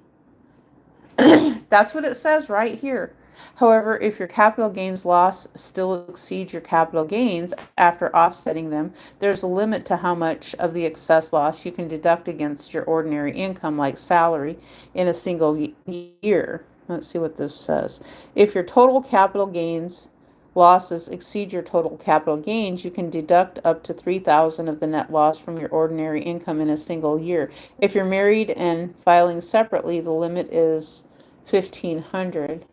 That's what it says right here. However, if your capital gains loss still exceeds your capital gains after offsetting them, there's a limit to how much of the excess loss you can deduct against your ordinary income, like salary, in a single year. Let's see what this says. If your total capital gains losses exceed your total capital gains, you can deduct up to $3,000 of the net loss from your ordinary income in a single year. If you're married and filing separately, the limit is $1,500.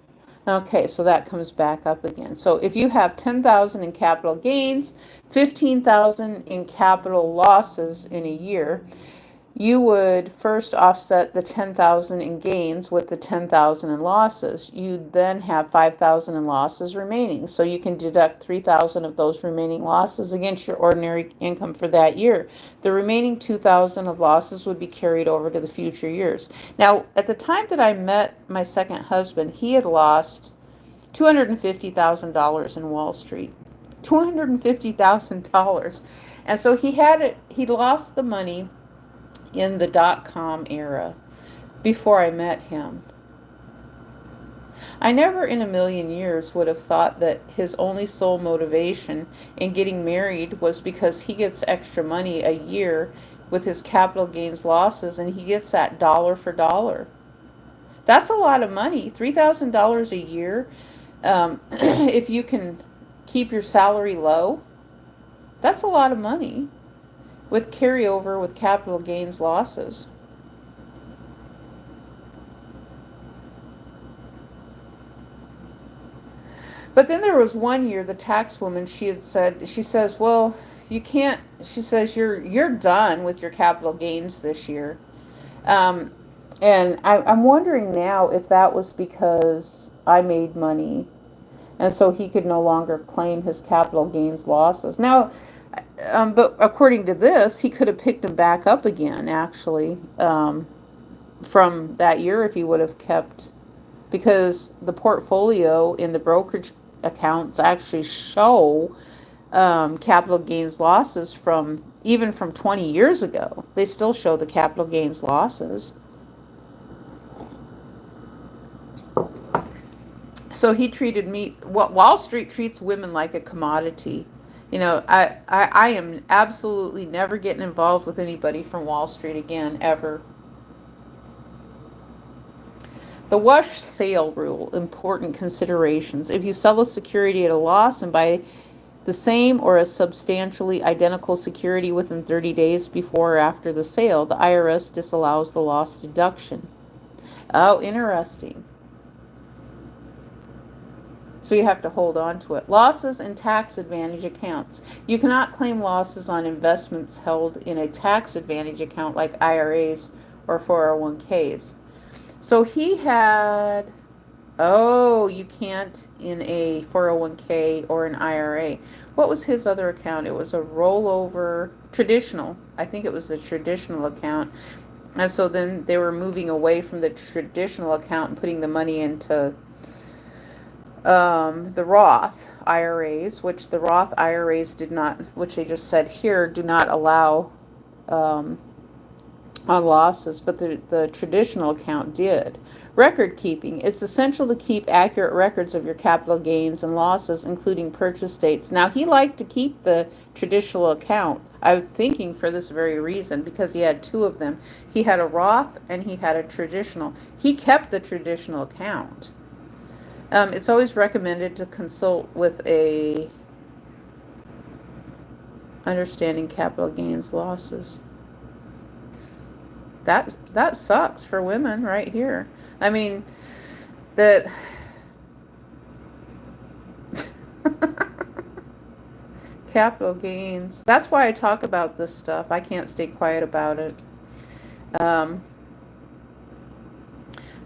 Okay, so that comes back up again. So if you have $10,000 in capital gains, $15,000 in capital losses in a year, you would first offset the $10,000 in gains with the $10,000 in losses. You then have $5,000 in losses remaining. So you can deduct $3,000 of those remaining losses against your ordinary income for that year. The remaining $2,000 of losses would be carried over to the future years. Now, at the time that I met my second husband, he had lost $250,000 in Wall Street. $250,000. And so he lost the money in the dot-com era before I met him. I never in a million years would have thought that his only sole motivation in getting married was because he gets extra money a year with his capital gains losses, and he gets that dollar for dollar. That's a lot of money, $3,000 a year. If you can keep your salary low, that's a lot of money with carryover with capital gains losses. But then there was one year, the tax woman, she says, well, you can't, she says, you're done with your capital gains this year. Um, and I'm wondering now if that was because I made money and so he could no longer claim his capital gains losses. Now, but according to this, he could have picked them back up again, actually, from that year if he would have kept, because the portfolio in the brokerage accounts actually show capital gains losses from even from 20 years ago. They still show the capital gains losses. So he treated me, what Wall Street treats women like a commodity. You know, I am absolutely never getting involved with anybody from Wall Street again, ever. The wash sale rule, important considerations. If you sell a security at a loss and buy the same or a substantially identical security within 30 days before or after the sale, the IRS disallows the loss deduction. Oh, interesting. So you have to hold on to it. Losses in tax advantage accounts. You cannot claim losses on investments held in a tax advantage account like IRAs or 401ks. So he had, oh, you can't in a 401k or an IRA. What was his other account? It was a rollover, traditional. I think it was the traditional account. And so then they were moving away from the traditional account and putting the money into the Roth IRAs, which the Roth IRAs did not, which they just said here, do not allow on losses, but the traditional account did. Record keeping. It's essential to keep accurate records of your capital gains and losses, including purchase dates. Now, he liked to keep the traditional account. I'm thinking for this very reason, because he had two of them. He had a Roth and he had a traditional. He kept the traditional account. It's always recommended to consult with a understanding capital gains losses. That sucks for women right here. I mean, that capital gains. That's why I talk about this stuff. I can't stay quiet about it.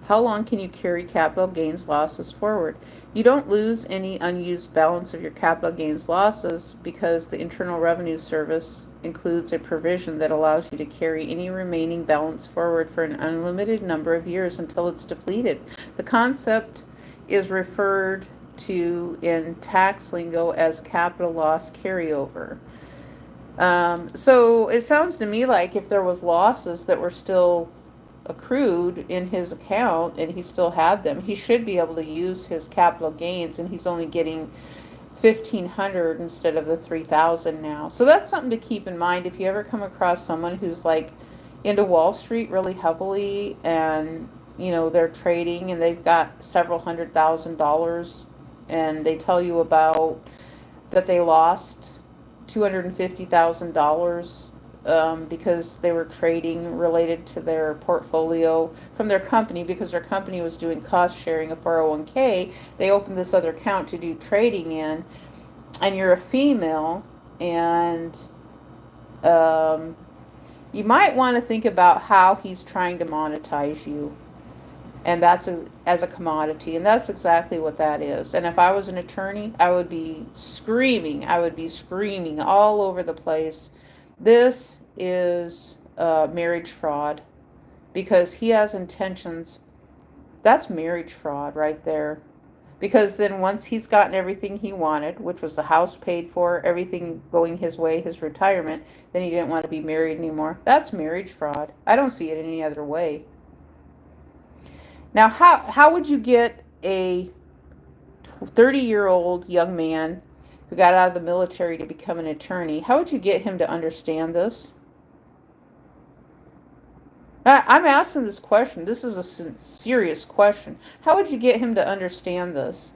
How long can you carry capital gains losses forward? You don't lose any unused balance of your capital gains losses because the Internal Revenue Service includes a provision that allows you to carry any remaining balance forward for an unlimited number of years until it's depleted. The concept is referred to in tax lingo as capital loss carryover. So it sounds to me like if there was losses that were still accrued in his account and he still had them, he should be able to use his capital gains, and he's only getting $1,500 instead of the $3,000 now. So that's something to keep in mind if you ever come across someone who's like into Wall Street really heavily, and they're trading and they've got several $100,000, and they tell you about that they lost $250,000 because they were trading related to their portfolio from their company, because their company was doing cost sharing of 401k. They opened this other account to do trading in, and you're a female, and you might want to think about how he's trying to monetize you. And that's as a commodity, and that's exactly what that is. And if I was an attorney, I would be screaming all over the place. This is marriage fraud, because he has intentions. That's marriage fraud right there. Because then once he's gotten everything he wanted, which was the house paid for, everything going his way, his retirement, then he didn't want to be married anymore. That's marriage fraud. I don't see it any other way. Now, how would you get a 30-year-old young man who got out of the military to become an attorney? How would you get him to understand this? I'm asking this question. This is a serious question. How would you get him to understand this?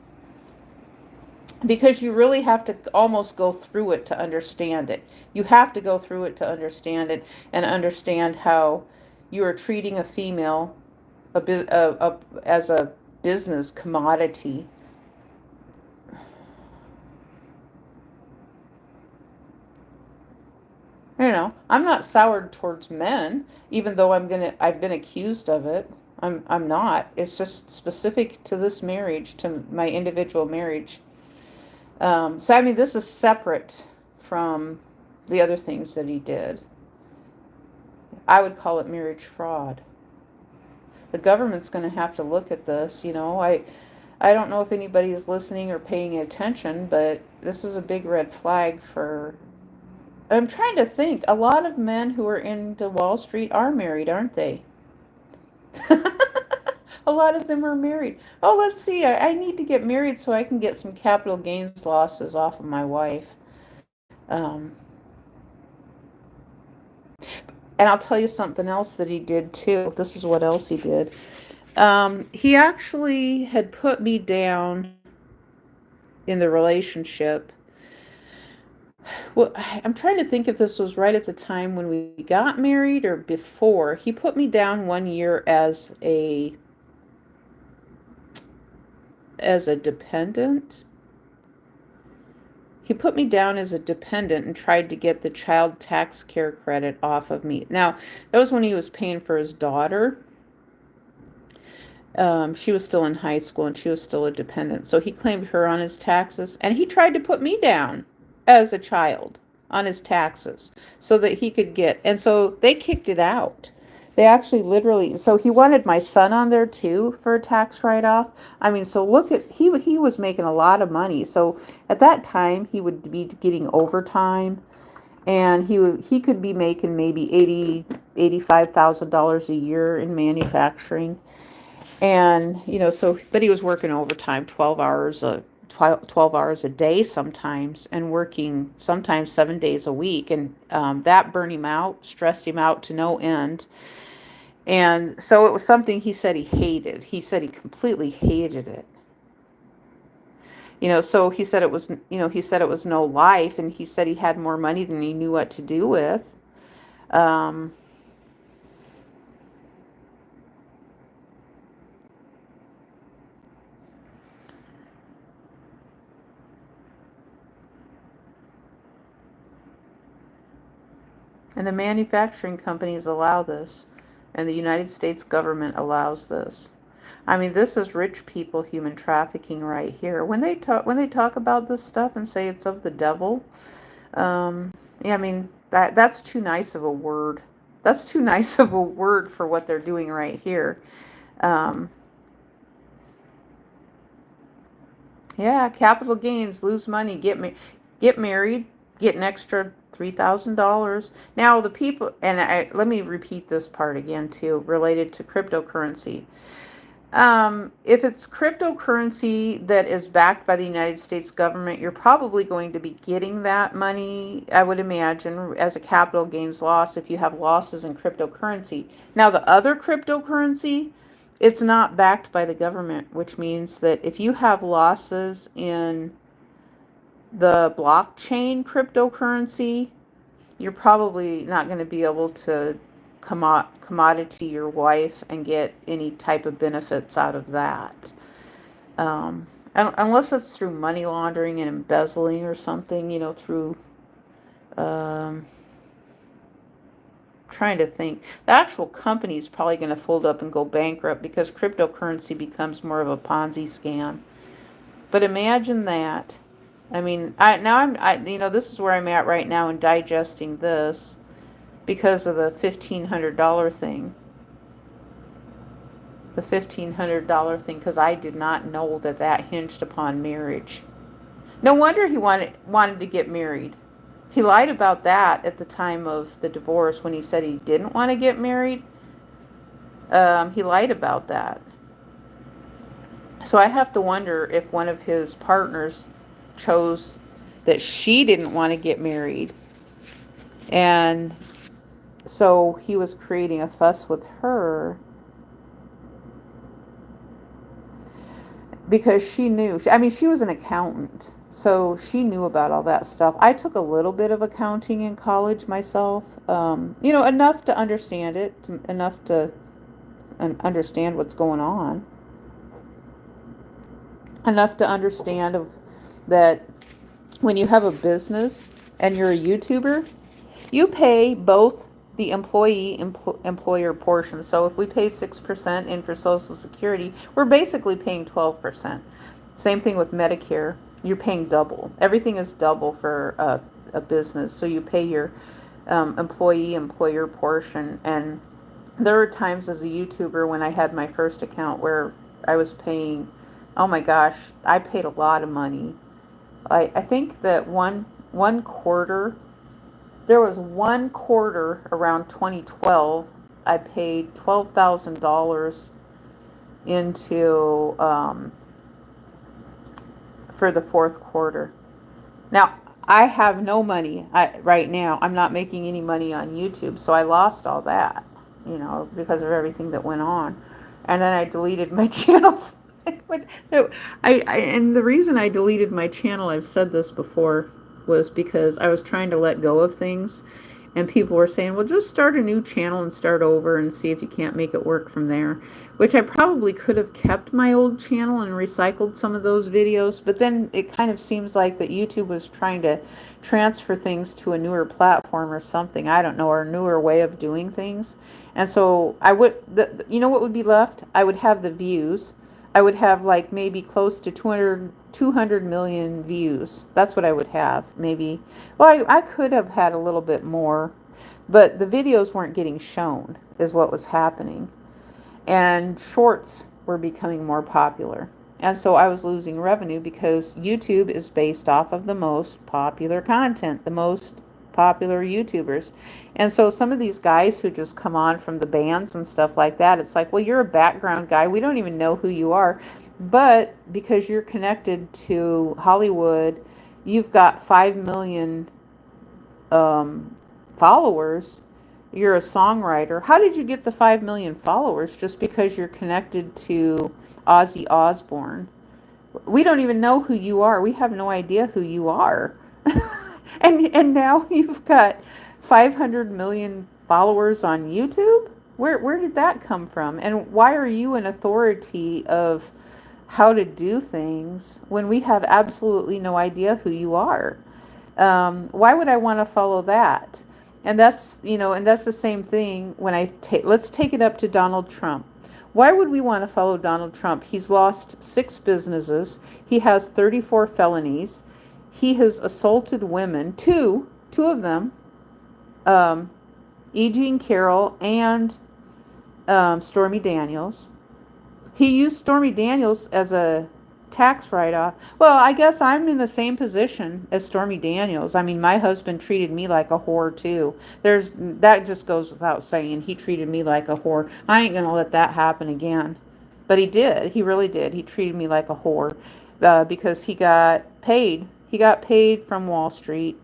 Because you really have to almost go through it to understand it. You have to go through it to understand it, and understand how you are treating a female as a business commodity. I'm not soured towards men, even though I've been accused of it. I'm not. It's just specific to this marriage, to my individual marriage. So I mean, this is separate from the other things that he did. I would call it marriage fraud. The government's going to have to look at this. I don't know if anybody is listening or paying attention, but this is a big red flag for. I'm trying to think. A lot of men who are into Wall Street are married, aren't they? A lot of them are married. Oh, let's see. I need to get married so I can get some capital gains losses off of my wife. And I'll tell you something else that he did too. This is what else he did. He actually had put me down in the relationship. Well, I'm trying to think if this was right at the time when we got married or before. He put me down 1 year as a dependent. He put me down as a dependent and tried to get the child tax care credit off of me. Now, that was when he was paying for his daughter. She was still in high school and she was still a dependent. So he claimed her on his taxes, and he tried to put me down as a child on his taxes so that he could get, and so they kicked it out. They actually literally, so he wanted my son on there too for a tax write-off. I mean, so look at, he was making a lot of money. So at that time, he would be getting overtime. and he could be making maybe $85,000 a year in manufacturing. And so, but he was working overtime, 12 hours a day sometimes, and working sometimes 7 days a week, and that burned him out, stressed him out to no end. And so it was something he said he hated. He said he completely hated it. So he said it was no life, and he said he had more money than he knew what to do with. Um, and the manufacturing companies allow this, and the United States government allows this. I mean, this is rich people human trafficking right here. When they talk about this stuff and say it's of the devil, yeah, I mean that's too nice of a word. That's too nice of a word for what they're doing right here. Um, yeah, capital gains, lose money, get married, get an extra $3,000. Now the people, and let me repeat this part again too, related to cryptocurrency. If it's cryptocurrency that is backed by the United States government, you're probably going to be getting that money, I would imagine, as a capital gains loss if you have losses in cryptocurrency. Now, the other cryptocurrency, it's not backed by the government, which means that if you have losses in the blockchain cryptocurrency, you're probably not going to be able to commodity your wife and get any type of benefits out of that. Unless it's through money laundering and embezzling or something, through, um, trying to think. The actual company is probably going to fold up and go bankrupt because cryptocurrency becomes more of a Ponzi scam. But imagine that. I mean, this is where I'm at right now in digesting this because of the $1,500 thing. The $1,500 thing, because I did not know that hinged upon marriage. No wonder he wanted to get married. He lied about that at the time of the divorce when he said he didn't want to get married. He lied about that. So I have to wonder if one of his partners chose that she didn't want to get married, and so he was creating a fuss with her because she knew. I mean, she was an accountant, so she knew about all that stuff. I took a little bit of accounting in college myself, enough to understand it, enough to understand what's going on, enough to understand that when you have a business and you're a YouTuber, you pay both the employer portion. So if we pay 6% in for Social Security, we're basically paying 12%. Same thing with Medicare. You're paying double. Everything is double for a business. So you pay your employer portion. And there were times as a YouTuber when I had my first account where I was paying, oh my gosh, I paid a lot of money. I think that one quarter, there was one quarter around 2012, I paid $12,000 into for the fourth quarter. Now, I have no money right now. I'm not making any money on YouTube, so I lost all that, because of everything that went on. And then I deleted my channels. And the reason I deleted my channel, I've said this before, was because I was trying to let go of things, and people were saying, well, just start a new channel and start over and see if you can't make it work from there, which I probably could have kept my old channel and recycled some of those videos, but then it kind of seems like that YouTube was trying to transfer things to a newer platform or something, I don't know, or a newer way of doing things. And so I would, what would be left? I would have the views. I would have like maybe close to 200 million views. That's what I would have, maybe. Well, I could have had a little bit more, but the videos weren't getting shown is what was happening. And shorts were becoming more popular. And so I was losing revenue because YouTube is based off of the most popular content, the most popular YouTubers. And so some of these guys who just come on from the bands and stuff like that, it's like, well, you're a background guy. We don't even know who you are. But because you're connected to Hollywood, you've got 5 million followers. You're a songwriter. How did you get the 5 million followers just because you're connected to Ozzy Osbourne? We don't even know who you are. We have no idea who you are. And now you've got 500 million followers on YouTube? Where did that come from? And why are you an authority of how to do things when we have absolutely no idea who you are? Why would I want to follow that? And that's, and that's the same thing when let's take it up to Donald Trump. Why would we want to follow Donald Trump? He's lost 6 businesses. He has 34 felonies. He has assaulted women, two of them, E. Jean Carroll and Stormy Daniels. He used Stormy Daniels as a tax write-off. Well, I guess I'm in the same position as Stormy Daniels. I mean, my husband treated me like a whore too. That just goes without saying. He treated me like a whore. I ain't gonna let that happen again. But he did. He really did. He treated me like a whore because he got paid. He got paid from Wall Street.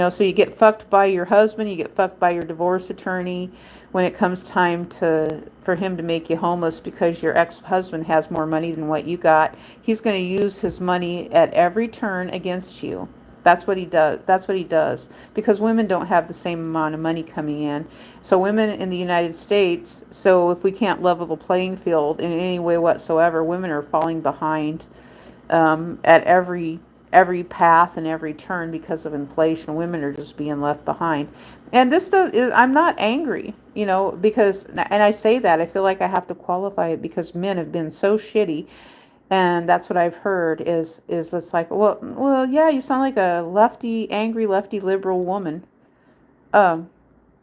So you get fucked by your husband, you get fucked by your divorce attorney when it comes time for him to make you homeless because your ex-husband has more money than what you got. He's going to use his money at every turn against you. That's what he does. That's what he does. Because women don't have the same amount of money coming in. So women in the United States, so if we can't level the playing field in any way whatsoever, women are falling behind at every path and every turn because of inflation. Women are just being left behind. And I'm not angry, because, and I say that, I feel like I have to qualify it because men have been so shitty. And that's what I've heard is it's like, well, yeah, you sound like a angry lefty liberal woman. Well,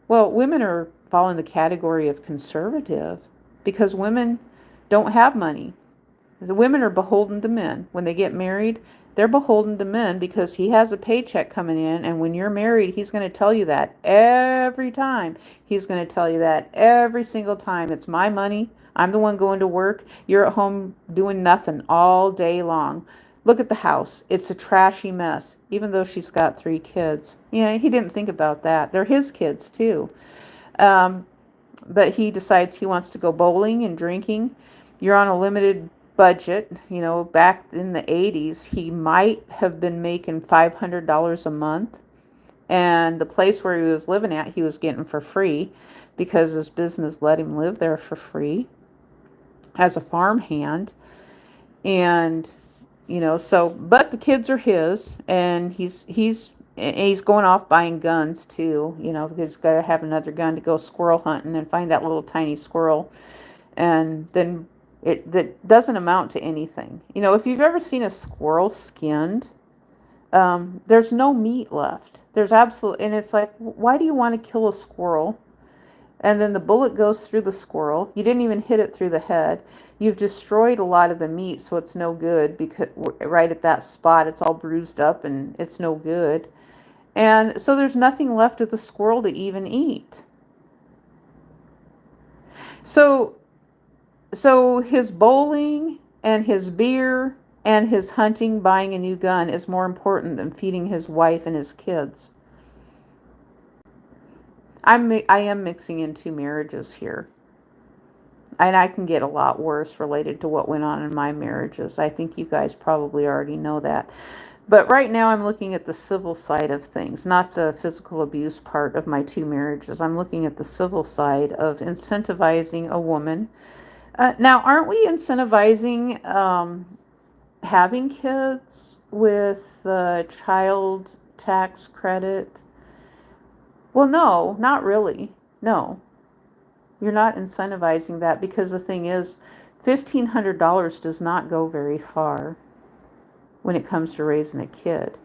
women are falling the category of conservative because women don't have money. The women are beholden to men. When they get married, they're beholden to men because he has a paycheck coming in. And when you're married, he's going to tell you that every time. He's going to tell you that every single time. It's my money. I'm the one going to work. You're at home doing nothing all day long. Look at the house. It's a trashy mess, even though she's got 3 kids. Yeah, he didn't think about that. They're his kids, too. But he decides he wants to go bowling and drinking. You're on a limited budget. Back in the 80s, he might have been making $500 a month. And the place where he was living at, he was getting for free because his business let him live there for free as a farmhand. And, but the kids are his, and he's going off buying guns too, because he's got to have another gun to go squirrel hunting and find that little tiny squirrel. And then that doesn't amount to anything. If you've ever seen a squirrel skinned, there's no meat left. And it's like, why do you want to kill a squirrel? And then the bullet goes through the squirrel. You didn't even hit it through the head. You've destroyed a lot of the meat, so it's no good because right at that spot, it's all bruised up and it's no good. And so there's nothing left of the squirrel to even eat. So his bowling and his beer and his hunting, buying a new gun is more important than feeding his wife and his kids. I am mixing in 2 marriages here. And I can get a lot worse related to what went on in my marriages. I think you guys probably already know that. But right now I'm looking at the civil side of things, not the physical abuse part of my 2 marriages. I'm looking at the civil side of incentivizing a woman. Now, aren't we incentivizing having kids with the child tax credit? Well, no, not really. No, you're not incentivizing that because the thing is, $1,500 does not go very far when it comes to raising a kid.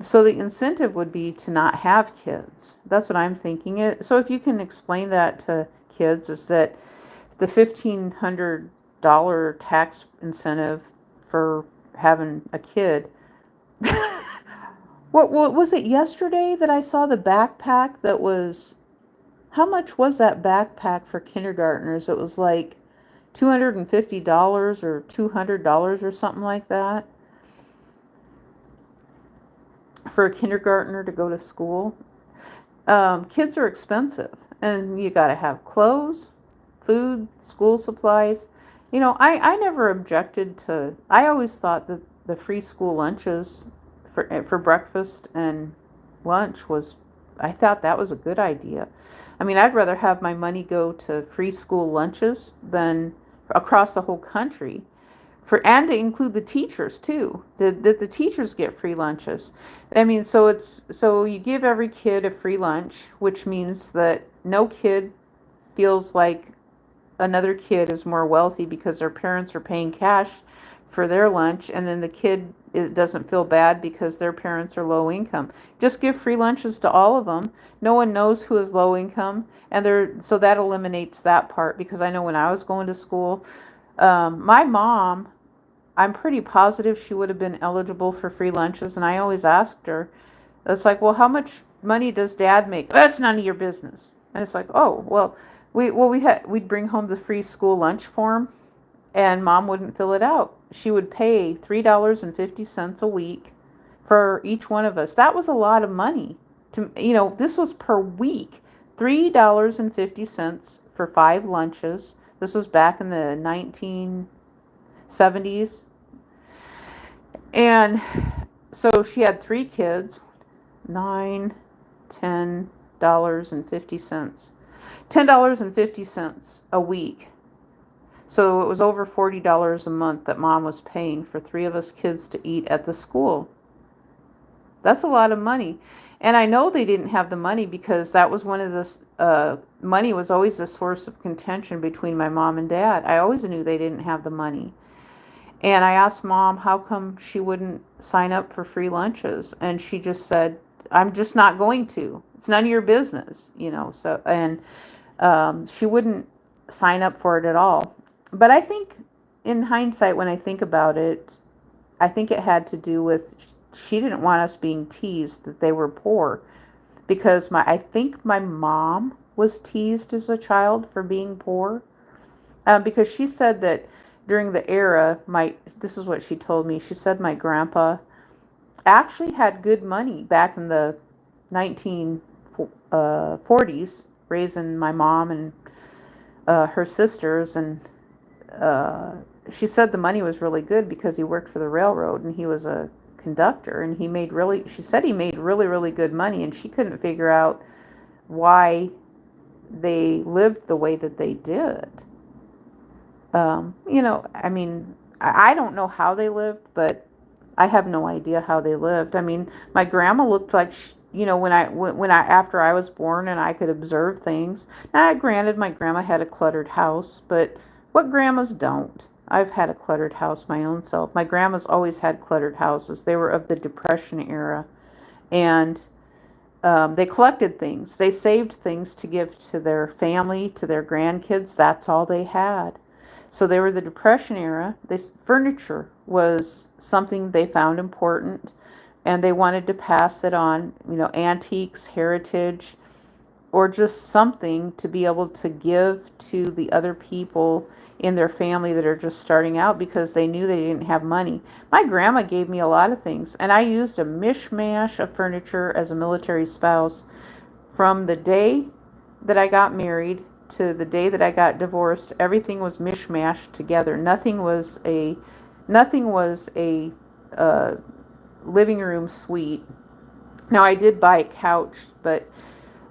So the incentive would be to not have kids. That's what I'm thinking. So if you can explain that to kids, is that the $1,500 tax incentive for having a kid What was it yesterday that I saw the backpack that was, how much was that backpack for kindergartners? It was like $250 or $200 or something like that for a kindergartner to go to school. Kids are expensive, and you got to have clothes, food, school supplies. I never objected to, I always thought that the free school lunches for breakfast and lunch was, I thought that was a good idea. I mean, I'd rather have my money go to free school lunches than across the whole country, and to include the teachers too. That the teachers get free lunches. I mean, so you give every kid a free lunch, which means that no kid feels like another kid is more wealthy because their parents are paying cash for their lunch, and then the kid doesn't feel bad because their parents are low income. Just give free lunches to all of them. No one knows who is low income, and so that eliminates that part, because I know when I was going to school, my mom, I'm pretty positive she would have been eligible for free lunches, and I always asked her, it's like, well, how much money does Dad make? That's none of your business. And it's like, oh, well, we'd bring home the free school lunch form, and Mom wouldn't fill it out. She would pay $3.50 a week for each one of us. That was a lot of money. This was per week. $3.50 for 5 lunches. This was back in the 1970s. And so she had 3 kids, $10.50. $10.50 a week. So it was over $40 a month that Mom was paying for 3 of us kids to eat at the school. That's a lot of money. And I know they didn't have the money because that was one of the, money was always a source of contention between my mom and Dad. I always knew they didn't have the money. And I asked Mom how come she wouldn't sign up for free lunches. And she just said, I'm just not going to. It's none of your business, So, and she wouldn't sign up for it at all. But I think in hindsight, when I think about it, I think it had to do with she didn't want us being teased that they were poor, because I think my mom was teased as a child for being poor, because she said that during the era, this is what she told me. She said my grandpa actually had good money back in the 1940s, raising my mom and her sisters, and she said the money was really good because he worked for the railroad and he was a conductor, and she said he made really, really good money, and she couldn't figure out why they lived the way that they did. I mean, I don't know how they lived, but I have no idea how they lived. I mean, my grandma looked like, after I was born and I could observe things. Now, granted, my grandma had a cluttered house, but what grandmas don't? I've had a cluttered house my own self. My grandmas always had cluttered houses. They were of the Depression era, and they collected things. They saved things to give to their family, to their grandkids. That's all they had. So they were the Depression era. Furniture was something they found important, and they wanted to pass it on, antiques, heritage, or just something to be able to give to the other people in their family that are just starting out, because they knew they didn't have money. My grandma gave me a lot of things, and I used a mishmash of furniture as a military spouse from the day that I got married to the day that I got divorced. Everything was mishmashed together. Nothing was a living room suite. Now, I did buy a couch, but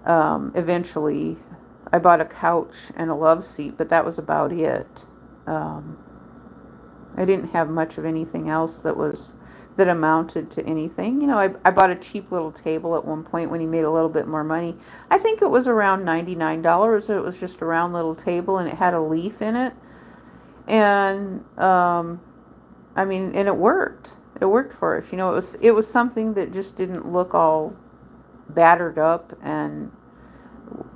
eventually I bought a couch and a love seat, but that was about it. I didn't have much of anything else that amounted to anything. I bought a cheap little table at one point when he made a little bit more money. I think it was around $99. It was just a round little table, and it had a leaf in it. And and it worked. It worked for us. It was something that just didn't look all battered up and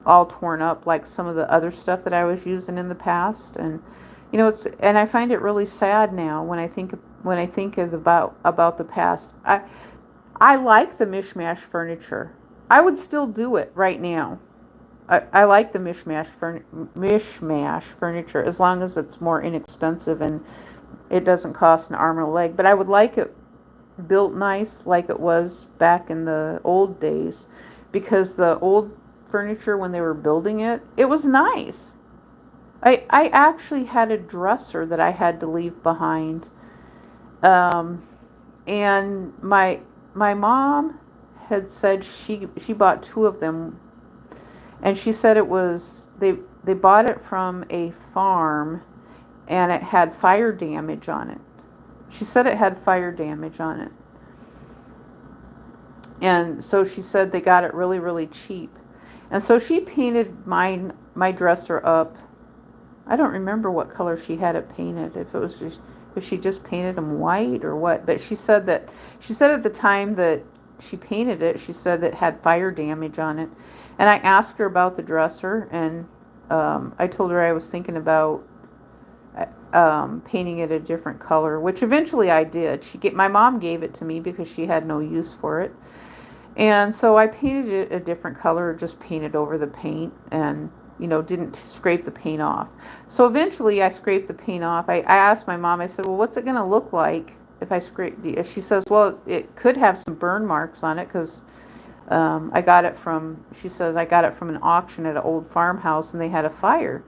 all torn up like some of the other stuff that I was using in the past. And and I find it really sad now when I think about the past. I like the mishmash furniture. I would still do it right now. I like the mishmash furniture as long as it's more inexpensive and it doesn't cost an arm and a leg. But I would like it built nice like it was back in the old days, because the old furniture, when they were building it, it was nice. I actually had a dresser that I had to leave behind. Um, and my mom had said she bought two of them, and she said it was they bought it from a farm, and it had fire damage on it. She said it had fire damage on it. And so she said they got it really, really cheap. And so she painted my dresser up. I don't remember what color she had it painted, if she just painted them white or what. But she said at the time that she painted it, she said that it had fire damage on it. And I asked her about the dresser, and I told her I was thinking about painting it a different color, which eventually I did. My mom gave it to me because she had no use for it. And so I painted it a different color, just painted over the paint, and didn't scrape the paint off. So eventually I scraped the paint off. I asked my mom, I said, well, what's it going to look like if I scrape the, she says, well, it could have some burn marks on it, because she says, I got it from an auction at an old farmhouse and they had a fire.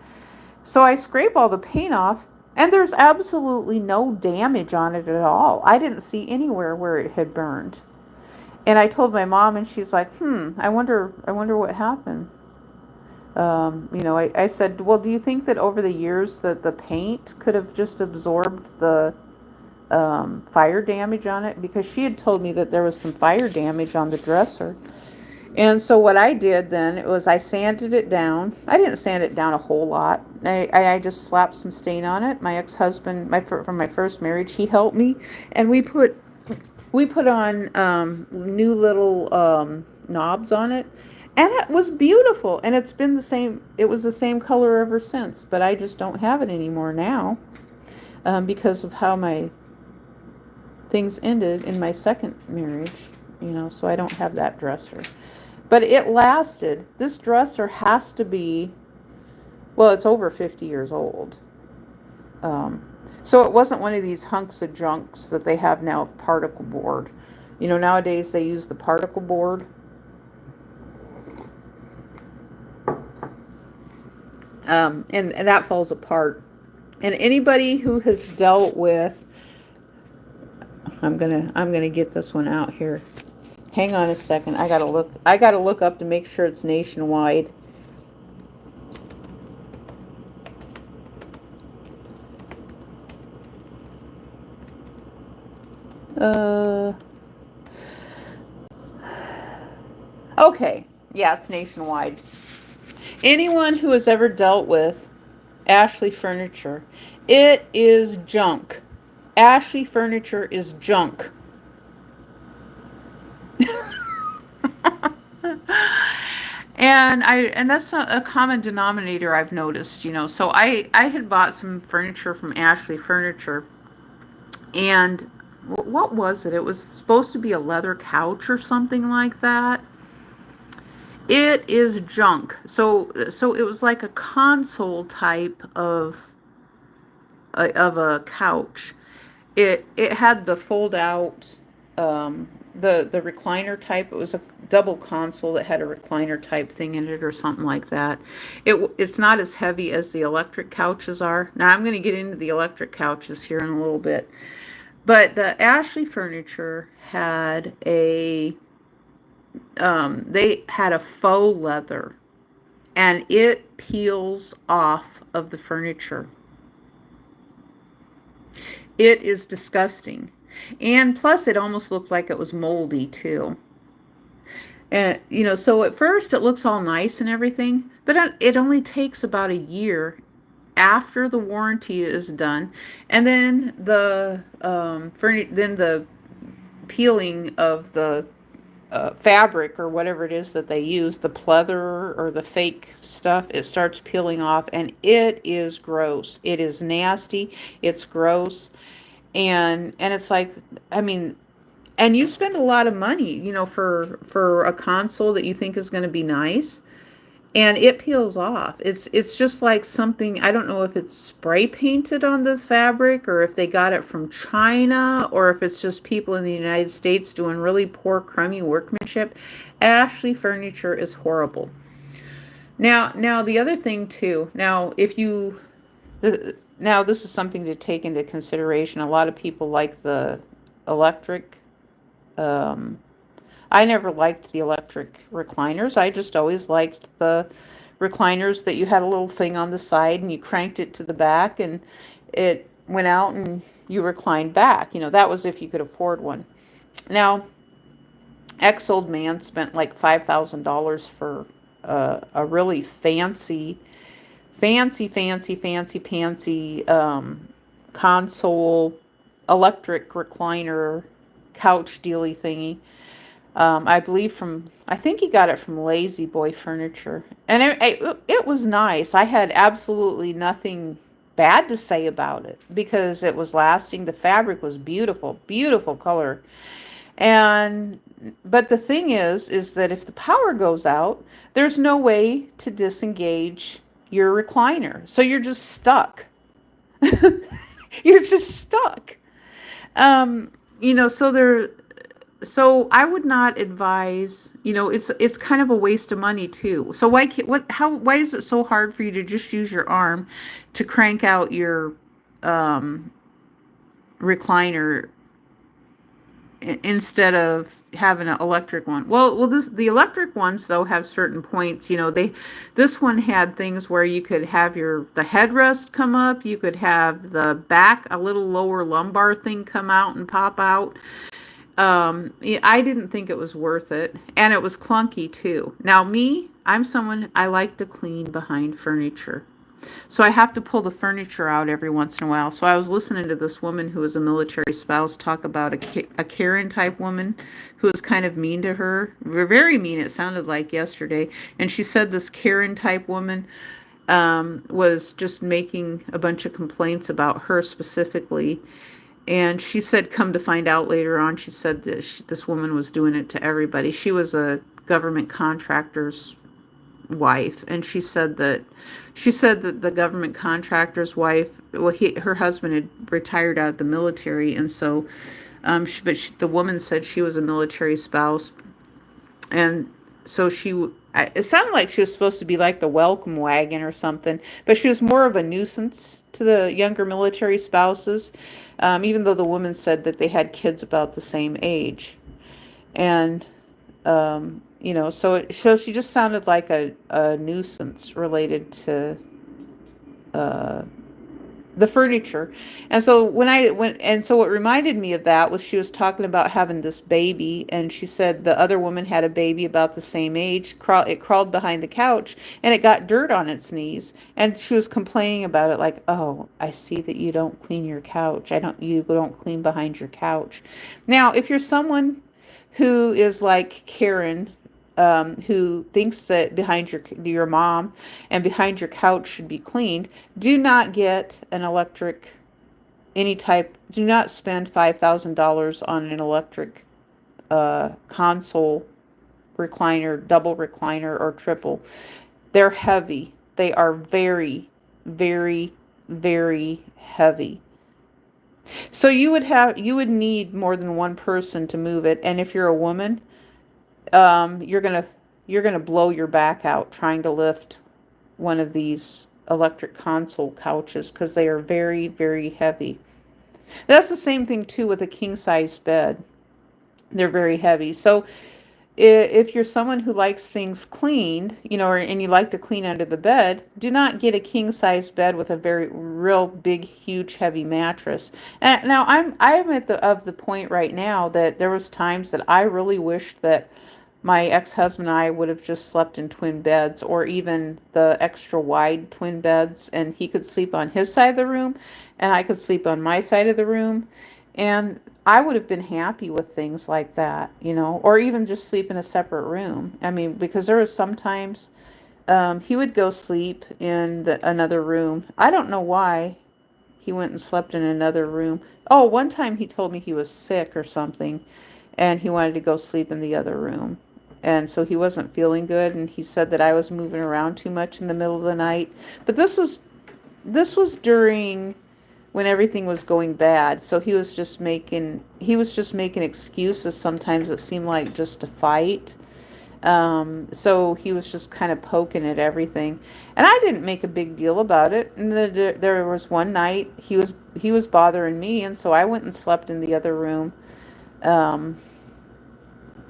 So I scrape all the paint off, and there's absolutely no damage on it at all. I didn't see anywhere where it had burned. And I told my mom, and she's like, I wonder what happened. I said, well, do you think that over the years that the paint could have just absorbed the fire damage on it? Because she had told me that there was some fire damage on the dresser. And so what I did then was I sanded it down. I didn't sand it down a whole lot. I just slapped some stain on it. My ex-husband, from my first marriage, he helped me, and we put on new little knobs on it, and it was beautiful. And it's been the same. It was the same color ever since. But I just don't have it anymore now, because of how my things ended in my second marriage. So I don't have that dresser. But it lasted. This dresser has to be, well, it's over 50 years old. So it wasn't one of these hunks of junks that they have now of particle board. Nowadays they use the particle board. And that falls apart. And anybody who has dealt with, I'm gonna get this one out here. Hang on a second. I gotta look up to make sure it's nationwide. Okay. Yeah, it's nationwide. Anyone who has ever dealt with Ashley Furniture, it is junk. Ashley Furniture is junk. And that's a common denominator I've noticed, So I had bought some furniture from Ashley Furniture, and what was it? It was supposed to be a leather couch or something like that. It is junk. So it was like a console type of a couch. It had the fold out, the recliner type. It was a double console that had a recliner type thing in it or something like that. It's not as heavy as the electric couches are. Now I'm going to get into the electric couches here in a little bit. But the Ashley Furniture had they had a faux leather, and it peels off of the furniture. It is disgusting. And plus it almost looked like it was moldy too. And so at first it looks all nice and everything, but it only takes about a year after the warranty is done, and then the peeling of the fabric or whatever it is that they use, the pleather or the fake stuff, it starts peeling off, and it is gross. It is nasty. It's gross. And it's like, I mean, and you spend a lot of money, for a console that you think is going to be nice, and it peels off. It's just like something, I don't know if it's spray painted on the fabric or if they got it from China or if it's just people in the United States doing really poor, crummy workmanship. Ashley furniture is horrible. Now the other thing too. Now, if you now this is something to take into consideration. A lot of people like the electric. Um, I never liked the electric recliners. I just always liked the recliners that you had a little thing on the side and you cranked it to the back and it went out and you reclined back. That was if you could afford one. Now, ex-old man spent like $5,000 for a really fancy console electric recliner couch dealy thingy. I think he got it from Lazy Boy Furniture. And it was nice. I had absolutely nothing bad to say about it because it was lasting. The fabric was beautiful, beautiful color. But the thing is that if the power goes out, there's no way to disengage your recliner. So you're just stuck. You're just stuck. So I would not advise, it's kind of a waste of money too. So why is it so hard for you to just use your arm to crank out your recliner instead of having an electric one? The electric ones though have certain points. This one had things where you could have the headrest come up, you could have the back, a little lower lumbar thing come out and pop out. I didn't think it was worth it, and it was clunky too. Now I'm someone, I like to clean behind furniture. So I have to pull the furniture out every once in a while. So I was listening to this woman who was a military spouse talk about a Karen type woman who was kind of mean to her. Very mean, it sounded like yesterday. And she said this Karen type woman was just making a bunch of complaints about her specifically. And she said, come to find out later on, she said that this woman was doing it to everybody. She was a government contractor's wife, and she said that the government contractor's wife, her husband had retired out of the military, and so, the woman said she was a military spouse, and so it sounded like she was supposed to be like the welcome wagon or something, but she was more of a nuisance to the younger military spouses, even though the woman said that they had kids about the same age. And, so she just sounded like a nuisance related to the furniture. And so what reminded me of that was she was talking about having this baby, and she said the other woman had a baby about the same age. It crawled behind the couch and it got dirt on its knees, and she was complaining about it like, oh, I see that you don't clean your couch. You don't clean behind your couch. Now, if you're someone who is like Karen, who thinks that behind your mom and behind your couch should be cleaned, do not get an electric do not spend $5,000 on an electric console recliner, double recliner, or triple. They're heavy. They are very, very, very heavy. So you would need more than one person to move it, and if you're a woman, you're gonna blow your back out trying to lift one of these electric console couches because they are very, very heavy. That's the same thing too with a king size bed. They're very heavy. So if you're someone who likes things cleaned, and you like to clean under the bed, do not get a king size bed with a very real big, huge, heavy mattress. And now I'm at the point right now that there was times that I really wished that my ex-husband and I would have just slept in twin beds, or even the extra wide twin beds, and he could sleep on his side of the room and I could sleep on my side of the room. And I would have been happy with things like that, or even just sleep in a separate room. I mean, because there was sometimes he would go sleep in another room. I don't know why he went and slept in another room. Oh, one time he told me he was sick or something. and he wanted to go sleep in the other room. And so he wasn't feeling good, and he said that I was moving around too much in the middle of the night. But this was during when everything was going bad. So he was just making excuses sometimes it seemed like just to fight. So he was just kind of poking at everything, and I didn't make a big deal about it. And there was one night he was bothering me, and so I went and slept in the other room, um,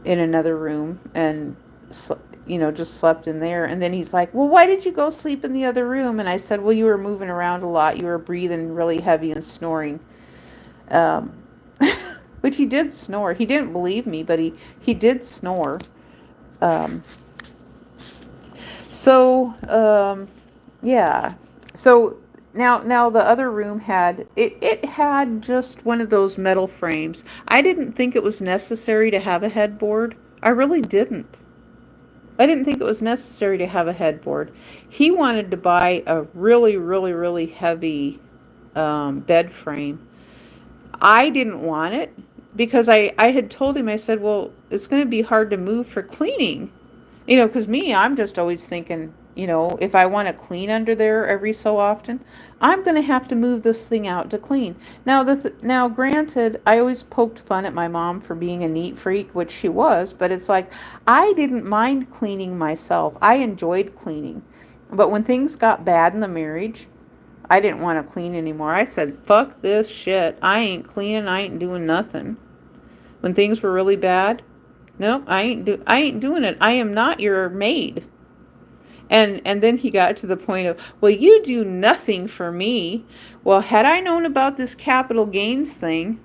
in another room, and just slept in there. And then he's like, "Well, why did you go sleep in the other room?" And I said, "Well, you were moving around a lot. You were breathing really heavy and snoring." Um, which he did snore. He didn't believe me, but he did snore. Um, So, yeah. So now the other room had just one of those metal frames. I didn't think it was necessary to have a headboard. I really didn't. I didn't think it was necessary to have a headboard. He wanted to buy a really, really, really heavy bed frame. I didn't want it because I had told him, I said, well, it's going to be hard to move for cleaning. Because me, I'm just always thinking, if I want to clean under there every so often, I'm going to have to move this thing out to clean. Now, granted, I always poked fun at my mom for being a neat freak, which she was, but it's like, I didn't mind cleaning myself. I enjoyed cleaning. But when things got bad in the marriage, I didn't want to clean anymore. I said, fuck this shit. I ain't cleaning. I ain't doing nothing. When things were really bad, nope, I ain't doing it. I am not your maid. And then he got to the point of, well, you do nothing for me. Well, had I known about this capital gains thing,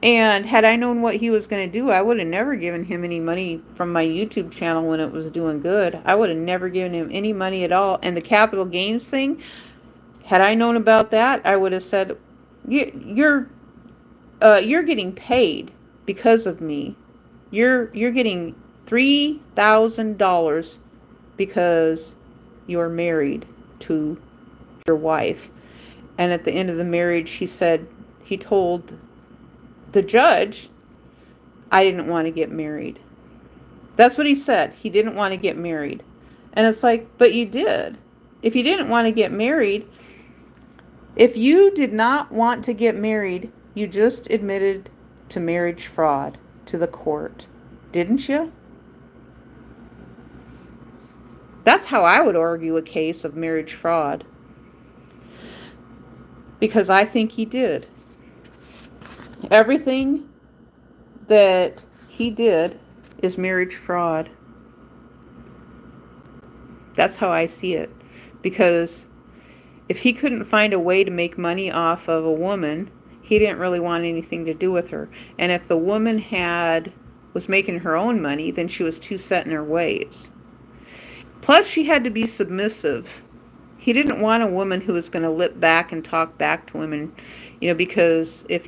and had I known what he was going to do, I would have never given him any money from my YouTube channel when it was doing good. I would have never given him any money at all. And the capital gains thing, had I known about that, I would have said, you're getting paid because of me. You're getting $3,000 because you're married to your wife. And at the end of the marriage, he told the judge, I didn't want to get married. That's what he said. He didn't want to get married. And it's like, but you did. If you didn't want to get married, if you did not want to get married, you just admitted to marriage fraud to the court, didn't you? That's how I would argue a case of marriage fraud. Because I think he did. Everything that he did is marriage fraud. That's how I see it. Because if he couldn't find a way to make money off of a woman, he didn't really want anything to do with her. And if the woman was making her own money, then she was too set in her ways. Plus, she had to be submissive. He didn't want a woman who was going to lip back and talk back to him, and because if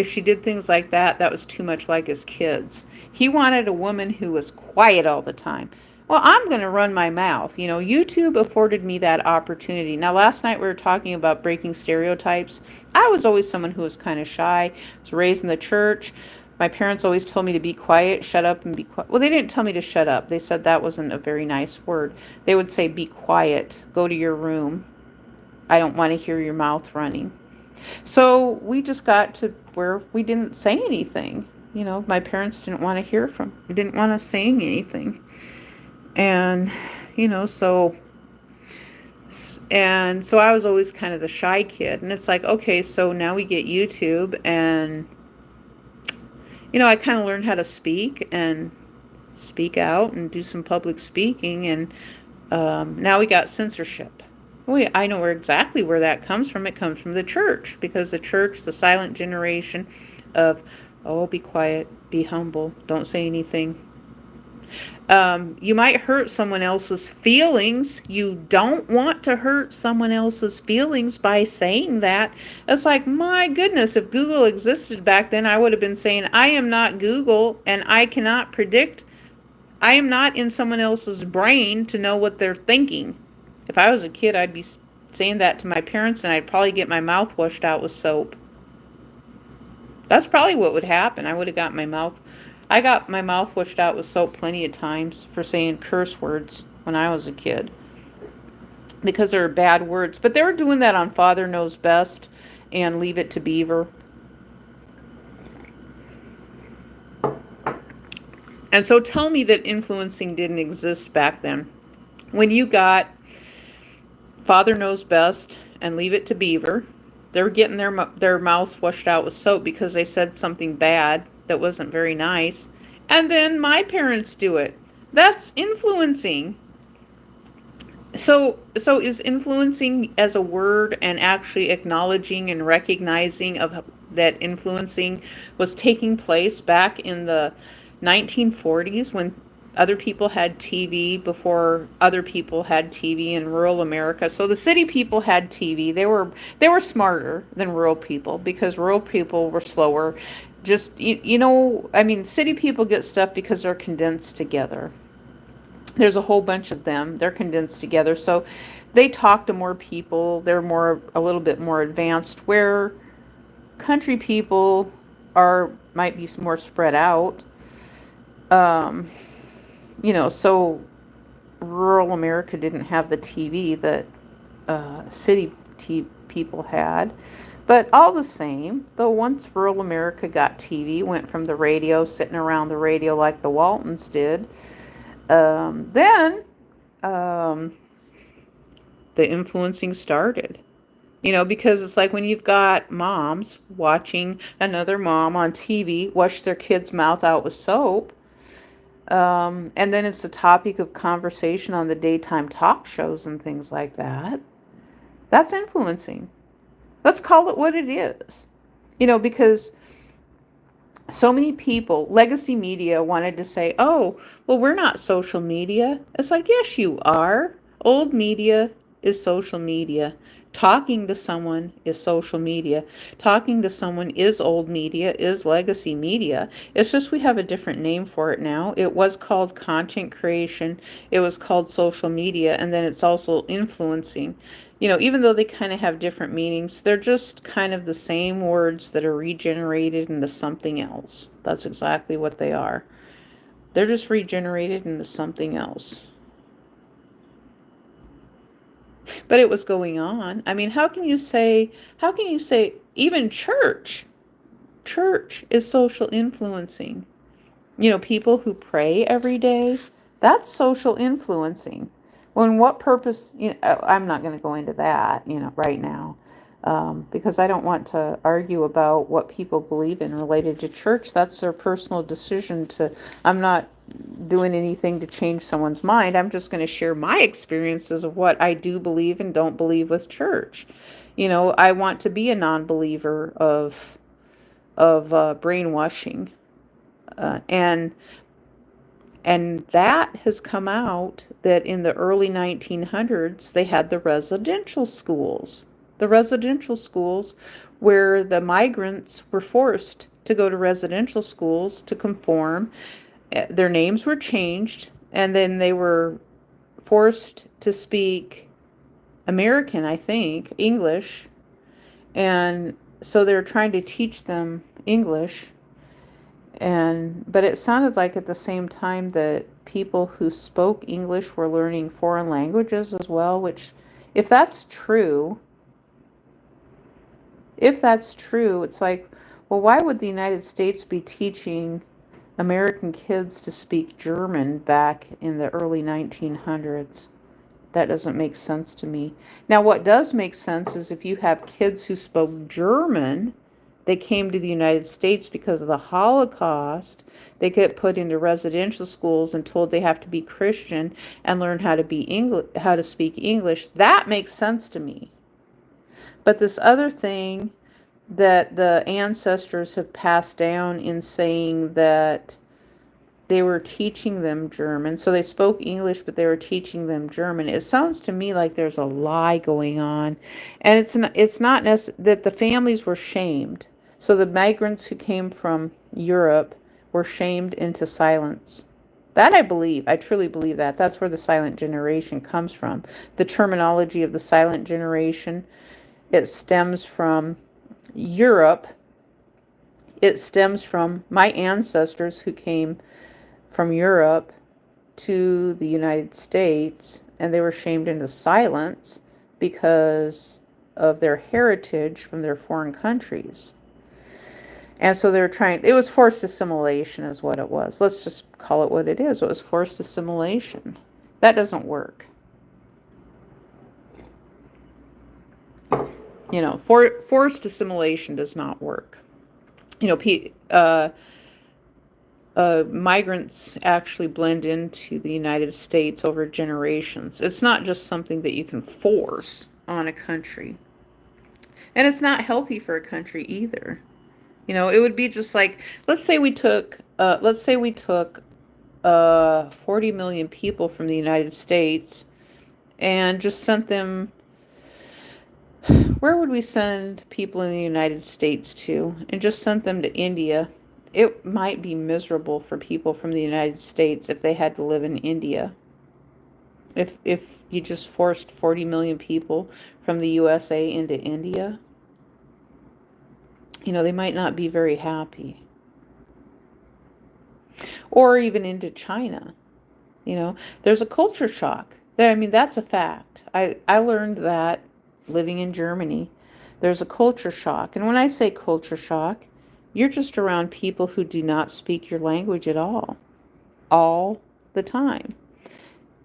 she did things like that, that was too much like his kids. He wanted a woman who was quiet all the time. Well, I'm going to run my mouth. YouTube afforded me that opportunity. Now, last night we were talking about breaking stereotypes. I was always someone who was kind of shy. I was raised in the church. My parents always told me to be quiet, shut up, and be quiet. Well, they didn't tell me to shut up. They said that wasn't a very nice word. They would say, be quiet, go to your room. I don't want to hear your mouth running. So we just got to where we didn't say anything. My parents didn't want us saying anything. And, so I was always kind of the shy kid. And it's like, okay, so now we get YouTube, and I kind of learned how to speak and speak out and do some public speaking, and now we got censorship. I know exactly where that comes from. It comes from the church, because the church, the silent generation of, oh, be quiet, be humble, don't say anything. You might hurt someone else's feelings. You don't want to hurt someone else's feelings by saying that. It's like, my goodness, if Google existed back then, I would have been saying, I am not Google, and I cannot predict. I am not in someone else's brain to know what they're thinking. If I was a kid, I'd be saying that to my parents, and I'd probably get my mouth washed out with soap. That's probably what would happen. I got my mouth washed out with soap plenty of times for saying curse words when I was a kid because they were bad words. But they were doing that on Father Knows Best and Leave It to Beaver. And so tell me that influencing didn't exist back then. When you got Father Knows Best and Leave It to Beaver, they were getting their mouths washed out with soap because they said something bad that wasn't very nice. And then my parents do it. That's influencing. So is influencing as a word and actually acknowledging and recognizing of that influencing was taking place back in the 1940s when other people had TV before other people had TV in rural America. So the city people had TV. They were smarter than rural people because rural people were slower. Just I mean, city people get stuff because they're condensed together. There's a whole bunch of them. They're condensed together. So they talk to more people. They're a little bit more advanced where country people might be more spread out. Um, so rural America didn't have the TV that people had. But all the same, though once rural America got TV, went from the radio, sitting around the radio like the Waltons did, then the influencing started. Because it's like when you've got moms watching another mom on TV wash their kid's mouth out with soap, and then it's a topic of conversation on the daytime talk shows and things like that. That's influencing. Let's call it what it is. Because so many people, legacy media wanted to say, oh, well, we're not social media. It's like, yes, you are. Old media is social media. Talking to someone is social media. Talking to someone is old media, is legacy media. It's just we have a different name for it now. It was called content creation. It was called social media. And then it's also influencing. Even though they kind of have different meanings, they're just kind of the same words that are regenerated into something else. That's exactly what they are. They're just regenerated into something else. But it was going on. I mean, how can you say even church is social influencing? People who pray every day, that's social influencing. When what purpose, I'm not going to go into that, right now, because I don't want to argue about what people believe in related to church. That's their personal decision I'm not doing anything to change someone's mind. I'm just going to share my experiences of what I do believe and don't believe with church. I want to be a non-believer of brainwashing, and that has come out that in the early 1900s, they had the residential schools. The residential schools where the migrants were forced to go to residential schools to conform. Their names were changed, and then they were forced to speak American, I think, English. And so they were trying to teach them English. But it sounded like at the same time that people who spoke English were learning foreign languages as well, which if that's true, it's like, well, why would the United States be teaching American kids to speak German back in the early 1900s? That doesn't make sense to me. Now, what does make sense is if you have kids who spoke German, they came to the United States because of the Holocaust. They get put into residential schools and told they have to be Christian and learn how to speak English. That makes sense to me. But this other thing that the ancestors have passed down in saying that they were teaching them German. So they spoke English, but they were teaching them German. It sounds to me like there's a lie going on. And it's not that the families were shamed. So the migrants who came from Europe were shamed into silence. That I believe. I truly believe that. That's where the silent generation comes from. The terminology of the silent generation, it stems from Europe. It stems from my ancestors who came from Europe to the United States, and they were shamed into silence because of their heritage from their foreign countries. And so they were trying, it was forced assimilation is what it was. Let's just call it what it is. It was forced assimilation. That doesn't work. You know, forced assimilation does not work. You know, migrants actually blend into the United States over generations. It's not just something that you can force on a country. And it's not healthy for a country either. You know, it would be just like, let's say we took 40 million people from the United States and just sent them, where would we send people in the United States to? And just sent them to India. It might be miserable for people from the United States if they had to live in India. If you just forced 40 million people from the USA into India, you know, they might not be very happy. Or even into China. You know, there's a culture shock. I mean, that's a fact. I learned that living in Germany. There's a culture shock. And when I say culture shock, you're just around people who do not speak your language at all the time.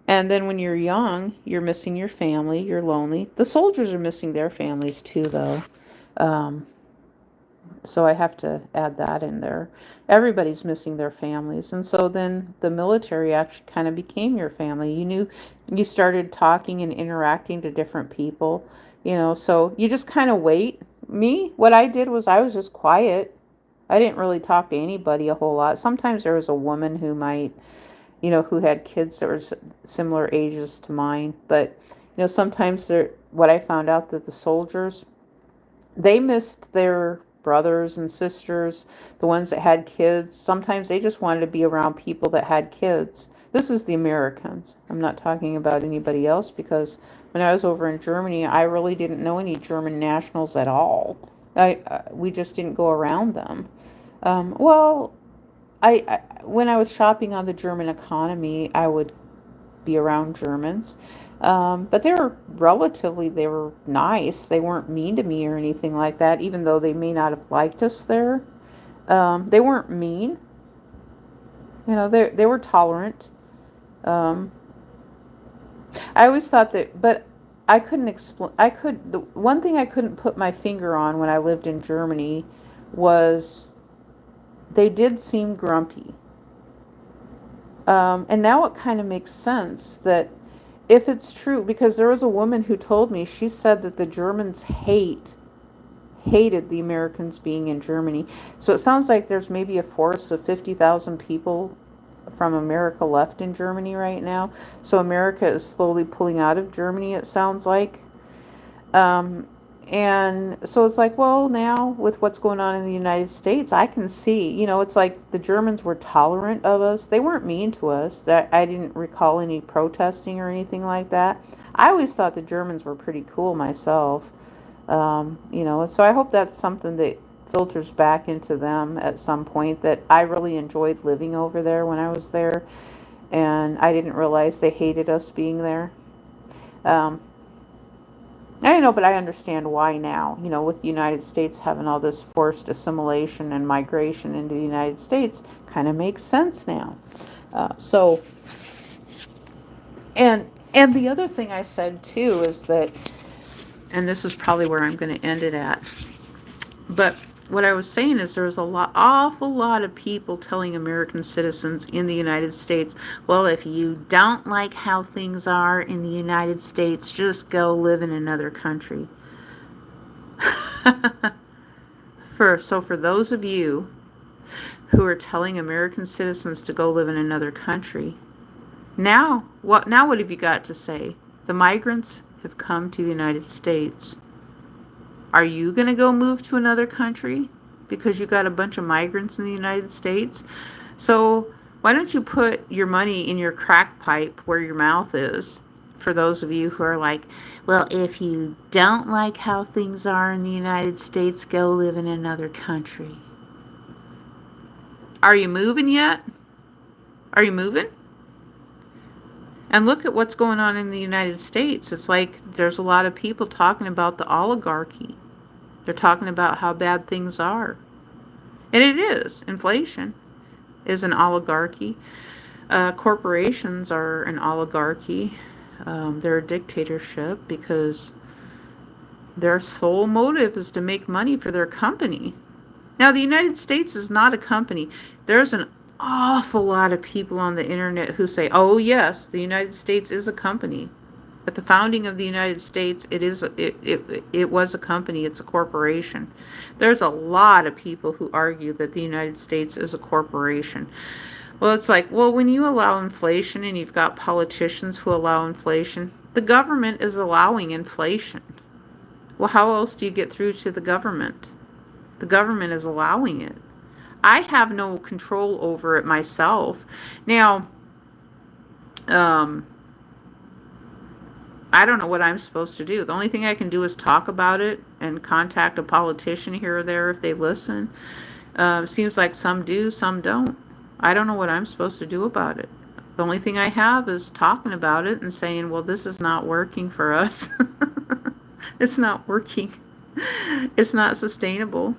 And then when you're young, you're missing your family, you're lonely. The soldiers are missing their families too, though. So I have to add that in there. Everybody's missing their families. And so then the military actually kind of became your family. You started talking and interacting to different people, you know, so you just kind of wait. Me, what I did was I was just quiet. I didn't really talk to anybody a whole lot. Sometimes there was a woman who might, you know, who had kids that were similar ages to mine. But, you know, sometimes what I found out that the soldiers, they missed their brothers and sisters, the ones that had kids. Sometimes they just wanted to be around people that had kids. This is the Americans. I'm not talking about anybody else, because when I was over in Germany, I really didn't know any German nationals at all. We just didn't go around them. Well, I when I was shopping on the German economy, I would be around Germans. But they were nice. They weren't mean to me or anything like that, even though they may not have liked us there. They weren't mean. You know, they were tolerant. Um, I always thought that, but I couldn't explain. The one thing I couldn't put my finger on when I lived in Germany was they did seem grumpy. And now it kind of makes sense that if it's true, because there was a woman who told me, she said that the Germans hated the Americans being in Germany. So it sounds like there's maybe a force of 50,000 people from America left in Germany right now. So America is slowly pulling out of Germany, it sounds like. And so it's like, well, now with what's going on in the United States, I can see, you know, it's like the Germans were tolerant of us. They weren't mean to us. That I didn't recall any protesting or anything like that. I always thought the Germans were pretty cool myself. You know, so I hope that's something that filters back into them at some point, that I really enjoyed living over there when I was there, and I didn't realize they hated us being there. Um, I know, but I understand why now. You know, with the United States having all this forced assimilation and migration into the United States, kind of makes sense now. So, and the other thing I said too is that, and this is probably where I'm going to end it at, but what I was saying is there's awful lot of people telling American citizens in the United States, well, if you don't like how things are in the United States, just go live in another country. For those of you who are telling American citizens to go live in another country, now what have you got to say? The migrants have come to the United States. Are you going to go move to another country because you got a bunch of migrants in the United States? So why don't you put your money in your crack pipe where your mouth is? For those of you who are like, well, if you don't like how things are in the United States, go live in another country. Are you moving yet? Are you moving? And look at what's going on in the United States. It's like there's a lot of people talking about the oligarchy. They're talking about how bad things are. And it is. Inflation is an oligarchy. Corporations are an oligarchy. They're a dictatorship because their sole motive is to make money for their company. Now, the United States is not a company. There's an awful lot of people on the internet who say, oh, yes, the United States is a company. At the founding of the United States, it was a company. It's a corporation. There's a lot of people who argue that the United States is a corporation. Well, it's like, well, when you allow inflation and you've got politicians who allow inflation, the government is allowing inflation. Well, how else do you get through to the government? The government is allowing it. I have no control over it myself. Now, I don't know what I'm supposed to do. The only thing I can do is talk about it and contact a politician here or there if they listen. Seems like some do, some don't. I don't know what I'm supposed to do about it. The only thing I have is talking about it and saying, well, this is not working for us. It's not working. It's not sustainable.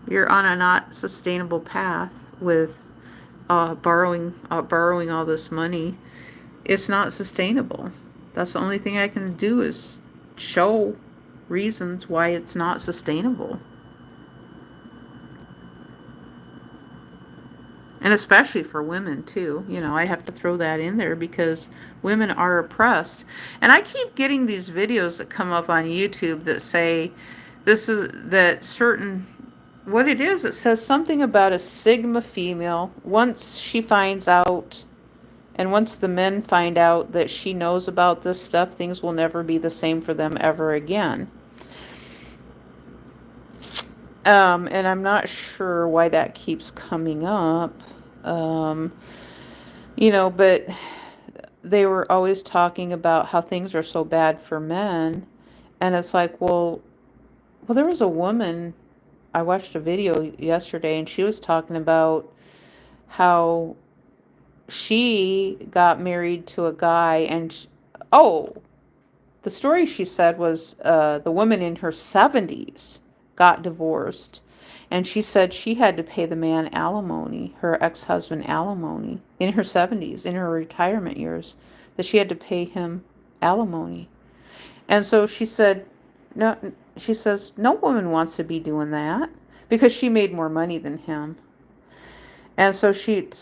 You're on a not sustainable path with borrowing all this money. It's not sustainable. That's the only thing I can do is show reasons why it's not sustainable. And especially for women too. You know, I have to throw that in there because women are oppressed. And I keep getting these videos that come up on YouTube that say what it is, it says something about a Sigma female. Once she finds out, and once the men find out that she knows about this stuff, things will never be the same for them ever again. And I'm not sure why that keeps coming up. You know, but they were always talking about how things are so bad for men. And it's like, well, there was a woman, I watched a video yesterday, and she was talking about how she got married to a guy, and the story she said was the woman in her 70s got divorced, and she said she had to pay the man alimony, her ex-husband alimony, in her 70s, in her retirement years, that she had to pay him alimony. And so she said, no, she says, no woman wants to be doing that because she made more money than him. And so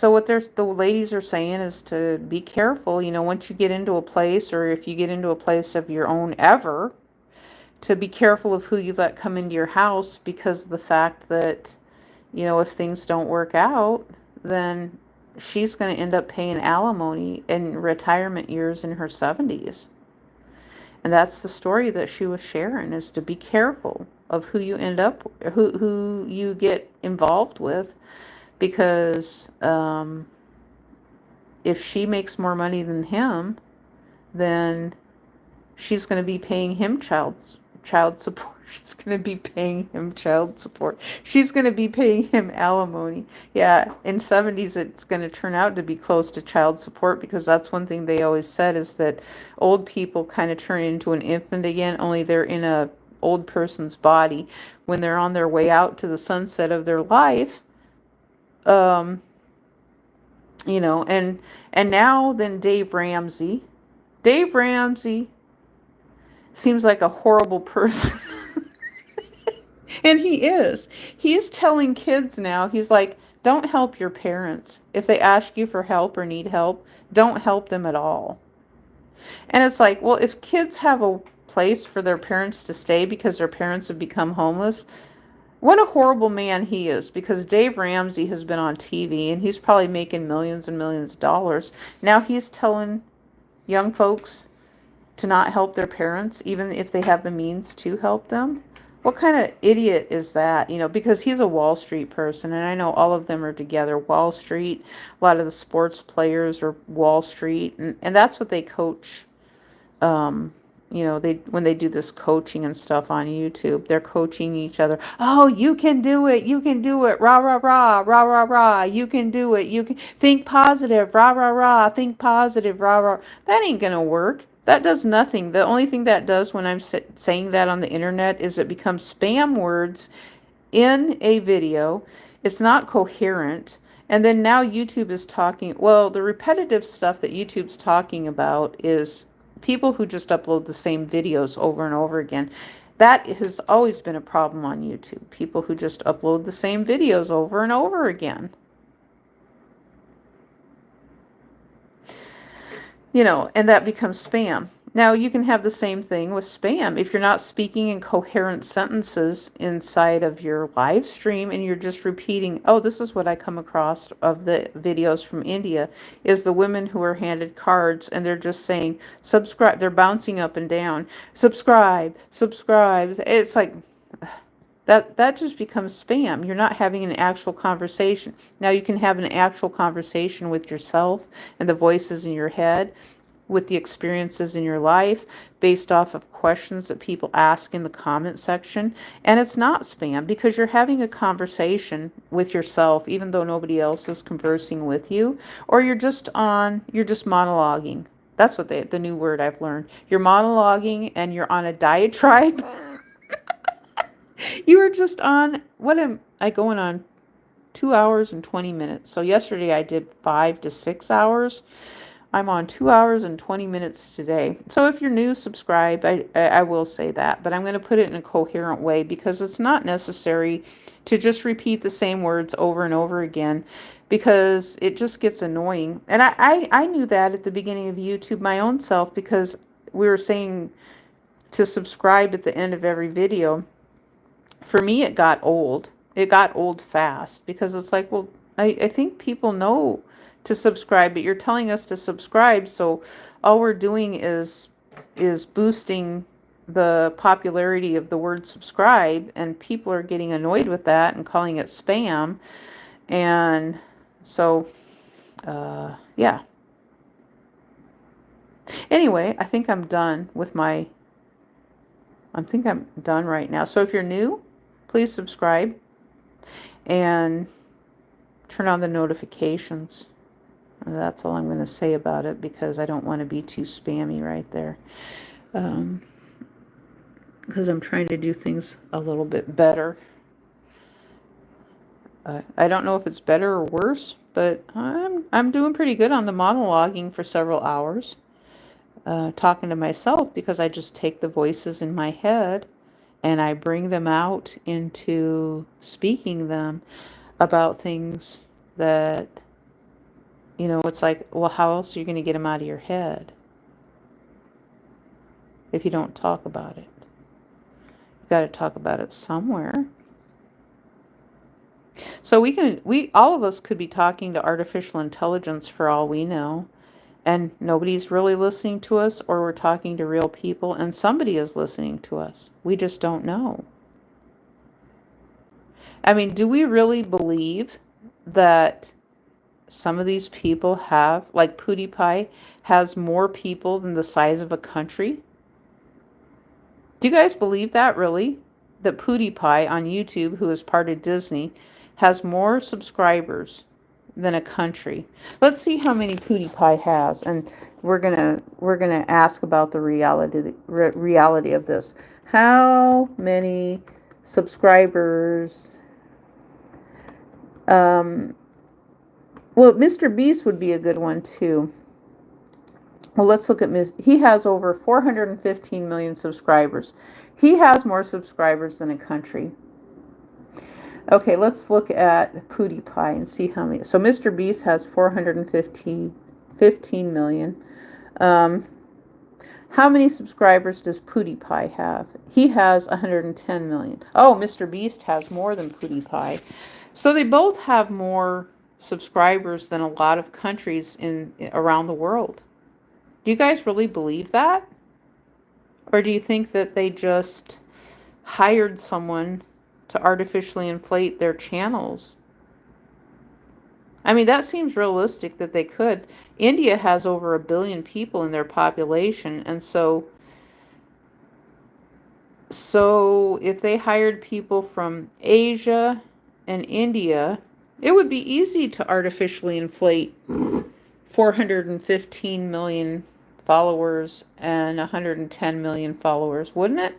what the ladies are saying is to be careful, you know, once you get into a place, or if you get into a place of your own ever, to be careful of who you let come into your house, because of the fact that, you know, if things don't work out, then she's going to end up paying alimony in retirement years in her 70s. And that's the story that she was sharing, is to be careful of who you end up, who you get involved with, because if she makes more money than him, then she's going to be paying him child support. She's going to be paying him child support. She's going to be paying him alimony. Yeah, in 70s it's going to turn out to be close to child support, because that's one thing they always said, is that old people kind of turn into an infant again, only they're in a old person's body. When they're on their way out to the sunset of their life, you know, and now then Dave Ramsey seems like a horrible person. And he is. He's telling kids now, he's like, don't help your parents. If they ask you for help or need help, don't help them at all. And it's like, well, if kids have a place for their parents to stay because their parents have become homeless, what a horrible man he is, because Dave Ramsey has been on TV and he's probably making millions and millions of dollars. Now he's telling young folks to not help their parents, even if they have the means to help them. What kind of idiot is that? You know, because he's a Wall Street person, and I know all of them are together. Wall Street, a lot of the sports players are Wall Street, and that's what they coach they when they do this coaching and stuff on YouTube, they're coaching each other. Oh, you can do it. You can do it. Rah, rah, rah, rah, rah, rah. You can do it. You can think positive. Rah, rah, rah. Think positive. Rah, rah. That ain't going to work. That does nothing. The only thing that does when I'm saying that on the internet is it becomes spam words in a video. It's not coherent. And then now YouTube is talking, well, the repetitive stuff that YouTube's talking about is people who just upload the same videos over and over again. That has always been a problem on YouTube. People who just upload the same videos over and over again. And that becomes spam. Now, you can have the same thing with spam. If you're not speaking in coherent sentences inside of your live stream and you're just repeating, oh, this is what I come across of the videos from India, is the women who are handed cards and they're just saying, subscribe. They're bouncing up and down. Subscribe, subscribe. It's like, that just becomes spam. You're not having an actual conversation. Now, you can have an actual conversation with yourself and the voices in your head, with the experiences in your life based off of questions that people ask in the comment section. And it's not spam because you're having a conversation with yourself, even though nobody else is conversing with you, or you're just monologuing. That's what the new word I've learned. You're monologuing and you're on a diatribe. You are just on, what am I going on? 2 hours and 20 minutes. So yesterday I did 5 to 6 hours. I'm on 2 hours and 20 minutes today. So if you're new, subscribe. I will say that, but I'm going to put it in a coherent way because it's not necessary to just repeat the same words over and over again because it just gets annoying. And I knew that at the beginning of YouTube, my own self, because we were saying to subscribe at the end of every video. For me, it got old. It got old fast because it's like, well, I think people know to subscribe, but you're telling us to subscribe, so all we're doing is boosting the popularity of the word subscribe, and people are getting annoyed with that and calling it spam. And so yeah, anyway, I think I'm done right now. So if you're new, please subscribe and turn on the notifications. That's all I'm going to say about it because I don't want to be too spammy right there. Because I'm trying to do things a little bit better. I don't know if it's better or worse, but I'm doing pretty good on the monologuing for several hours. Talking to myself because I just take the voices in my head and I bring them out into speaking them about things that, it's like, well, how else are you going to get them out of your head if you don't talk about it? You got to talk about it somewhere. So all of us could be talking to artificial intelligence for all we know, and nobody's really listening to us, or we're talking to real people and somebody is listening to us. We just don't know. I mean, do we really believe that some of these people have, like PewDiePie, has more people than the size of a country? Do you guys believe that, really? That PewDiePie on YouTube, who is part of Disney, has more subscribers than a country? Let's see how many PewDiePie has, and we're gonna ask about the reality of this. How many subscribers? Well, Mr. Beast would be a good one too. Well, let's look at he has over 415 million subscribers. He has more subscribers than a country. Okay, let's look at PewDiePie and see how many. So Mr. Beast has 415 million. How many subscribers does PewDiePie have? He has 110 million. Oh, Mr. Beast has more than PewDiePie. So they both have more subscribers than a lot of countries around the world. Do you guys really believe that? Or do you think that they just hired someone to artificially inflate their channels? I mean, that seems realistic that they could. India has over 1 billion people in their population, and so So if they hired people from Asia and India, it would be easy to artificially inflate 415 million followers and 110 million followers, wouldn't it?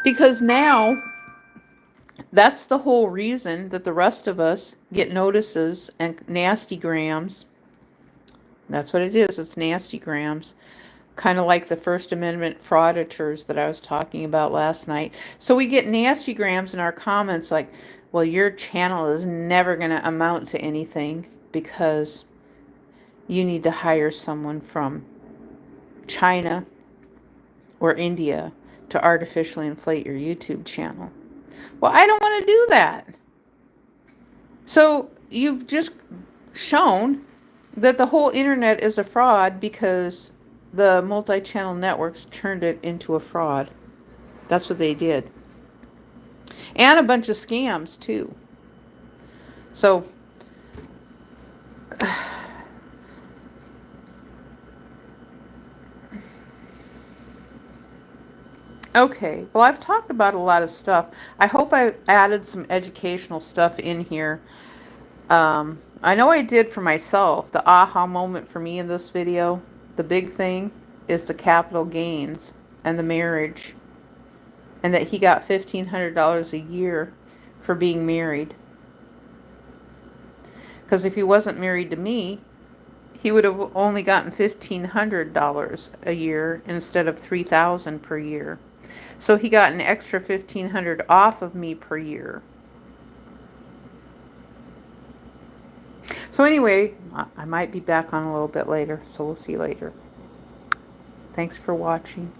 Because now that's the whole reason that the rest of us get notices and nasty grams. That's what it is. It's nasty grams. Kind of like the First Amendment frauditors that I was talking about last night. So we get nasty grams in our comments like, well, your channel is never going to amount to anything because you need to hire someone from China or India to artificially inflate your YouTube channel. Well, I don't want to do that. So you've just shown that the whole internet is a fraud because the multi-channel networks turned it into a fraud. That's what they did. And a bunch of scams too. So okay, well, I've talked about a lot of stuff. I hope I added some educational stuff in here. I know I did for myself. The aha moment for me in this video, the big thing, is the capital gains and the marriage. And that he got $1,500 a year for being married. Because if he wasn't married to me, he would have only gotten $1,500 a year instead of $3,000 per year. So he got an extra $1,500 off of me per year. So anyway, I might be back on a little bit later, so we'll see you later. Thanks for watching.